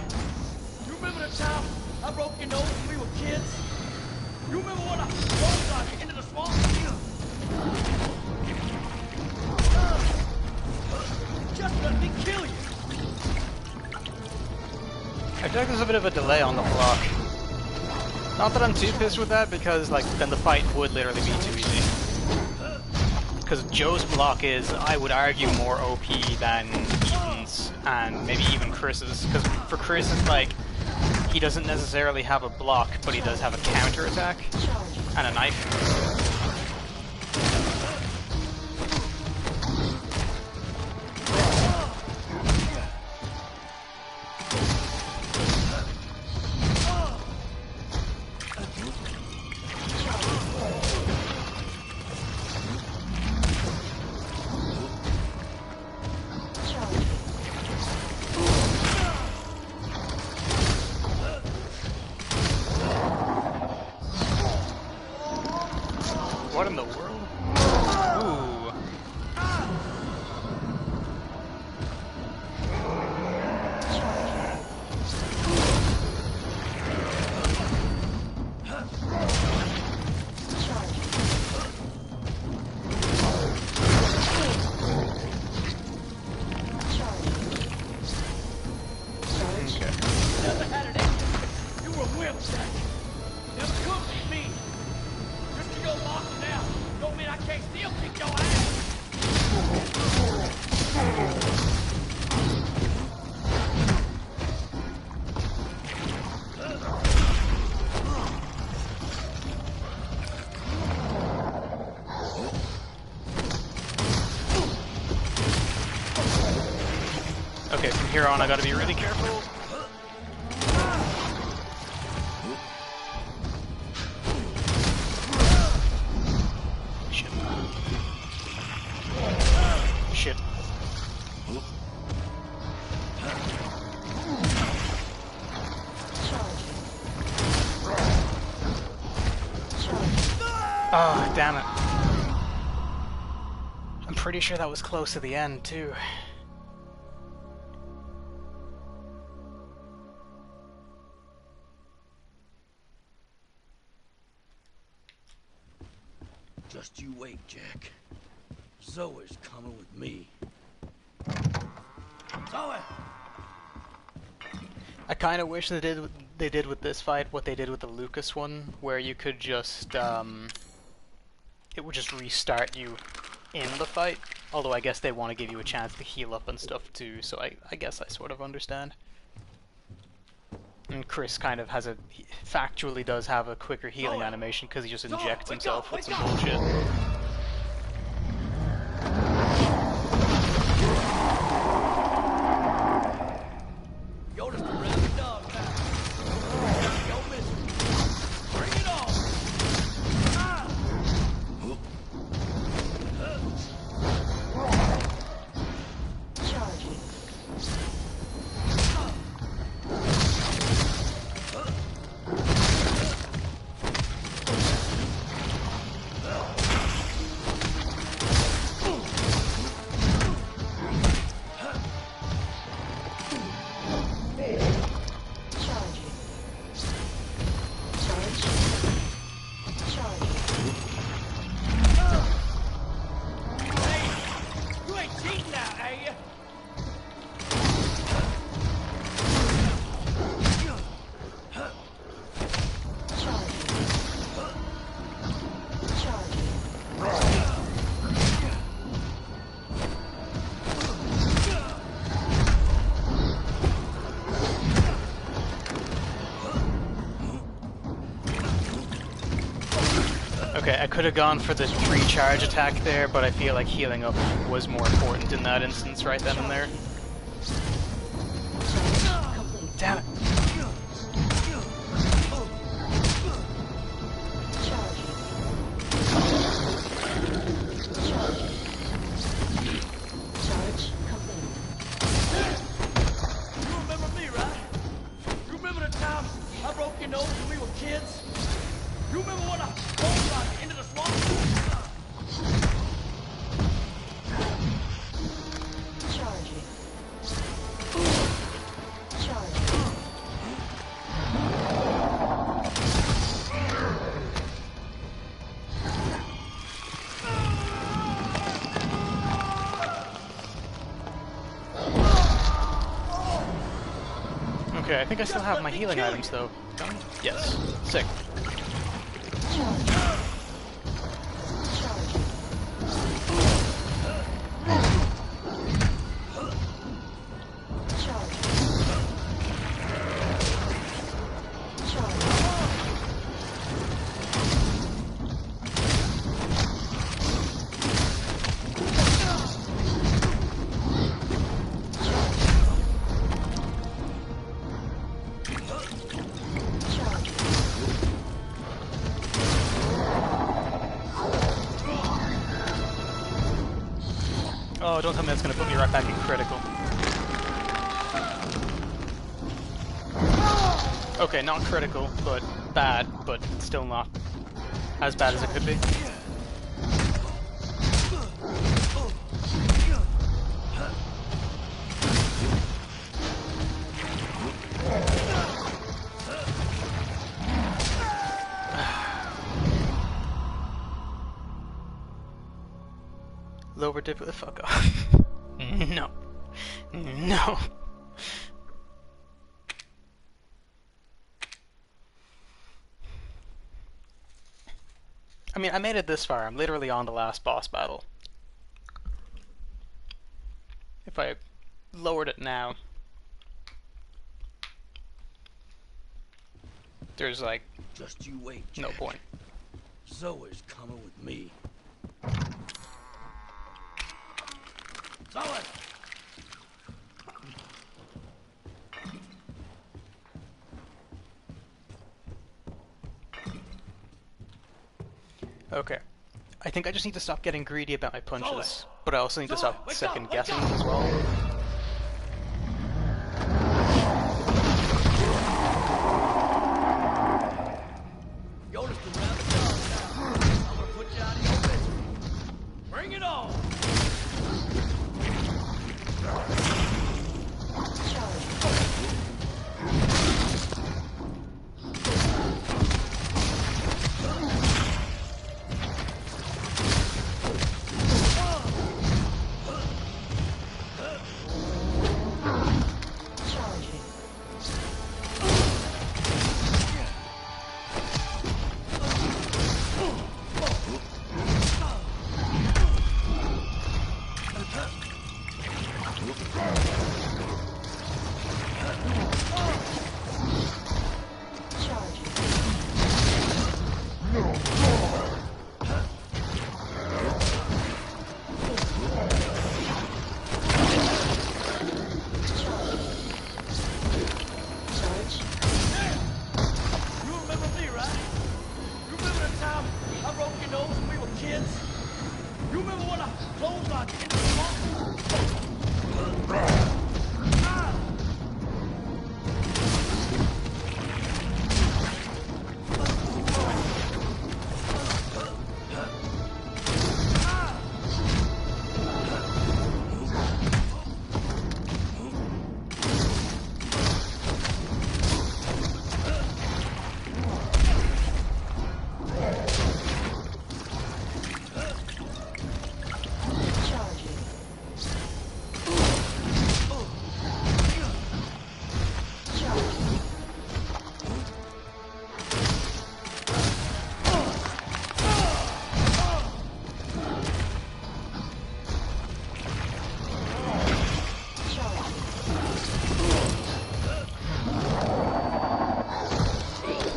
You remember the time I broke your nose when we were kids? You remember when I rolled on you into the swamp? Just let me kill you. I feel like there's a bit of a delay on the block. Not that I'm too pissed with that, because like then the fight would literally be too easy. Because Joe's block is, I would argue, more OP than Ethan's and maybe even Chris's. Because for Chris, it's like he doesn't necessarily have a block, but he does have a counter attack and a knife. What in the world? Ooh. Never had it in you. You were a whip, Jack. Never could be me. Just to go lock him down don't mean I can't still kick your ass. Okay, from here on I gotta be really careful. Shit. Oh, damn it. I'm pretty sure that was close to the end, too. Just you wait, Jack. Zoe's coming with me. Zoe! I kind of wish they did with this fight what they did with the Lucas one, where you could just it would just restart you in the fight. Although I guess they want to give you a chance to heal up and stuff too, so I guess I sort of understand. And Chris kind of has factually does have a quicker healing animation because he just injects himself with some bullshit. You're just a rabid dog now. Don't miss it. Bring it on! Charging. Okay, I could have gone for the recharge attack there, but I feel like healing up was more important in that instance right then and there. Damn it. Okay, I think I still have my healing items though. Don't I? Yes. Sick. Oh, don't tell me that's gonna put me right back in critical. Okay, not critical, but bad, but still not as bad as it could be. Lower dip the fuck off. No. No. I mean, I made it this far. I'm literally on the last boss battle. If I lowered it now, there's like Just you wait, no Jack. point. Zoe's coming with me. Zoe! Okay. I think I just need to stop getting greedy about my punches, Zoe! but I also need to Zoe, stop wake second up, guessing wake up! as well. Jonas can grab the dog now. I'm gonna put you out of your misery. Bring it on!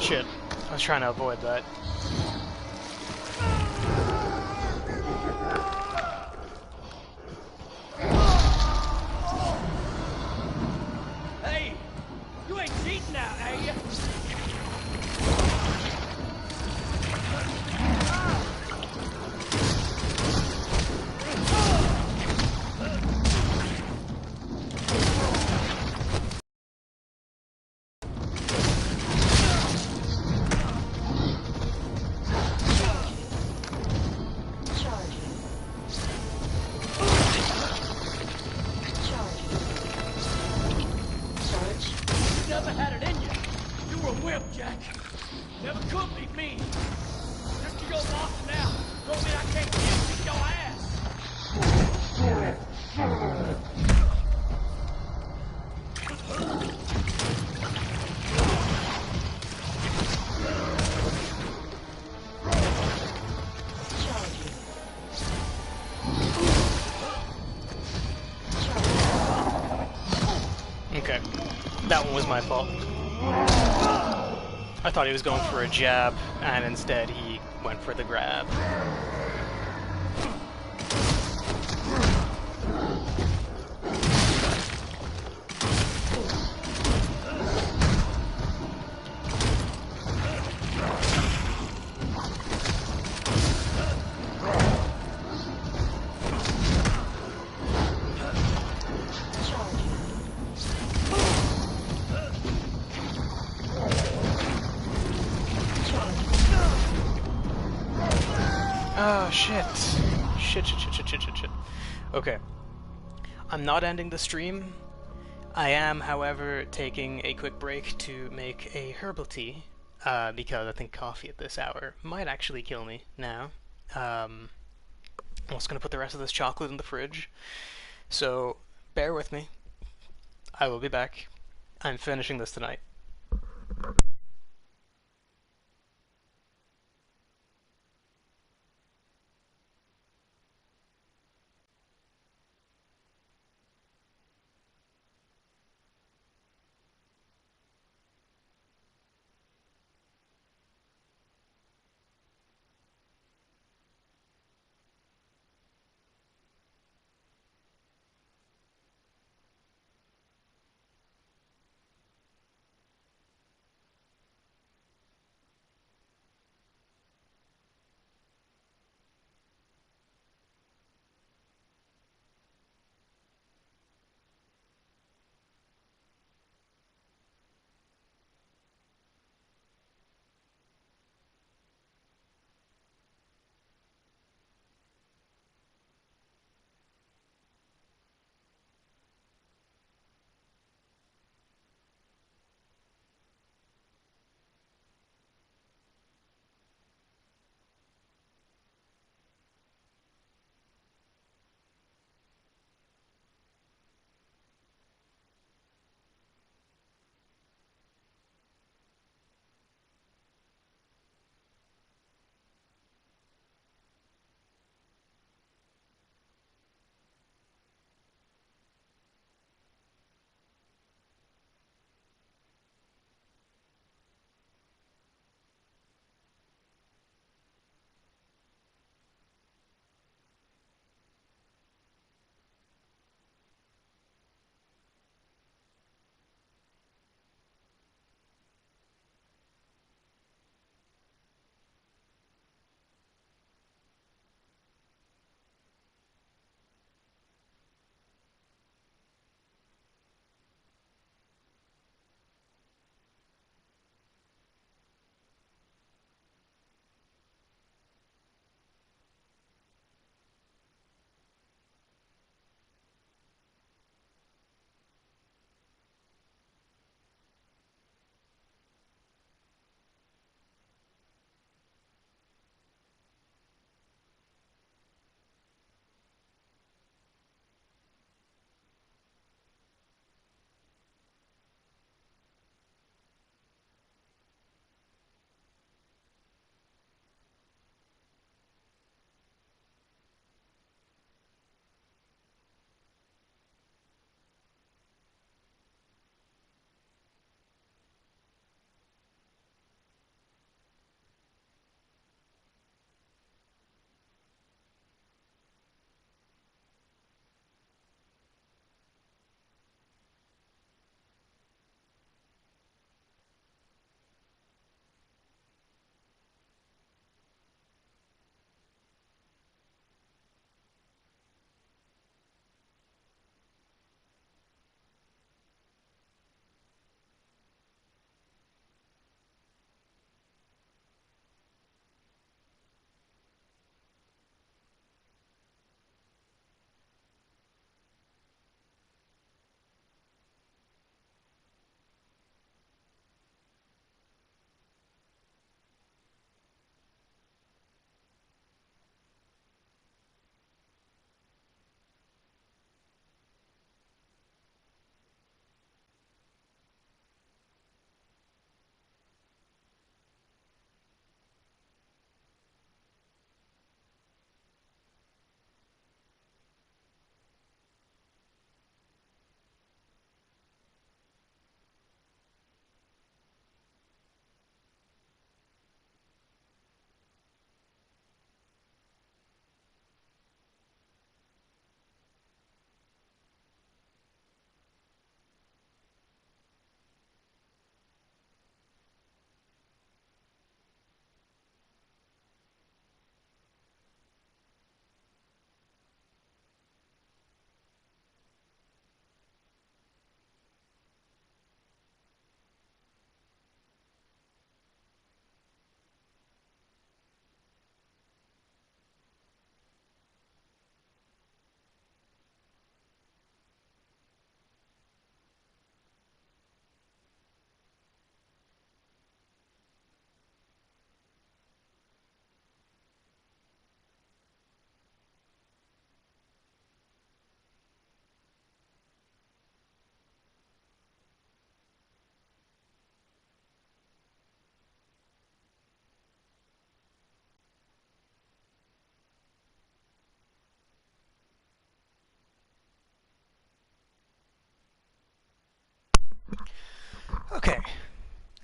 Shit. I was trying to avoid that. Hey! You ain't cheating now, are you? That one was my fault. I thought he was going for a jab, and instead he went for the grab. Oh, shit. Shit. Okay. I'm not ending the stream. I am, however, taking a quick break to make a herbal tea, because I think coffee at this hour might actually kill me now. I'm just going to put the rest of this chocolate in the fridge. So, bear with me. I will be back. I'm finishing this tonight.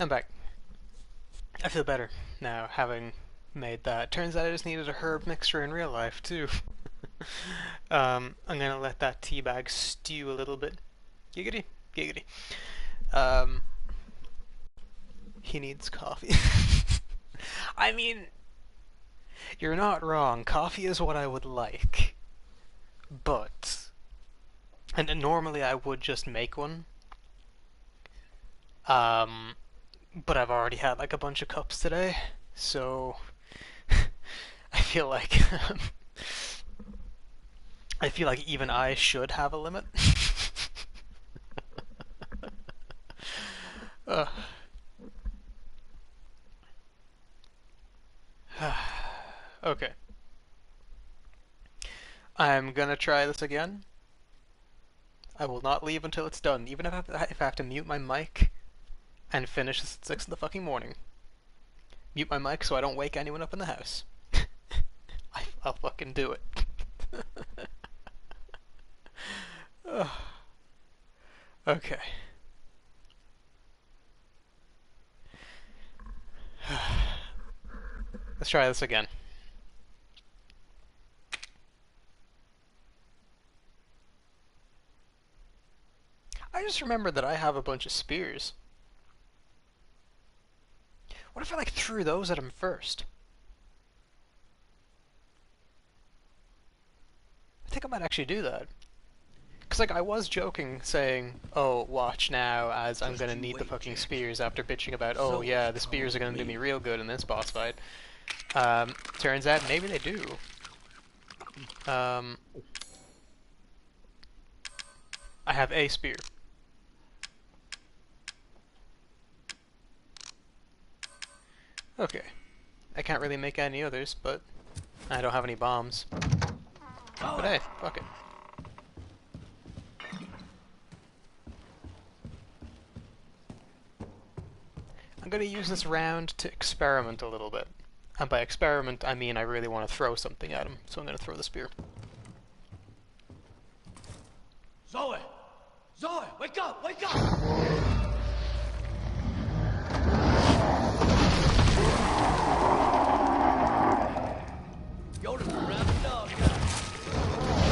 I'm back. I feel better now, having made that. Turns out I just needed a herb mixture in real life, too. I'm gonna let that tea bag stew a little bit. Giggity, giggity. He needs coffee. I mean, you're not wrong. Coffee is what I would like. But... And normally I would just make one. But I've already had like a bunch of cups today, so I feel like even I should have a limit. Okay. I'm gonna try this again. I will not leave until it's done, even if I have to mute my mic and finish this at 6 in the fucking morning. Mute my mic so I don't wake anyone up in the house. I'll fucking do it. Okay. Let's try this again. I just remembered that I have a bunch of spears. What if I like threw those at him first? I think I might actually do that. Because like I was joking saying, oh, watch now as I'm gonna need the fucking spears after bitching about, oh yeah, the spears are gonna do me real good in this boss fight. Turns out maybe they do. I have a spear. Okay. I can't really make any others, but I don't have any bombs. But hey, fuck it. I'm gonna use this round to experiment a little bit. And by experiment, I mean I really want to throw something at him, so I'm gonna throw the spear. Zoe! Zoe, wake up! Wake up!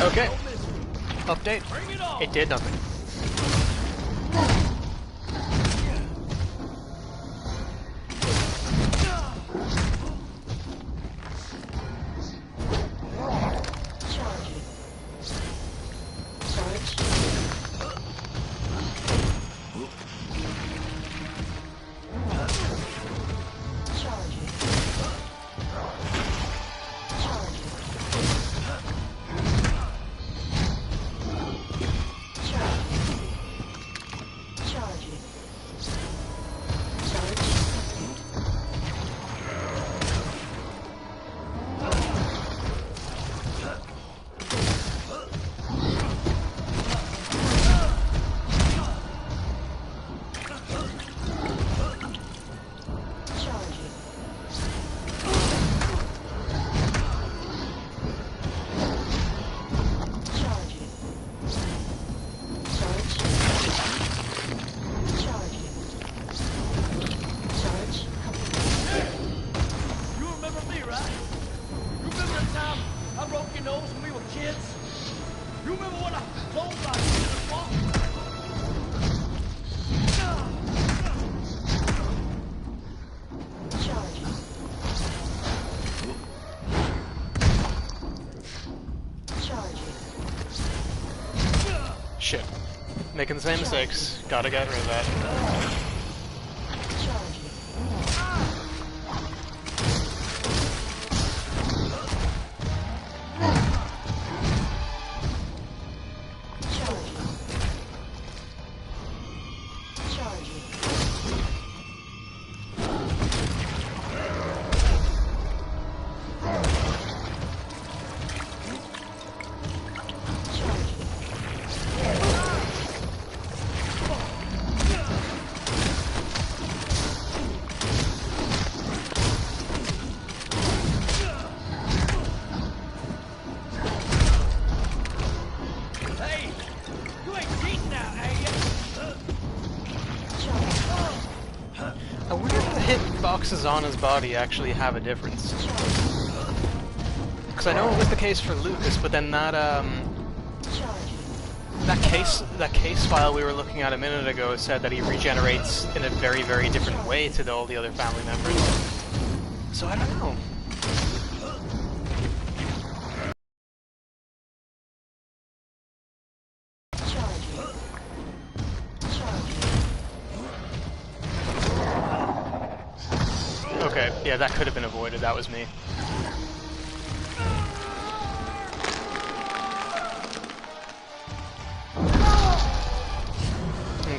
Okay. Update. It did nothing. Shit. Making the same mistakes. Gotta get rid of that. X's on his body actually have a difference? Because I know it was the case for Lucas, but then that case file we were looking at a minute ago said that he regenerates in a very, very different way to all the other family members. So I don't know. Okay, yeah, that could have been avoided. That was me.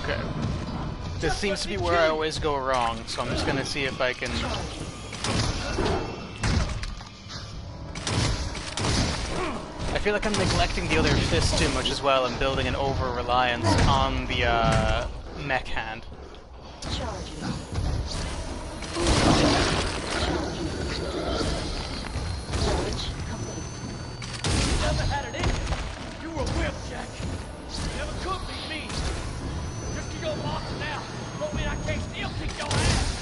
Okay. This seems to be where I always go wrong, so I'm just gonna see if I can... I feel like I'm neglecting the other fist too much as well and building an over-reliance on the mech hand. Never had it in you. You were a whip, Jack. Never could beat me. Just 'cause you're lost now, don't mean I can't still kick your ass.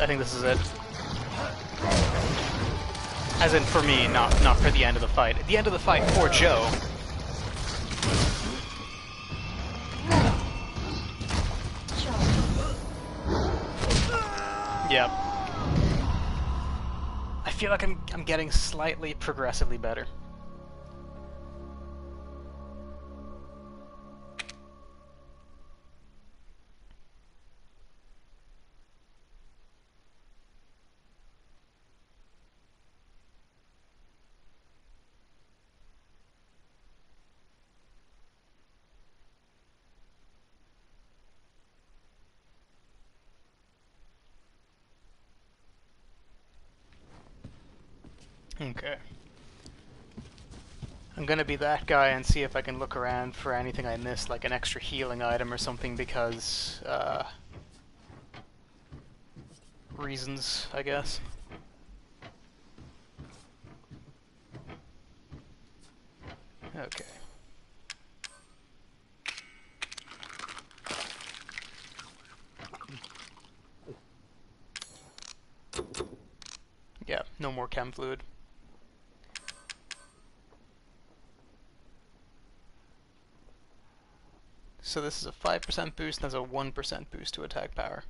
I think this is it. As in for me, not for the end of the fight. At the end of the fight for Joe. Yep. I feel like I'm getting slightly progressively better. Okay. I'm gonna be that guy and see if I can look around for anything I missed, like an extra healing item or something, because, reasons, I guess. Okay. Yeah, no more chem fluid. So this is a 5% boost and has a 1% boost to attack power.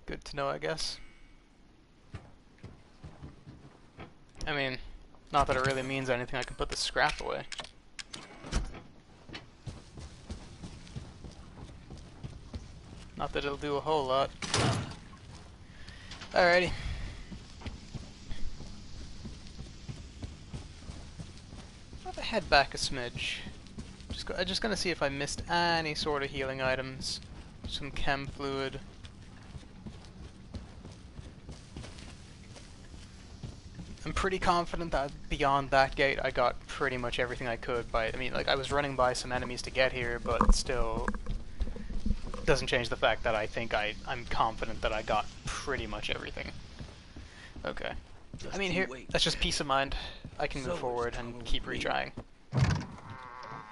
Good to know, I guess. I mean, not that it really means anything, I can put the scrap away. Not that it'll do a whole lot. Alrighty. I'll head back a smidge. I'm just gonna see if I missed any sort of healing items. Some chem fluid. I'm pretty confident that beyond that gate I got pretty much everything I could I mean, like, I was running by some enemies to get here, but still doesn't change the fact that I think I'm confident that I got pretty much everything. Okay. I mean, here, that's just peace of mind. I can move forward and keep retrying.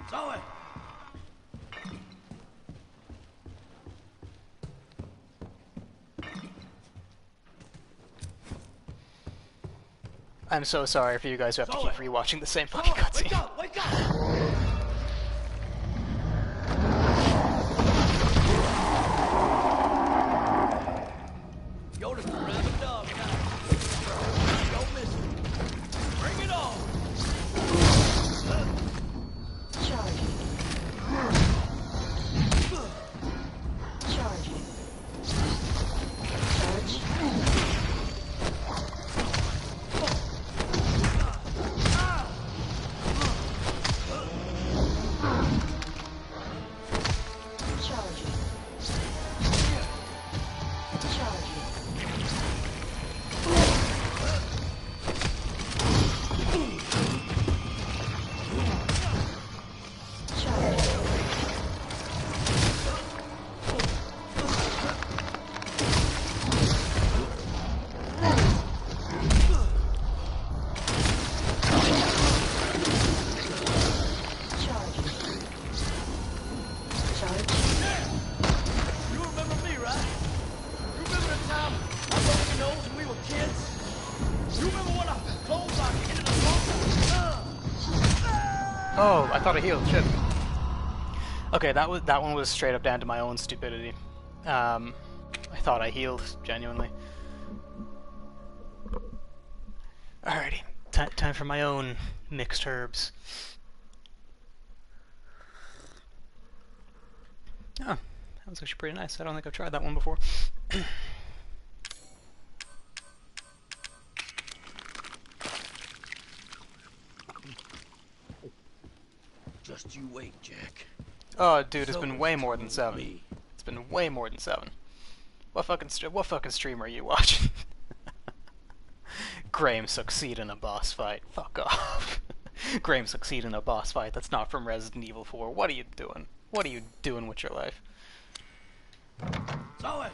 Zoe! I'm so sorry for you guys who have to keep rewatching the same fucking cutscene. Wake up! Wake up! Yoda's a rhythm dog now. Don't miss it. Bring it on! Charging. Charging. Charge. Oh, I thought I healed. Shit. Okay, that one was straight up down to my own stupidity. I thought I healed, genuinely. Alrighty, time for my own mixed herbs. Oh, that was actually pretty nice. I don't think I've tried that one before. Just you wait, Jack. Oh, dude, it's been way more than 7. It's been way more than 7. What fucking stream are you watching? Graham succeed in a boss fight. Fuck off. Graham succeed in a boss fight. That's not from Resident Evil 4. What are you doing? What are you doing with your life? Zoe!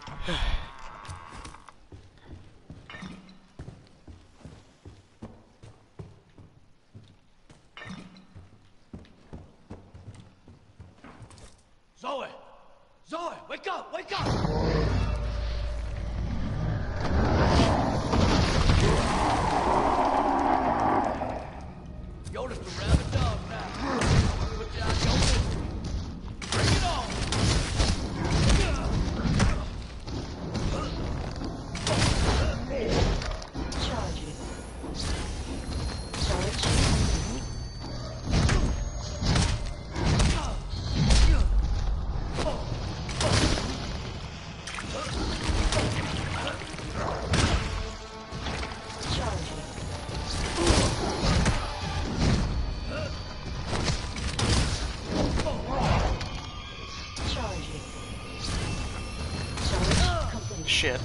Zoe! Zoe, wake up! Wake up! You're just a rabid dog now. Put you out your misery. Bring it on! Charging. Charge. Shit.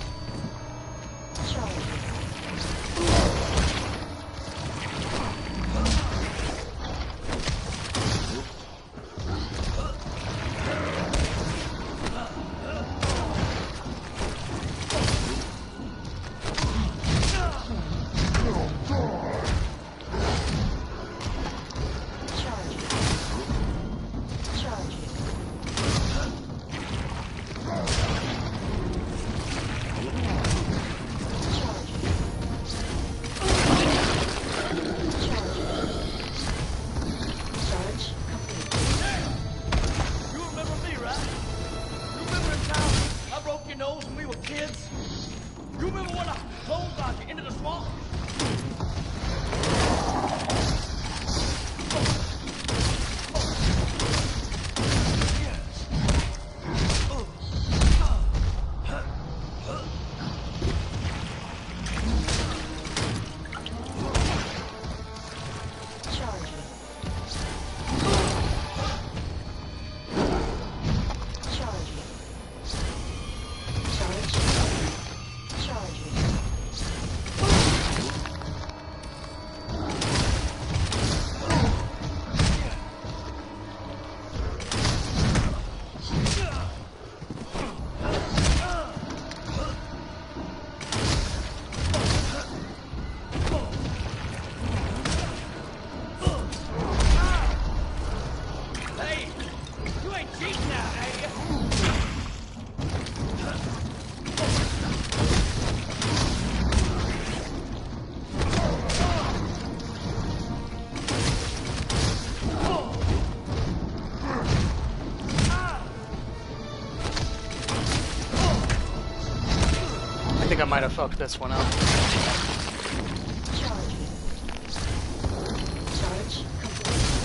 I might have fucked this one up.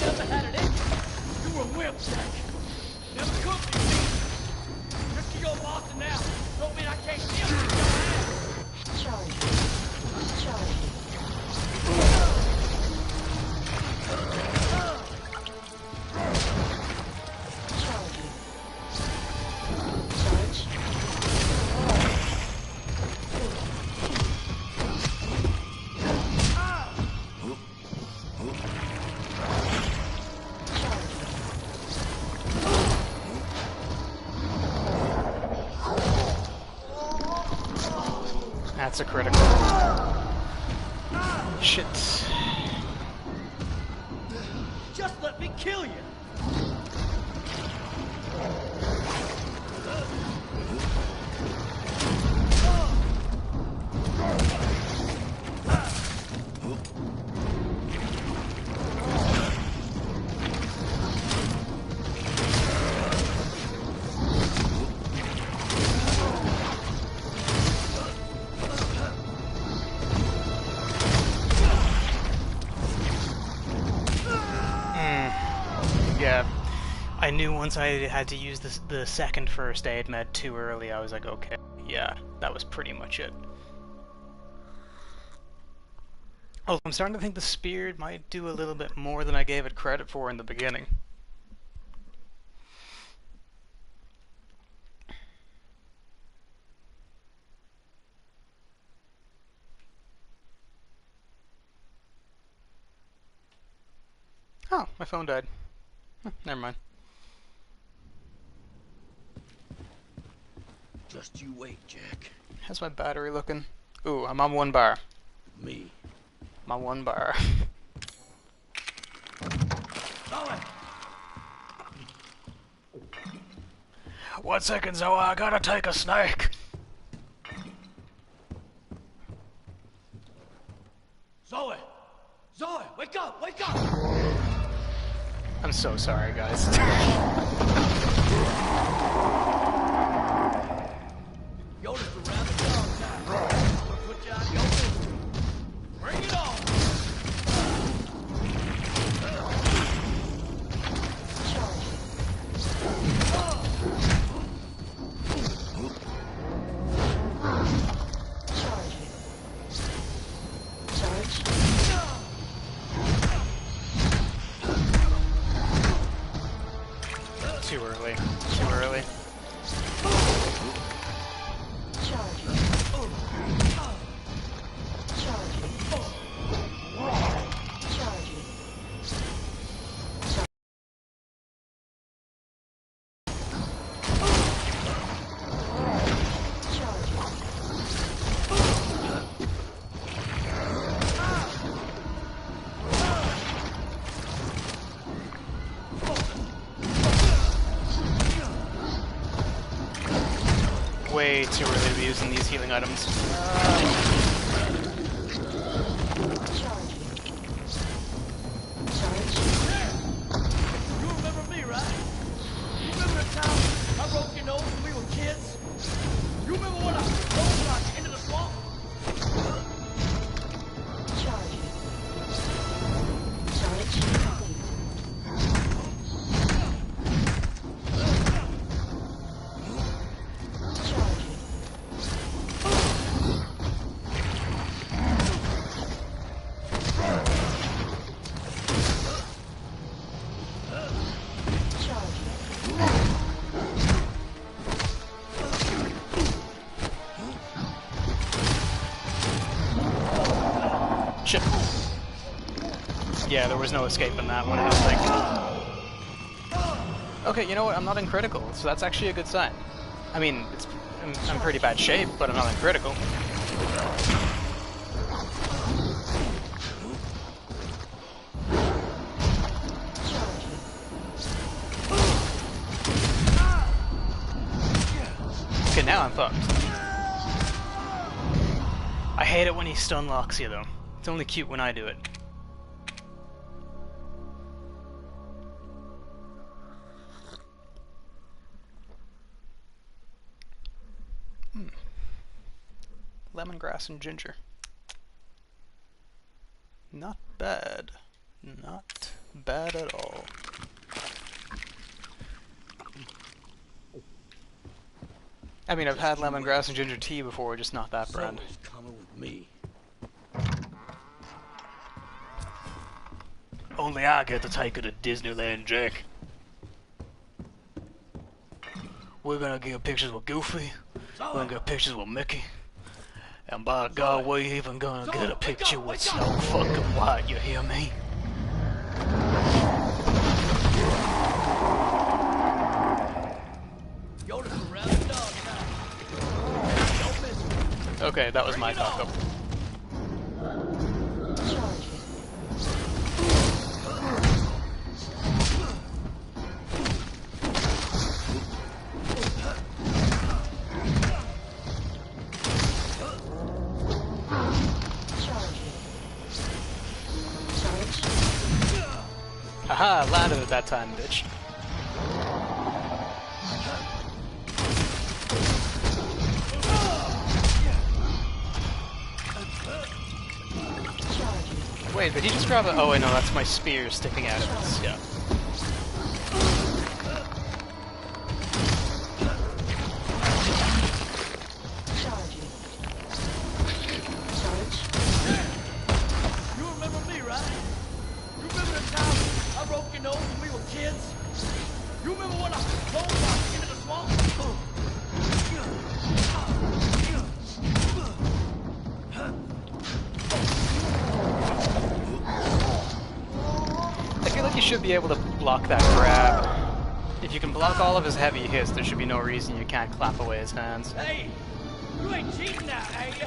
Never had it in you. You were a wimp, Jack. Never could be. Just to your boss now. Don't mean I can't kill you. That's a critical. Shit. Just let me kill you. Yeah, I knew once I had to use the second first aid med too early, I was like, okay, yeah, that was pretty much it. Oh, I'm starting to think the spear might do a little bit more than I gave it credit for in the beginning. Oh, my phone died. Never mind. Just you wait, Jack. How's my battery looking? Ooh, I'm on 1 bar. Me. I'm on 1 bar. Zoe! 1 second, Zoe, I gotta take a snake. Zoe! Zoe, wake up! Wake up! I'm so sorry, guys. Yo, this the rabbit dog time. I'm gonna put you out your misery. Bring it on! Too early. Too early. Way too early to be using these healing items. You remember me, right? You remember the time I broke your nose when we were kids? You remember when I rolled into the swamp? Shit. Yeah, there was no escaping that one, I don't think. Okay, you know what? I'm not in critical, so that's actually a good sign. I mean, I'm in pretty bad shape, but I'm not in critical. Okay, now I'm fucked. I hate it when he stun locks you, though. It's only cute when I do it. Lemongrass and ginger. Not bad. Not bad at all. I mean, I've had lemongrass and ginger tea before, just not that brand. Zoe's coming with me. Only I get to take her to Disneyland, Jack. We're gonna get pictures with Goofy. We're gonna get pictures with Mickey. And by God, we're even gonna get a picture with Snow fucking White, you hear me? Okay, that was my cock up. Haha, landed at that time, bitch. Wait, did he just grab it? Oh wait, no, that's my spear sticking out of this, yeah. remember when I rolled off into the swamp? I feel like you should be able to block that grab. If you can block all of his heavy hits, there should be no reason you can't clap away his hands. Hey, you ain't cheating now, are you?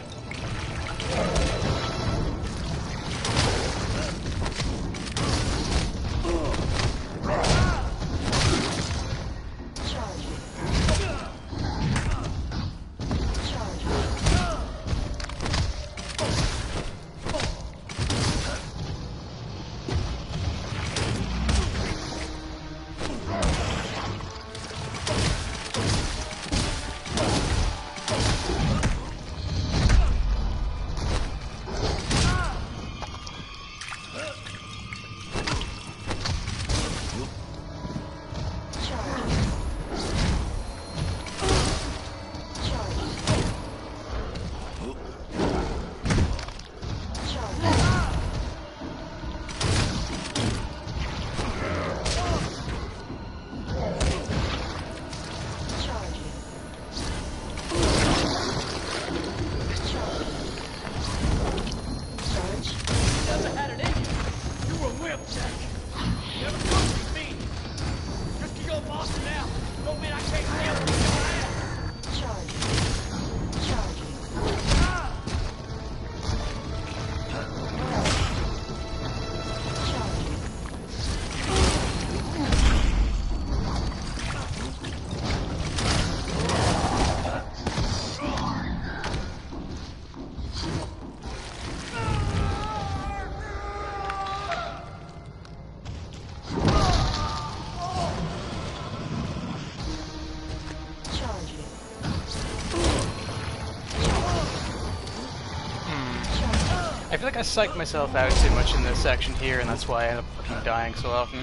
I feel like I psyched myself out too much in this section here, and that's why I end up fucking dying so often.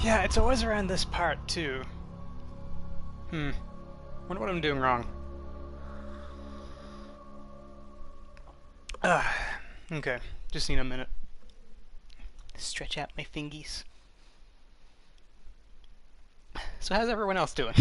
Yeah, it's always around this part, too. Wonder what I'm doing wrong. Okay, just need a minute. Stretch out my fingies. So how's everyone else doing?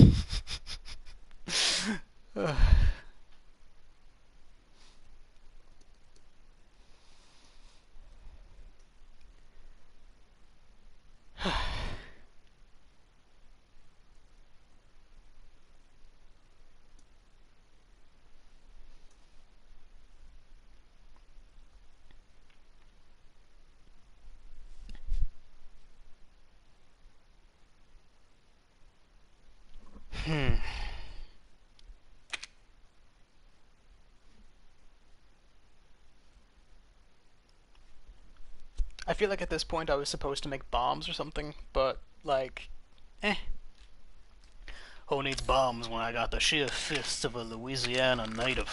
I feel like at this point I was supposed to make bombs or something, but, like, Who needs bombs when I got the sheer fists of a Louisiana native?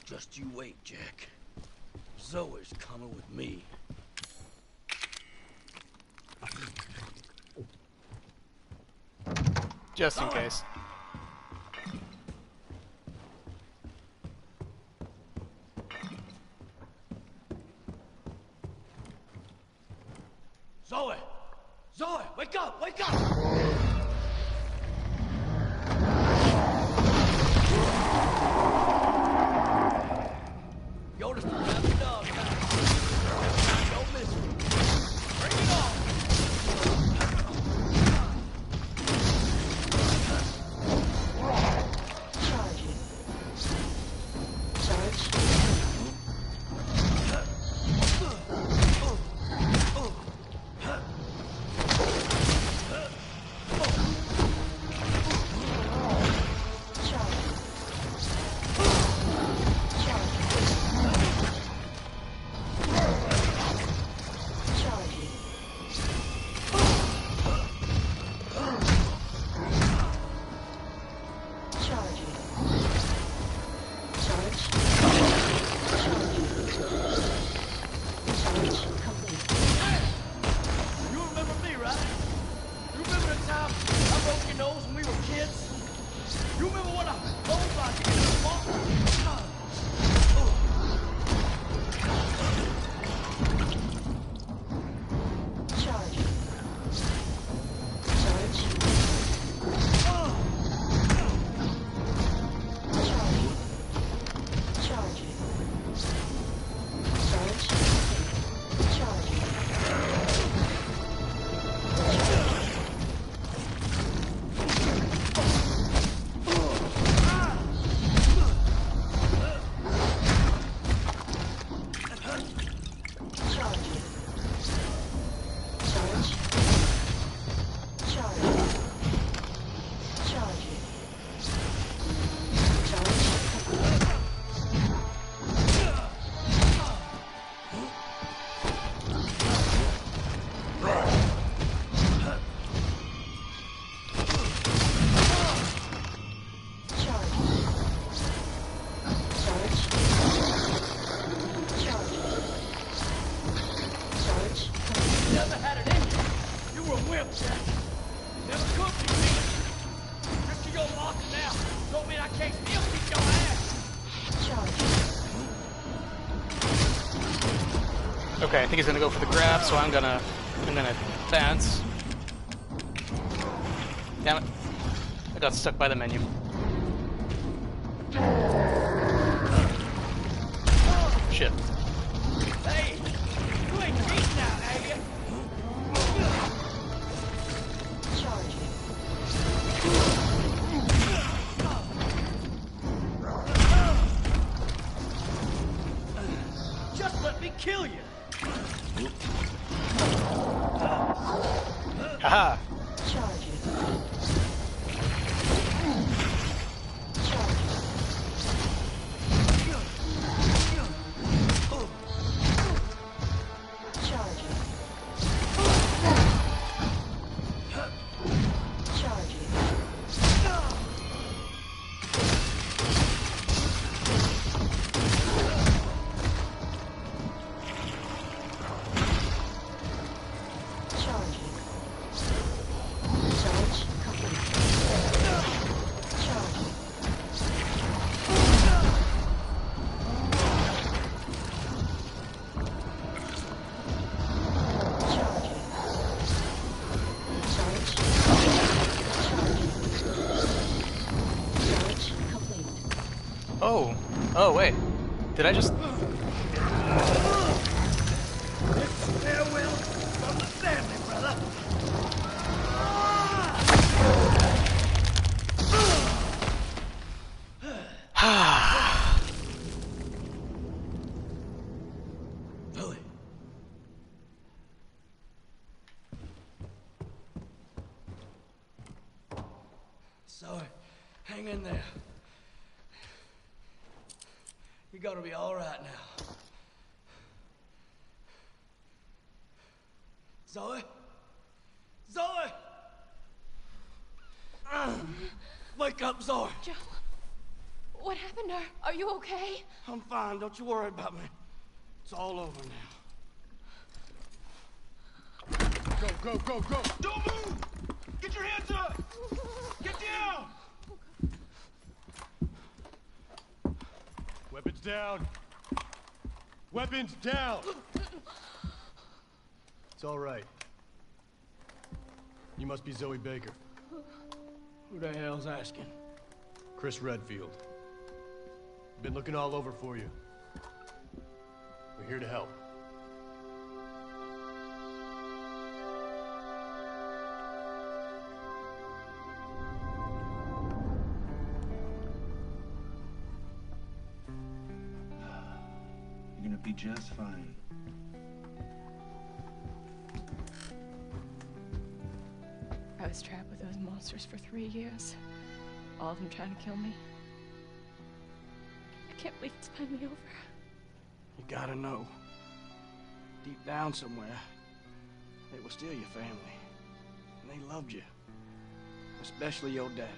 Just you wait, Jack. Zoe's coming with me. Just in case. Zoe! Zoe, wake up! Wake up! Yoda's to grab the dog now. Don't miss me. Bring it on! Charging. Charge. Okay, I think he's gonna go for the grab, so I'm gonna advance. Damn it. I got stuck by the menu. Shit. Hey, you ain't cheating now, have you? Charging. Just let me kill you. Haha! Charging. Oh! Oh, wait. Did I just... Farewell from the family, brother. Zoe. Zoe, hang in there. You're gonna be all right now. Zoe? Zoe! Wake up, Zoe. Joe, what happened? Are you okay? I'm fine. Don't you worry about me. It's all over now. Go, go, go, go! Don't move! Get your hands up! Get down! Weapons down! Weapons down! It's all right. You must be Zoe Baker. Who the hell's asking? Chris Redfield. Been looking all over for you. We're here to help. You're gonna be just fine. I was trapped with those monsters for 3 years. All of them trying to kill me. I can't believe it's finally over. You gotta know. Deep down somewhere, they were still your family. And they loved you. Especially your daddy.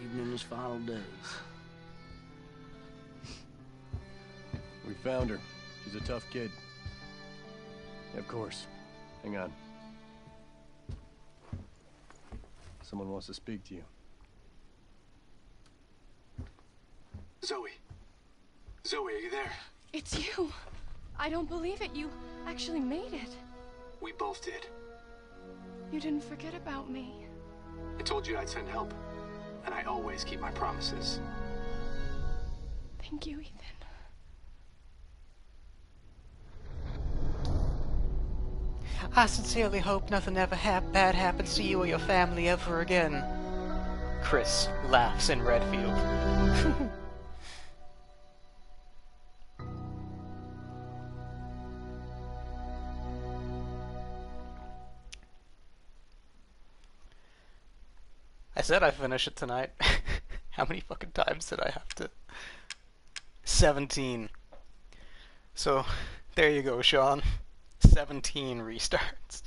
Even in his final days. We found her. She's a tough kid. Of course. Hang on. Someone wants to speak to you. Zoe. Zoe, are you there? It's you. I don't believe it. You actually made it. We both did. You didn't forget about me. I told you I'd send help. And I always keep my promises. Thank you, Ethan. I sincerely hope nothing ever bad happens to you or your family ever again. Chris laughs in Redfield. I said I'd finish it tonight. How many fucking times did I have to? 17. So, there you go, Sean. 17 restarts.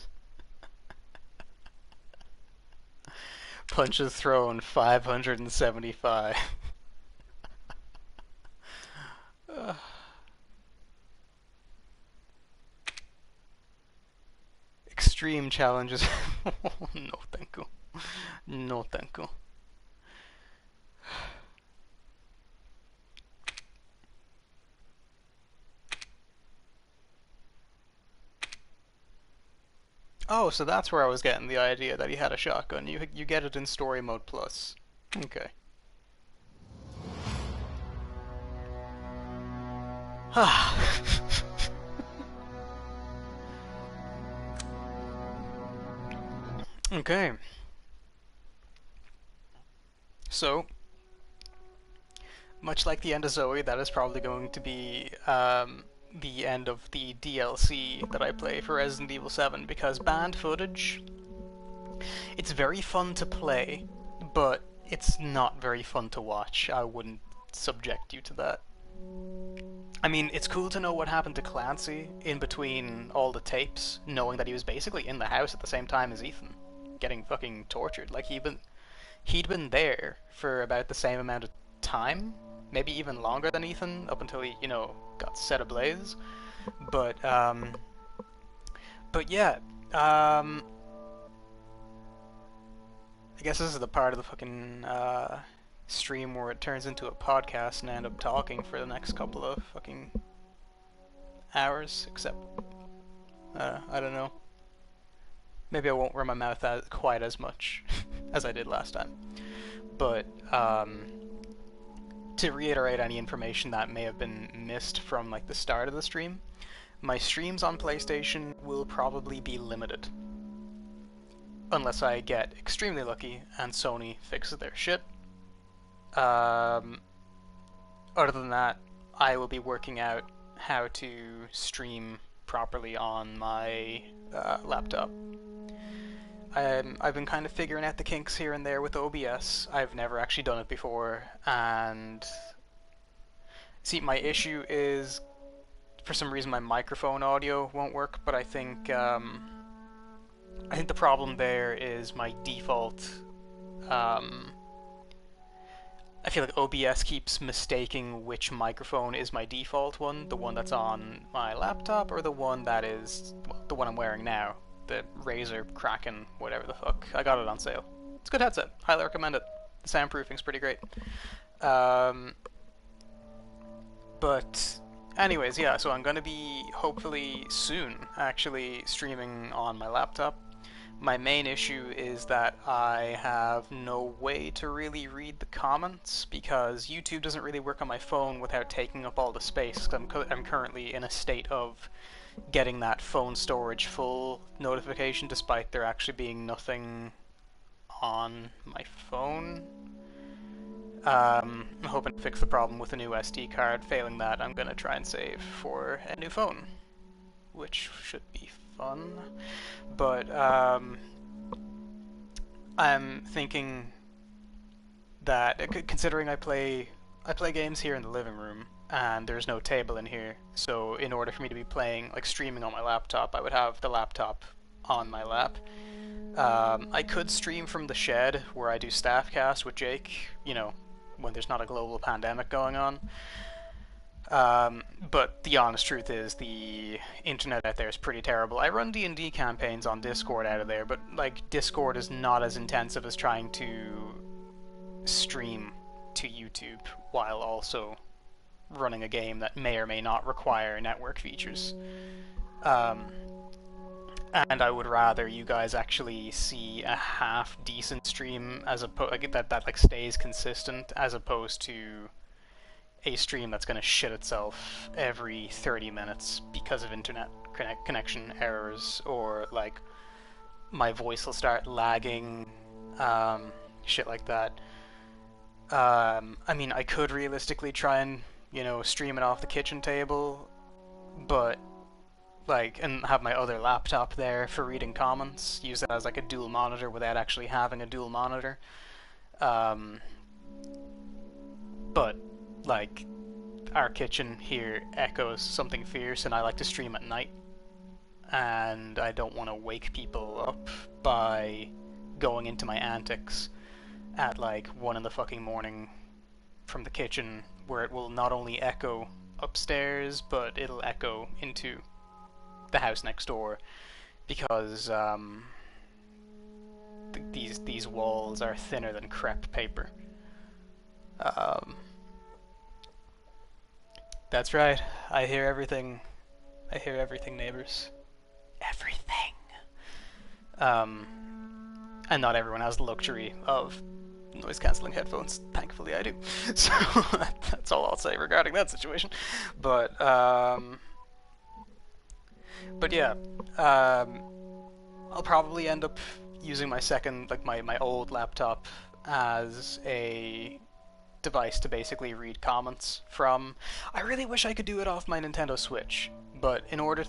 Punches thrown 575. Extreme challenges. No, thank you. No, thank you. Oh, so that's where I was getting the idea that he had a shotgun. You get it in Story Mode Plus. Okay. Okay. So, much like the end of Zoe, that is probably going to be the end of the DLC that I play for Resident Evil 7, because banned footage, it's very fun to play, but it's not very fun to watch. I wouldn't subject you to that. I mean, it's cool to know what happened to Clancy in between all the tapes, knowing that he was basically in the house at the same time as Ethan, getting fucking tortured. Like, he'd been there for about the same amount of time, maybe even longer than Ethan, up until he, got set ablaze. But yeah, I guess this is the part of the fucking stream where it turns into a podcast and I end up talking for the next couple of fucking hours, except, I don't know. Maybe I won't run my mouth out quite as much as I did last time. But, to reiterate any information that may have been missed from, like, the start of the stream, my streams on PlayStation will probably be limited. Unless I get extremely lucky and Sony fixes their shit. Other than that, I will be working out how to stream properly on my laptop. I've been kind of figuring out the kinks here and there with OBS. I've never actually done it before, and see, my issue is, for some reason, my microphone audio won't work. But I think the problem there is my default. I feel like OBS keeps mistaking which microphone is my default one, the one that's on my laptop, or the one that is, well, the one I'm wearing now, the Razer Kraken, whatever the fuck. I got it on sale. It's a good headset. Highly recommend it. The soundproofing's pretty great. But anyways, yeah, so I'm going to be, hopefully soon, actually streaming on my laptop. My main issue is that I have no way to really read the comments, because YouTube doesn't really work on my phone without taking up all the space. I'm currently in a state of getting that phone storage full notification, despite there actually being nothing on my phone. I'm hoping to fix the problem with a new SD card. Failing that, I'm going to try and save for a new phone, which should be fun. But I'm thinking that, considering I play games here in the living room and there's no table in here, so in order for me to be playing, like, streaming on my laptop, I would have the laptop on my lap. I could stream from the shed where I do Staffcast with Jake, when there's not a global pandemic going on. But the honest truth is, the internet out there is pretty terrible. I run D&D campaigns on Discord out of there, but, like, Discord is not as intensive as trying to stream to YouTube while also running a game that may or may not require network features. And I would rather you guys actually see a half-decent stream as that stays consistent, as opposed to a stream that's going to shit itself every 30 minutes because of internet connection errors, or, like, my voice will start lagging, shit like that. I mean, I could realistically try and, stream it off the kitchen table, but, like, and have my other laptop there for reading comments, use it as, like, a dual monitor without actually having a dual monitor. But, like, our kitchen here echoes something fierce, and I like to stream at night, and I don't want to wake people up by going into my antics at, like, 1 in the fucking morning from the kitchen, where it will not only echo upstairs, but it'll echo into the house next door, because these walls are thinner than crepe paper. That's right. I hear everything. I hear everything, neighbors. Everything. And not everyone has the luxury of noise-cancelling headphones. Thankfully I do. So that's all I'll say regarding that situation. But yeah, I'll probably end up using my second, like my old laptop as a device to basically read comments from. I really wish I could do it off my Nintendo Switch, but in order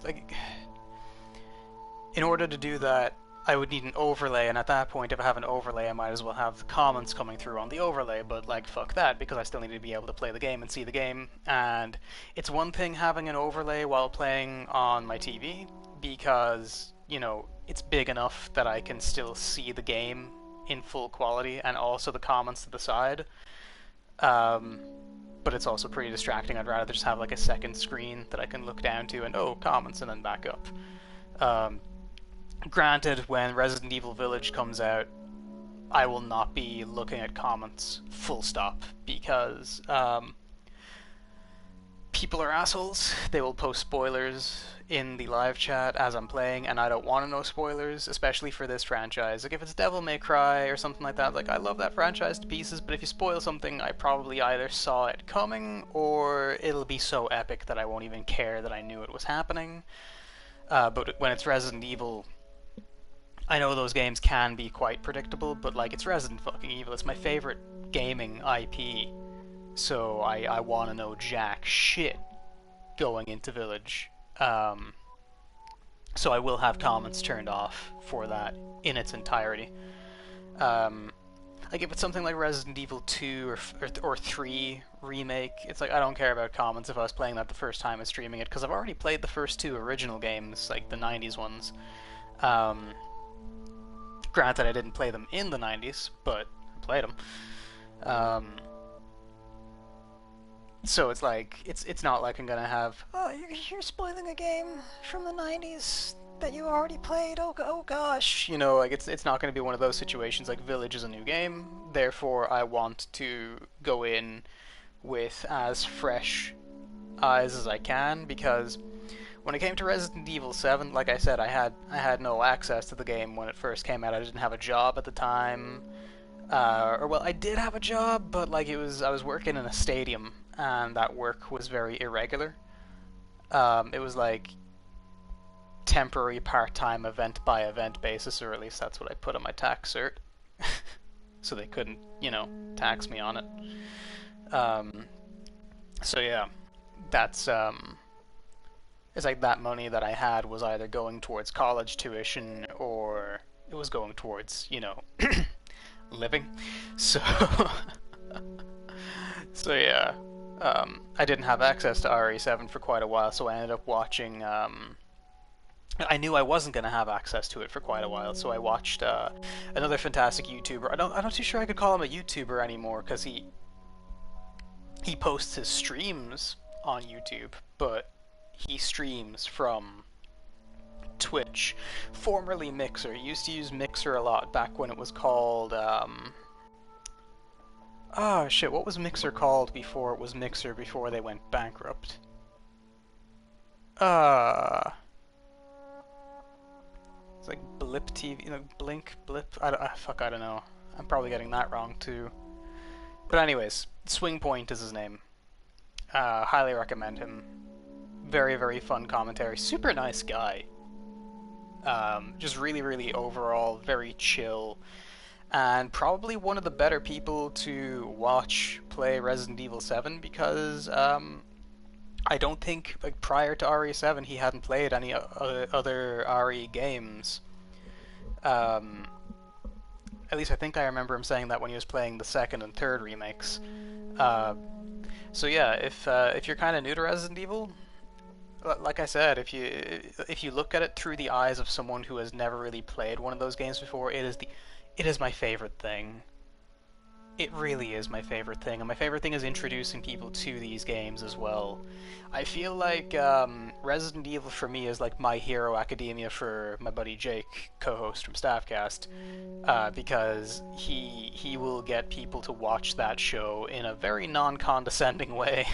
to do that, I would need an overlay, and at that point, if I have an overlay, I might as well have the comments coming through on the overlay, but like, fuck that, because I still need to be able to play the game and see the game, and it's one thing having an overlay while playing on my TV, because, you know, it's big enough that I can still see the game in full quality, and also the comments to the side, but it's also pretty distracting. I'd rather just have like a second screen that I can look down to and, oh, comments, and then back up. Granted, when Resident Evil Village comes out, I will not be looking at comments full stop, because people are assholes. They will post spoilers in the live chat as I'm playing, and I don't want to know spoilers, especially for this franchise. Like, if it's Devil May Cry or something like that, like, I love that franchise to pieces, but if you spoil something, I probably either saw it coming, or it'll be so epic that I won't even care that I knew it was happening. But when it's Resident Evil, I know those games can be quite predictable, but, like, it's Resident fucking Evil. It's my favorite gaming IP, so I want to know jack shit going into Village. So I will have comments turned off for that in its entirety. Like, if it's something like Resident Evil 2 or 3 remake, it's like, I don't care about comments if I was playing that the first time and streaming it, because I've already played the first two original games, like the 90s ones. Granted, I didn't play them in the 90s, but I played them. So it's like, it's not like I'm gonna have, oh, you're spoiling a game from the 90s that you already played, oh gosh. You know, like, it's not gonna be one of those situations. Like, Village is a new game, therefore I want to go in with as fresh eyes as I can, because when it came to Resident Evil 7, like I said, I had no access to the game when it first came out. I didn't have a job at the time. Or, well, I did have a job, but, like, I was working in a stadium, and that work was very irregular. It was, like, temporary part-time event-by-event basis, or at least that's what I put on my tax cert. So they couldn't, you know, tax me on it. So, yeah, that's, it's like that money that I had was either going towards college tuition, or it was going towards, you know, living. So, so yeah, I didn't have access to RE7 for quite a while, so I ended up watching, I knew I wasn't going to have access to it for quite a while, so I watched another fantastic YouTuber. I'm not too sure I could call him a YouTuber anymore, because he posts his streams on YouTube, but he streams from Twitch, formerly Mixer. He used to use Mixer a lot back when it was called, oh shit, what was Mixer called before it was Mixer, before they went bankrupt? It's like Blip TV, you know, Blip, I don't know. I'm probably getting that wrong too. But anyways, Swing Point is his name. Highly recommend him. Very, very fun commentary. Super nice guy. Just really, really overall very chill. And probably one of the better people to watch play Resident Evil 7, because I don't think, like, prior to RE7 he hadn't played any other RE games. At least I think I remember him saying that when he was playing the second and third remakes. So yeah, if you're kind of new to Resident Evil, like I said, if you look at it through the eyes of someone who has never really played one of those games before, it is my favorite thing. It really is my favorite thing, and my favorite thing is introducing people to these games as well. I feel like Resident Evil for me is like My Hero Academia for my buddy Jake, co-host from Staffcast, because he will get people to watch that show in a very non-condescending way,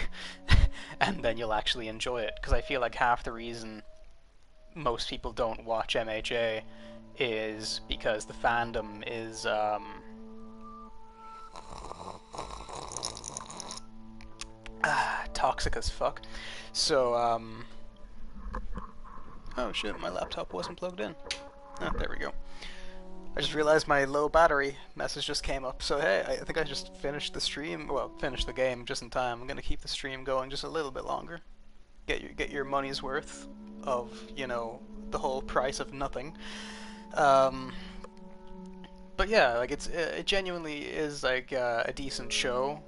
and then you'll actually enjoy it, because I feel like half the reason most people don't watch MHA is because the fandom is toxic as fuck. So oh shit, my laptop wasn't plugged in. Oh, there we go. I just realized my low battery message just came up, so hey, I think I just finished the stream, well, finished the game just in time. I'm gonna keep the stream going just a little bit longer. Get your money's worth of, you know, the whole price of nothing. But yeah, like it genuinely is like a decent show,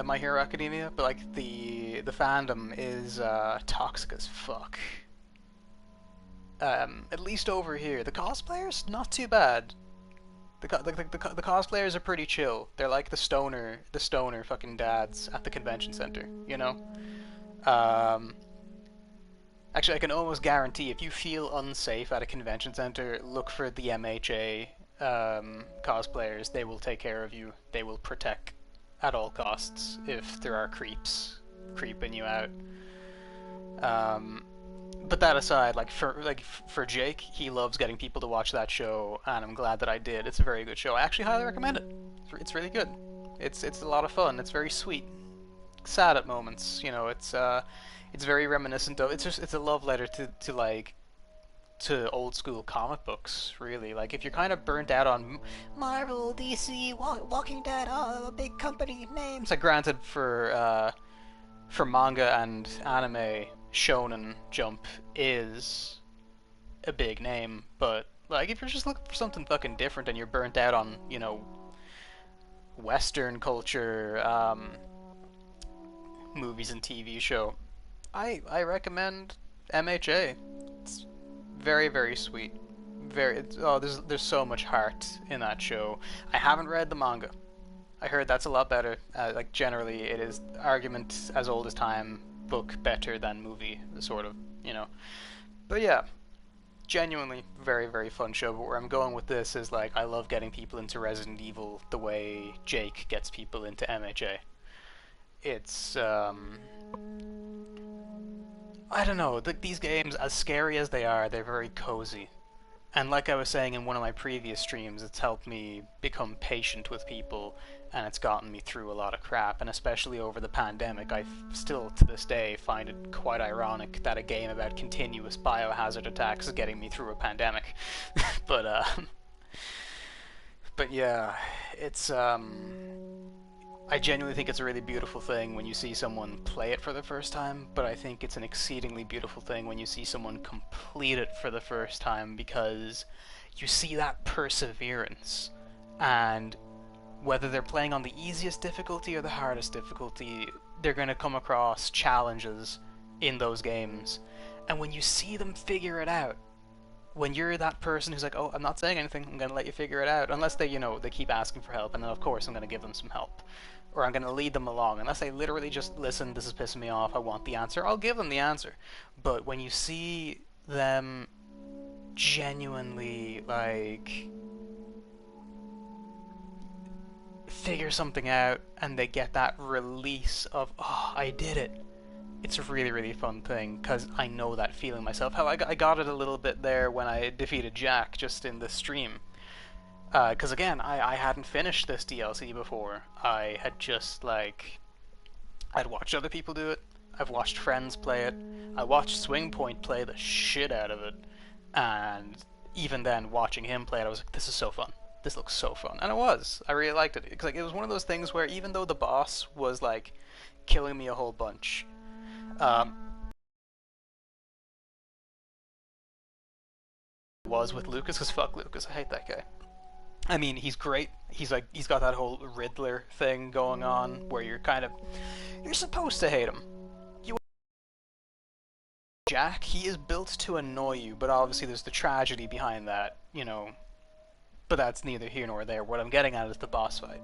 My Hero Academia, but like the fandom is toxic as fuck. At least over here, the cosplayers not too bad. The cosplayers are pretty chill. They're like the stoner fucking dads at the convention center, you know? Actually, I can almost guarantee if you feel unsafe at a convention center, look for the MHA cosplayers. They will take care of you. They will protect at all costs if there are creeps creeping you out. But that aside, for Jake, he loves getting people to watch that show, and I'm glad that I did. It's a very good show. I actually highly recommend it. It's really good. It's a lot of fun. It's very sweet, sad at moments. You know, it's very reminiscent of. It's a love letter to old school comic books. Really, like if you're kind of burnt out on Marvel, DC, Walking Dead, big company names. Like granted, for manga and anime, Shonen Jump is a big name, but like if you're just looking for something fucking different and you're burnt out on, you know, Western culture, movies and TV show, I recommend MHA. It's very, very sweet. There's so much heart in that show. I haven't read the manga. I heard that's a lot better. Like generally, it is argument as old as time. Book better than movie, sort of, you know. But yeah, genuinely very, very fun show. But where I'm going with this is like I love getting people into Resident Evil the way Jake gets people into MHA. It's I don't know. These games, as scary as they are, they're very cozy. And like I was saying in one of my previous streams, it's helped me become patient with people, and it's gotten me through a lot of crap, and especially over the pandemic, I still, to this day, find it quite ironic that a game about continuous biohazard attacks is getting me through a pandemic. but yeah, it's, I genuinely think it's a really beautiful thing when you see someone play it for the first time, but I think it's an exceedingly beautiful thing when you see someone complete it for the first time, because you see that perseverance, and whether they're playing on the easiest difficulty or the hardest difficulty, they're going to come across challenges in those games, and when you see them figure it out, when you're that person who's like, oh, I'm not saying anything, I'm going to let you figure it out, unless they, you know, they keep asking for help, and then of course I'm going to give them some help. Or I'm going to lead them along. Unless they literally just, listen, this is pissing me off, I want the answer, I'll give them the answer. But when you see them genuinely, like, figure something out, and they get that release of, oh, I did it. It's a really, really fun thing, because I know that feeling myself. How I got it a little bit there when I defeated Jack, just in the stream. Because again, I hadn't finished this DLC before. I had just, like, I'd watched other people do it, I've watched friends play it, I watched Swing Point play the shit out of it, and even then, watching him play it, I was like, this is so fun. This looks so fun. And it was. I really liked it. Because, like, it was one of those things where even though the boss was, like, killing me a whole bunch, was with Lucas, because fuck Lucas, I hate that guy. I mean, he's great. He's got that whole Riddler thing going on, where you're supposed to hate him. Jack, he is built to annoy you, but obviously there's the tragedy behind that, you know. But that's neither here nor there. What I'm getting at is the boss fight.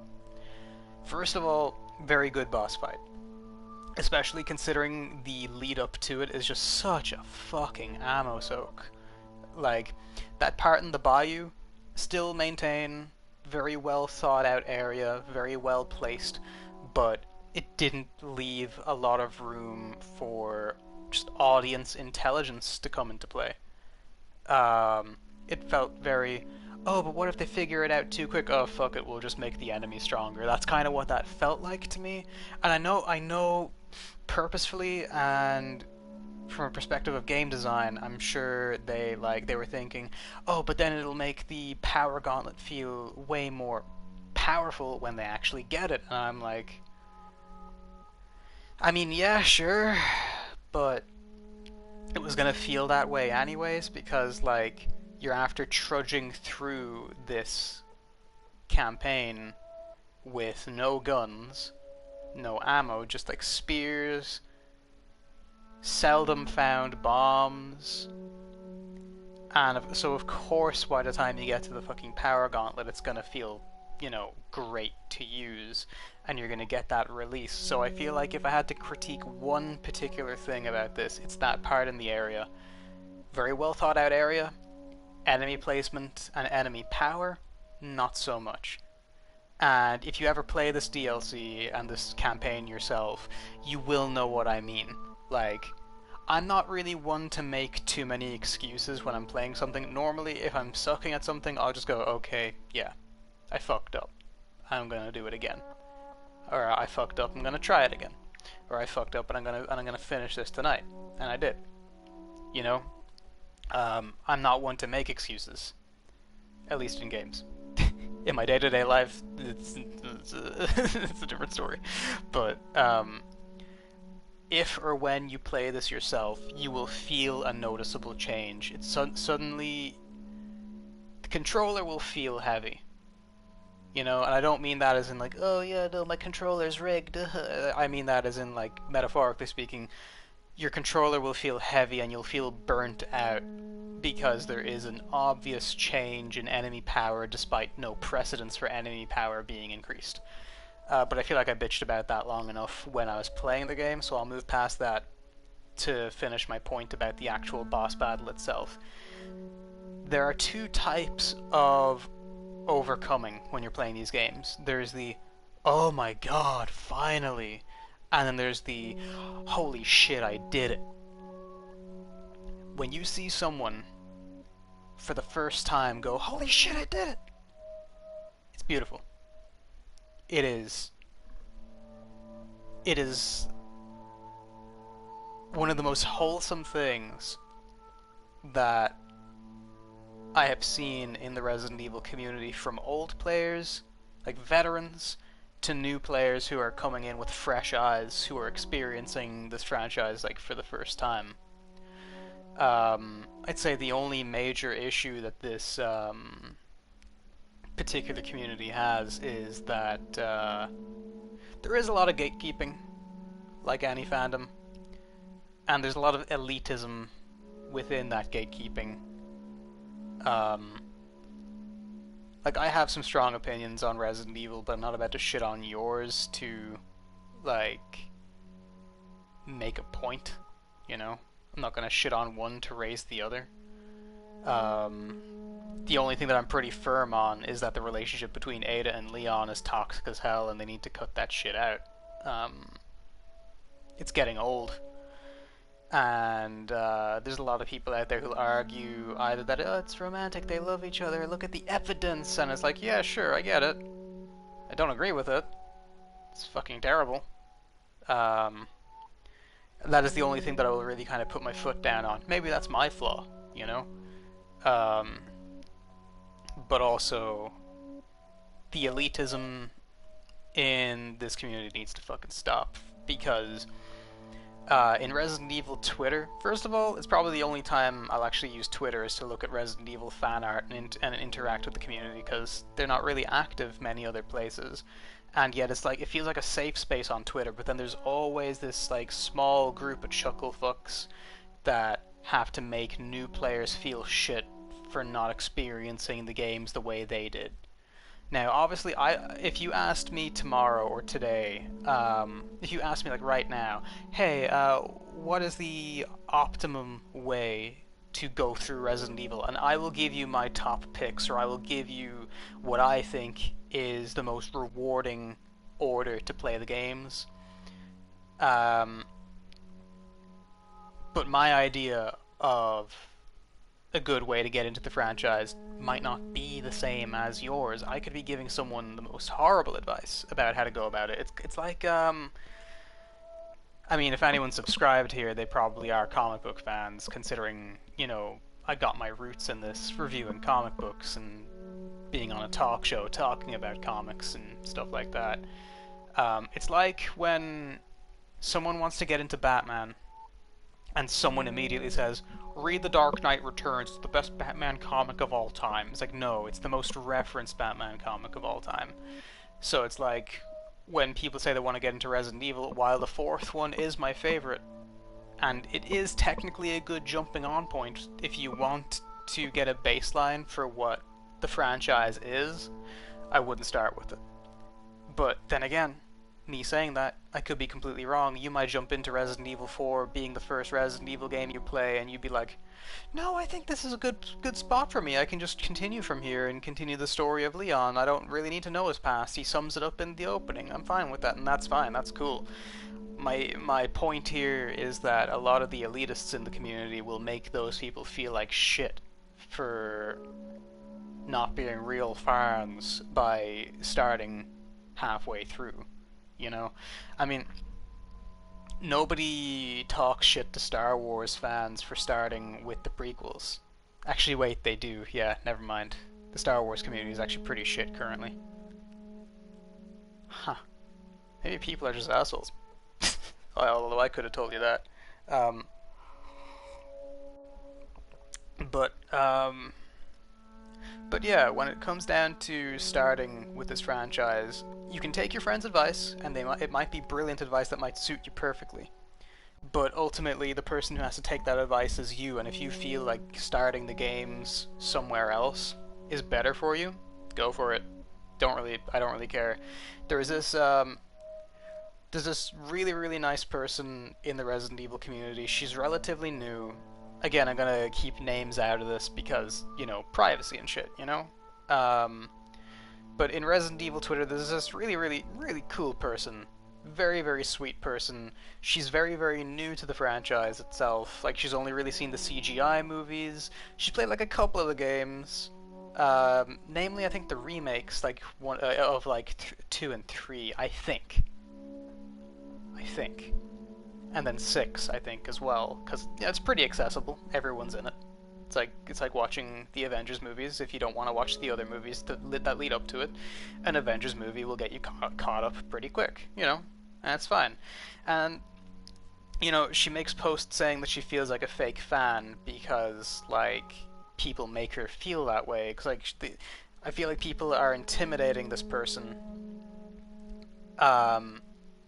First of all, very good boss fight. Especially considering the lead up to it is just such a fucking ammo soak. Like, that part in the bayou, still maintain very well thought out area, very well placed, but it didn't leave a lot of room for just audience intelligence to come into play. It felt very, oh, but what if they figure it out too quick? Oh, fuck it, we'll just make the enemy stronger. That's kind of what that felt like to me. And I know purposefully and from a perspective of game design, I'm sure they were thinking, oh, but then it'll make the power gauntlet feel way more powerful when they actually get it. And I'm like, I mean, yeah, sure, but it was gonna feel that way anyways, because like you're after trudging through this campaign with no guns, no ammo, just like spears, seldom found bombs, and so of course by the time you get to the fucking power gauntlet it's gonna feel, you know, great to use, and you're gonna get that release. So I feel like if I had to critique one particular thing about this, it's that part in the area. Very well thought out area. Enemy placement and enemy power, not so much. And if you ever play this DLC and this campaign yourself, you will know what I mean. Like, I'm not really one to make too many excuses when I'm playing something. Normally, if I'm sucking at something, I'll just go, okay, yeah, I fucked up. I'm gonna do it again. Or I fucked up, I'm gonna try it again. Or I fucked up and I'm gonna finish this tonight. And I did. You know? I'm not one to make excuses. At least in games. In my day-to-day life, it's a different story. But, if or when you play this yourself, you will feel a noticeable change. It's suddenly... The controller will feel heavy. You know, and I don't mean that as in like, oh yeah, no, my controller's rigged. I mean that as in like, metaphorically speaking, your controller will feel heavy and you'll feel burnt out because there is an obvious change in enemy power despite no precedence for enemy power being increased. But I feel like I bitched about that long enough when I was playing the game, so I'll move past that to finish my point about the actual boss battle itself. There are two types of overcoming when you're playing these games. There's the, oh my god, finally, and then there's the, holy shit, I did it. When you see someone for the first time go, holy shit, I did it, it's beautiful. It is one of the most wholesome things that I have seen in the Resident Evil community, from old players, like veterans, to new players who are coming in with fresh eyes, who are experiencing this franchise like for the first time. I'd say the only major issue that this particular community has is that there is a lot of gatekeeping, like any fandom, and there's a lot of elitism within that gatekeeping. Like, I have some strong opinions on Resident Evil, but I'm not about to shit on yours to, like, make a point, you know? I'm not gonna shit on one to raise the other. The only thing that I'm pretty firm on is that the relationship between Ada and Leon is toxic as hell, and they need to cut that shit out. It's getting old. And there's a lot of people out there who argue either that, oh, it's romantic, they love each other, look at the evidence, and it's like, yeah, sure, I get it. I don't agree with it. It's fucking terrible. That is the only thing that I will really kind of put my foot down on. Maybe that's my flaw, you know? But also, the elitism in this community needs to fucking stop, because in Resident Evil Twitter, first of all, it's probably the only time I'll actually use Twitter is to look at Resident Evil fan art and interact with the community, because they're not really active many other places. And yet it's like, it feels like a safe space on Twitter, but then there's always this like small group of chuckle fucks that have to make new players feel shit for not experiencing the games the way they did. Now, obviously, if you asked me tomorrow or today, if you asked me like right now, hey, what is the optimum way to go through Resident Evil? And I will give you my top picks, or I will give you what I think is the most rewarding order to play the games. But my idea of a good way to get into the franchise might not be the same as yours. I could be giving someone the most horrible advice about how to go about it. It's like, I mean, if anyone's subscribed here, they probably are comic book fans, considering, you know, I got my roots in this reviewing comic books and being on a talk show talking about comics and stuff like that. It's like when someone wants to get into Batman and someone immediately says, read The Dark Knight Returns, it's the best Batman comic of all time. It's like, no, it's the most referenced Batman comic of all time. So it's like when people say they want to get into Resident Evil, while the fourth one is my favorite, and it is technically a good jumping on point if you want to get a baseline for what the franchise is, I wouldn't start with it. But then again, me saying that, I could be completely wrong. You might jump into Resident Evil 4 being the first Resident Evil game you play, and you'd be like, no, I think this is a good spot for me. I can just continue from here and continue the story of Leon. I don't really need to know his past. He sums it up in the opening. I'm fine with that, and that's fine. That's cool. My point here is that a lot of the elitists in the community will make those people feel like shit for not being real fans by starting halfway through, you know? I mean, nobody talks shit to Star Wars fans for starting with the prequels. Actually, wait, they do. Yeah, never mind. The Star Wars community is actually pretty shit currently. Huh. Maybe people are just assholes. Although I could have told you that. But yeah, when it comes down to starting with this franchise, you can take your friend's advice, and it might be brilliant advice that might suit you perfectly. But ultimately, the person who has to take that advice is you, and if you feel like starting the games somewhere else is better for you, go for it. I don't really care. There's this really, really nice person in the Resident Evil community. She's relatively new. Again, I'm gonna keep names out of this because, you know, privacy and shit, you know? But in Resident Evil Twitter, there's this really, really, really cool person. Very, very sweet person. She's very, very new to the franchise itself. Like, she's only really seen the CGI movies. She's played, like, a couple of the games. Namely, I think the remakes, like, one of, like, 2 and 3, I think. And then 6, I think, as well, because yeah, it's pretty accessible. Everyone's in it. It's like watching the Avengers movies. If you don't want to watch the other movies that lead up to it, an Avengers movie will get you caught up pretty quick, you know, and that's fine. And, you know, she makes posts saying that she feels like a fake fan because, like, people make her feel that way. Because, like, I feel like people are intimidating this person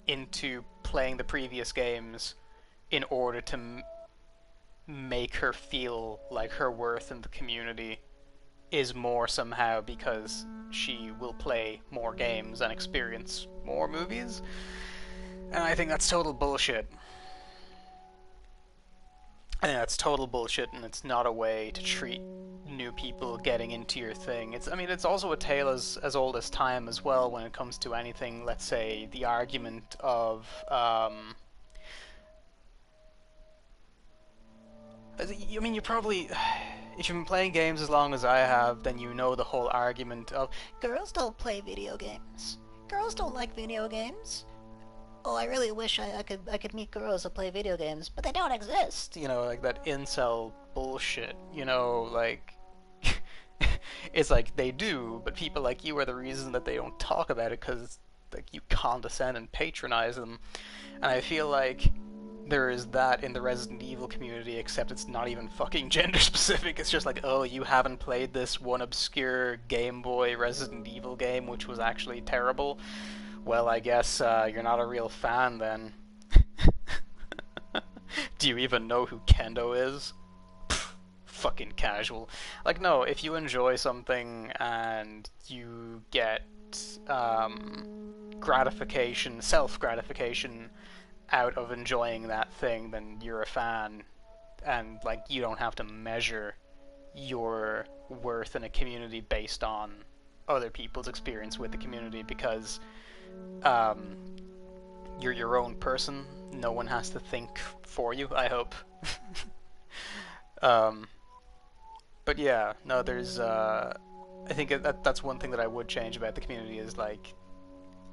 into playing the previous games in order to make her feel like her worth in the community is more somehow because she will play more games and experience more movies. And I think that's total bullshit. I think that's total bullshit, and it's not a way to treat new people getting into your thing. I mean, it's also a tale as old as time as well when it comes to anything. Let's say the argument of, I mean, you probably, if you've been playing games as long as I have, then you know the whole argument of, girls don't play video games. Girls don't like video games. Oh, I really wish I could meet girls that play video games, but they don't exist. You know, like that incel bullshit, you know, like, it's like they do, but people like you are the reason that they don't talk about it because, like, you condescend and patronize them. And I feel like there is that in the Resident Evil community, except it's not even fucking gender specific. It's just like, oh, you haven't played this one obscure Game Boy Resident Evil game, which was actually terrible. Well, I guess you're not a real fan then. Do you even know who Kendo is? Pfft, fucking casual. Like, no, if you enjoy something and you get gratification, self-gratification out of enjoying that thing, then you're a fan. And, like, you don't have to measure your worth in a community based on other people's experience with the community, because you're your own person. No one has to think for you, I hope. But yeah, no, there's I think that's one thing that I would change about the community is like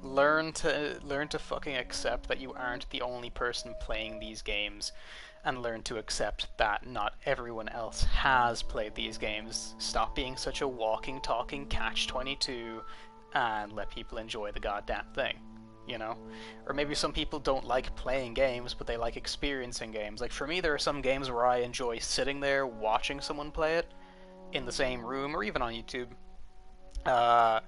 learn to fucking accept that you aren't the only person playing these games, and learn to accept that not everyone else has played these games. Stop being such a walking, talking catch-22 and let people enjoy the goddamn thing, you know? Or maybe some people don't like playing games, but they like experiencing games. Like for me, there are some games where I enjoy sitting there watching someone play it in the same room or even on YouTube. But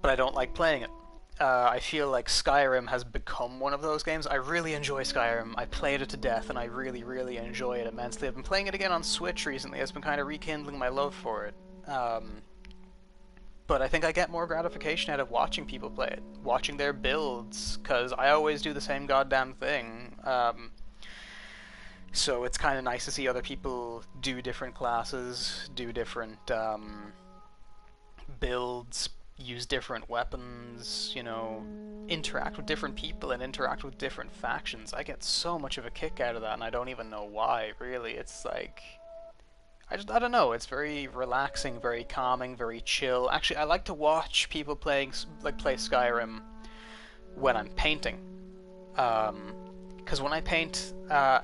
I don't like playing it. I feel like Skyrim has become one of those games. I really enjoy Skyrim. I played it to death, and I really, really enjoy it immensely. I've been playing it again on Switch recently. It's been kind of rekindling my love for it. But I think I get more gratification out of watching people play it, watching their builds, because I always do the same goddamn thing. So it's kind of nice to see other people do different classes, do different builds, use different weapons, you know, interact with different people and interact with different factions. I get so much of a kick out of that, and I don't even know why, really. It's like, I don't know, it's very relaxing, very calming, very chill. Actually, I like to watch people play Skyrim when I'm painting. Because when I paint,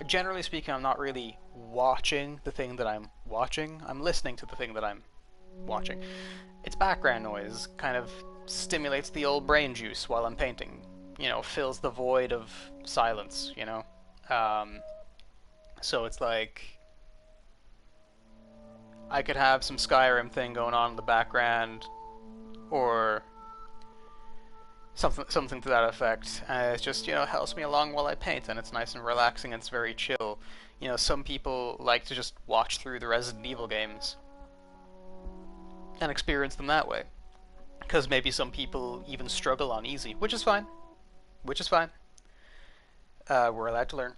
generally speaking, I'm not really watching the thing that I'm watching. I'm listening to the thing that I'm watching. It's background noise, kind of stimulates the old brain juice while I'm painting. You know, fills the void of silence, you know? So it's like, I could have some Skyrim thing going on in the background, or something to that effect. It just, you know, helps me along while I paint, and it's nice and relaxing, and it's very chill. You know, some people like to just watch through the Resident Evil games and experience them that way. Because maybe some people even struggle on easy, which is fine. Which is fine. We're allowed to learn.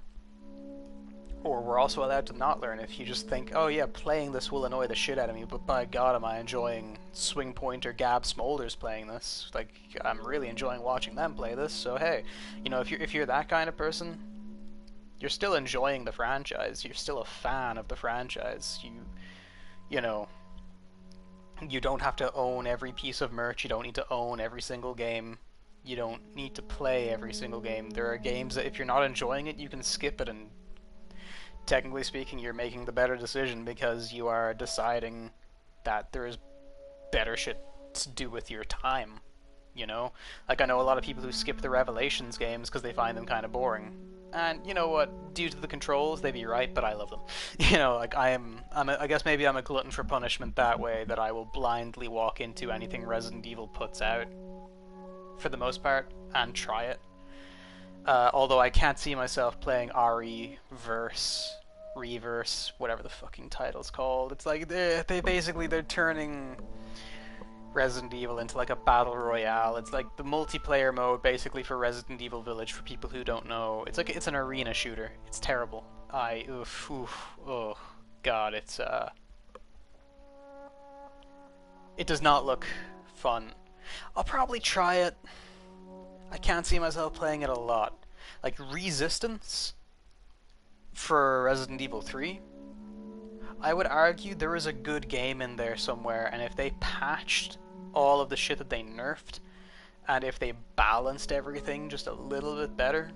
Or we're also allowed to not learn if you just think, oh yeah, playing this will annoy the shit out of me, but by god am I enjoying Swing Pointer Gab Smolders playing this. Like, I'm really enjoying watching them play this, so hey, you know, if you're that kind of person, you're still enjoying the franchise, you're still a fan of the franchise, you know, you don't have to own every piece of merch, you don't need to own every single game, you don't need to play every single game. There are games that if you're not enjoying it, you can skip it, and technically speaking, you're making the better decision because you are deciding that there is better shit to do with your time, you know? Like, I know a lot of people who skip the Revelations games because they find them kind of boring. And you know what? Due to the controls, they'd be right, but I love them. You know, like, I guess maybe I'm a glutton for punishment that way, that I will blindly walk into anything Resident Evil puts out, for the most part, and try it. Although I can't see myself playing Reverse, whatever the fucking title's called. It's like, they're turning Resident Evil into like a battle royale. It's like the multiplayer mode basically for Resident Evil Village, for people who don't know. It's like, it's an arena shooter. It's terrible. Oh god, it does not look fun. I'll probably try it. I can't see myself playing it a lot. Like, Resistance for Resident Evil 3, I would argue there is a good game in there somewhere, and if they patched all of the shit that they nerfed, and if they balanced everything just a little bit better,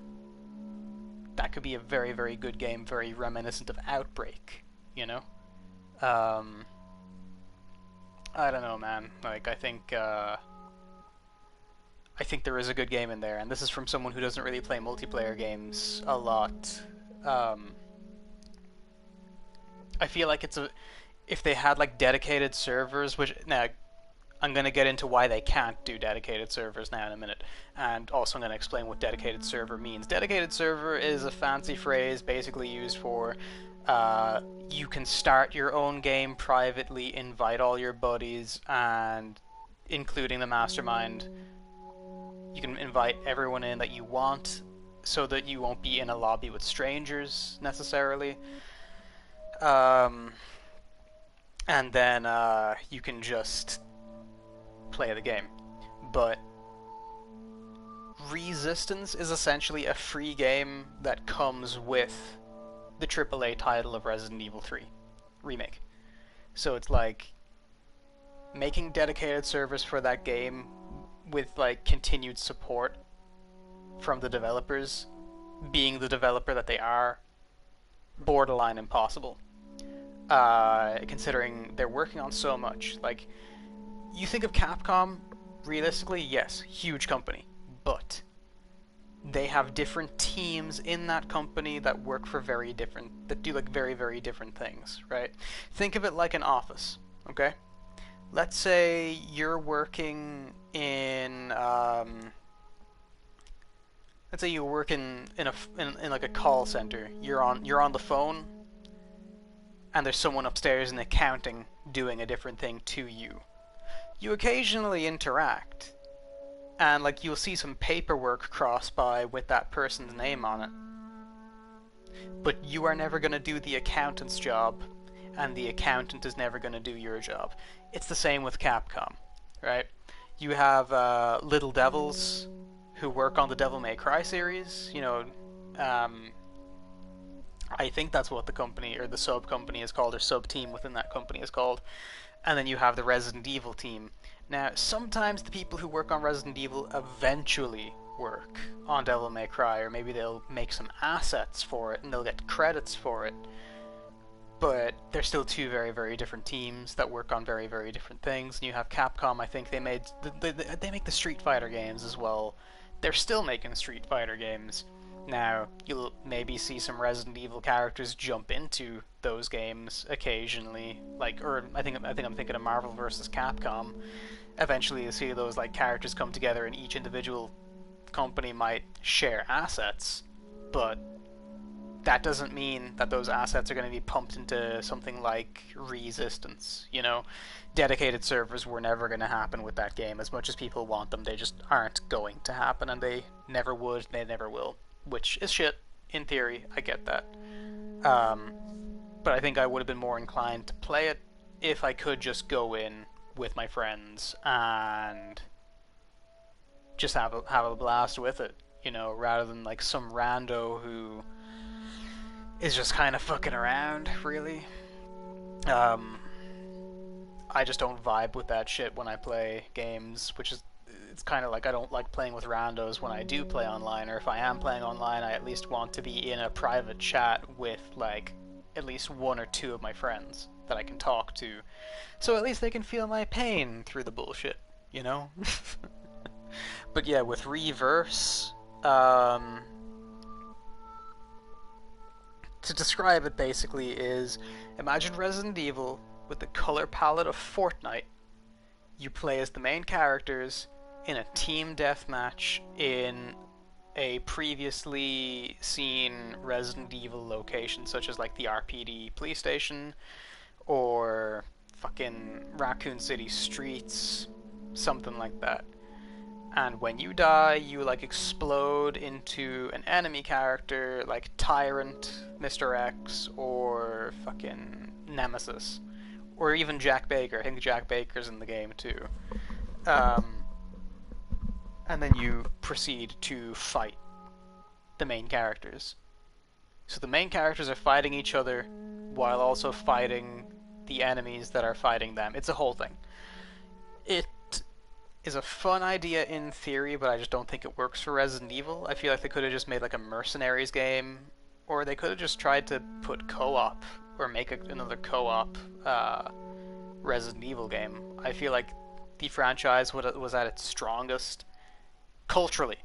that could be a very, very good game, very reminiscent of Outbreak, you know? I don't know, man. Like, I think there is a good game in there, and this is from someone who doesn't really play multiplayer games a lot. I feel like if they had like dedicated servers, which now I'm going to get into why they can't do dedicated servers now in a minute, and also I'm going to explain what dedicated server means. Dedicated server is a fancy phrase basically used for you can start your own game privately, invite all your buddies, and including the mastermind, you can invite everyone in that you want, so that you won't be in a lobby with strangers, necessarily. And then you can just play the game. But Resistance is essentially a free game that comes with the AAA title of Resident Evil 3 Remake. So it's like making dedicated servers for that game with like continued support from the developers, being the developer that they are, borderline impossible. Considering they're working on so much. Like, you think of Capcom, realistically, yes, huge company, but they have different teams in that company that work for that do like very, very different things, right? Think of it like an office, okay? Let's say you're working in, let's say you work in like a call center. You're on the phone, and there's someone upstairs in accounting doing a different thing to you. You occasionally interact, and like you'll see some paperwork cross by with that person's name on it. But you are never going to do the accountant's job, and the accountant is never going to do your job. It's the same with Capcom, right? You have Little Devils who work on the Devil May Cry series, you know, I think that's what the company, or the sub-company is called, or sub-team within that company is called. And then you have the Resident Evil team. Now, sometimes the people who work on Resident Evil eventually work on Devil May Cry, or maybe they'll make some assets for it, and they'll get credits for it. But they're still two very, very different teams that work on very, very different things. And you have Capcom, I think they make the Street Fighter games as well. They're still making Street Fighter games. Now, you'll maybe see some Resident Evil characters jump into those games occasionally, like, or I think I'm thinking of Marvel vs. Capcom. Eventually, you'll see those like characters come together, and each individual company might share assets, but that doesn't mean that those assets are going to be pumped into something like Resistance. You know, dedicated servers were never going to happen with that game. As much as people want them, they just aren't going to happen, and they never would, they never will. Which is shit, in theory, I get that. But I think I would have been more inclined to play it if I could just go in with my friends and just have a blast with it, you know, rather than like some rando who is just kind of fucking around, really. I just don't vibe with that shit when I play games, which is, it's kind of like I don't like playing with randos when I do play online, or if I am playing online, I at least want to be in a private chat with like at least one or two of my friends that I can talk to, so at least they can feel my pain through the bullshit, you know? But yeah, with Reverse, to describe it basically is, imagine Resident Evil with the color palette of Fortnite. You play as the main characters in a team deathmatch in a previously seen Resident Evil location, such as like the RPD police station or fucking Raccoon City streets, something like that. And when you die, you like explode into an enemy character like Tyrant, Mr. X, or fucking Nemesis, or even Jack Baker. I think Jack Baker's in the game too. And then you proceed to fight the main characters. So the main characters are fighting each other while also fighting the enemies that are fighting them. It's a whole thing. It is a fun idea in theory, but I just don't think it works for Resident Evil. I feel like they could have just made like a Mercenaries game, or they could have just tried to put co-op, or make another co-op Resident Evil game. I feel like the franchise was at its strongest culturally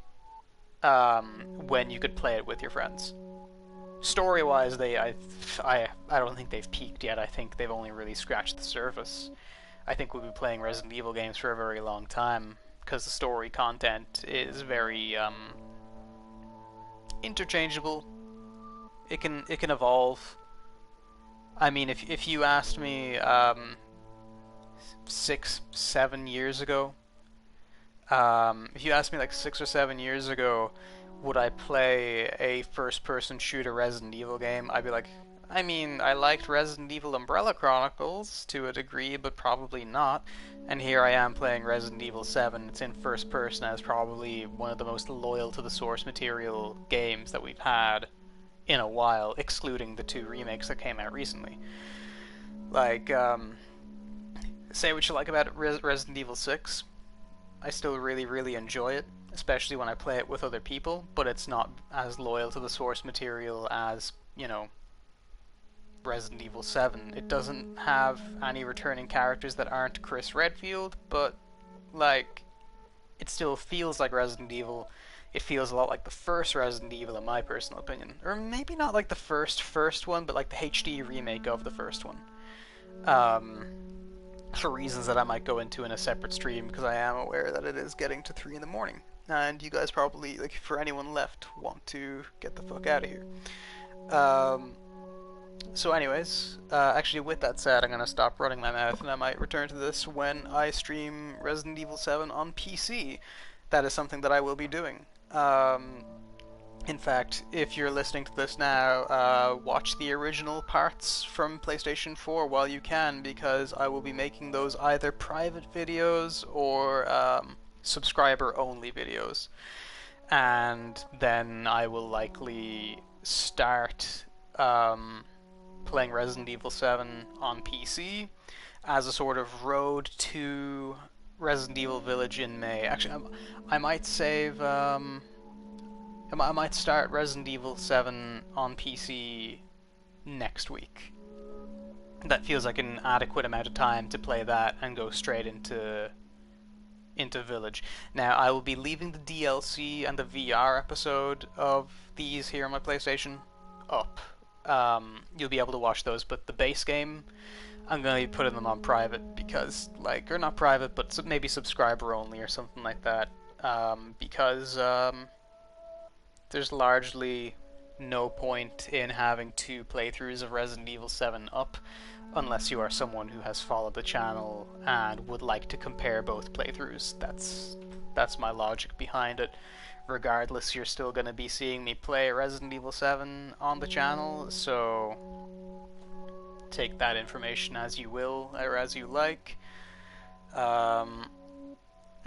when you could play it with your friends. Story-wise, I don't think they've peaked yet. I think they've only really scratched the surface. I think we'll be playing Resident Evil games for a very long time, because the story content is very interchangeable. It can evolve. I mean, if you asked me 6-7 years ago, if you asked me like 6 or 7 years ago, would I play a first-person shooter Resident Evil game, I'd be like, I mean, I liked Resident Evil Umbrella Chronicles to a degree, but probably not. And here I am playing Resident Evil 7. It's in first person, as probably one of the most loyal to the source material games that we've had in a while, excluding the 2 remakes that came out recently. Like, say what you like about Resident Evil 6. I still really, really enjoy it, especially when I play it with other people, but it's not as loyal to the source material as, you know, Resident Evil 7. It doesn't have any returning characters that aren't Chris Redfield, but, like, it still feels like Resident Evil. It feels a lot like the first Resident Evil, in my personal opinion. Or maybe not like the first one, but like the HD remake of the first one. For reasons that I might go into in a separate stream, because I am aware that it is getting to 3 in the morning. And you guys probably, like, for anyone left, want to get the fuck out of here. So anyways, actually with that said, I'm going to stop running my mouth, and I might return to this when I stream Resident Evil 7 on PC. That is something that I will be doing. In fact, if you're listening to this now, watch the original parts from PlayStation 4 while you can, because I will be making those either private videos or subscriber-only videos. And then I will likely start playing Resident Evil 7 on PC as a sort of road to Resident Evil Village in May. Actually, I might save... I might start Resident Evil 7 on PC next week. That feels like an adequate amount of time to play that and go straight into Village. Now, I will be leaving the DLC and the VR episode of these here on my PlayStation up. You'll be able to watch those, but the base game, I'm going to be putting them on private because, like, or not private, but maybe subscriber only or something like that. Because there's largely no point in having 2 playthroughs of Resident Evil 7 up unless you are someone who has followed the channel and would like to compare both playthroughs. That's my logic behind it. Regardless, you're still going to be seeing me play Resident Evil 7 on the channel, so take that information as you will, or as you like. And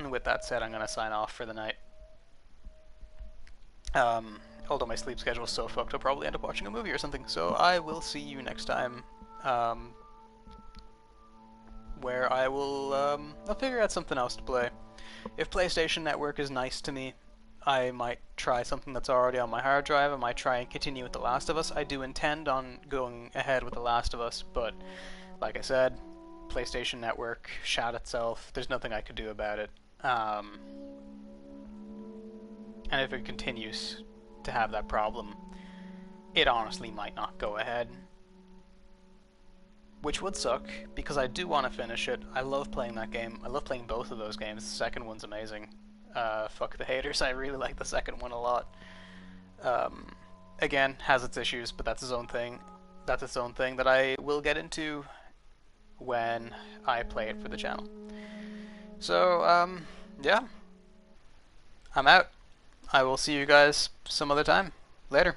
with that said, I'm going to sign off for the night. Although my sleep schedule is so fucked, I'll probably end up watching a movie or something, so I will see you next time, where I will, I'll figure out something else to play. If PlayStation Network is nice to me, I might try something that's already on my hard drive. I might try and continue with The Last of Us. I do intend on going ahead with The Last of Us, but, like I said, PlayStation Network shot itself. There's nothing I could do about it. And if it continues to have that problem, it honestly might not go ahead. Which would suck, because I do want to finish it. I love playing that game. I love playing both of those games. The second one's amazing. Fuck the haters, I really like the second one a lot. Again, has its issues, but that's its own thing. That's its own thing that I will get into when I play it for the channel. So, yeah. I'm out. I will see you guys some other time. Later.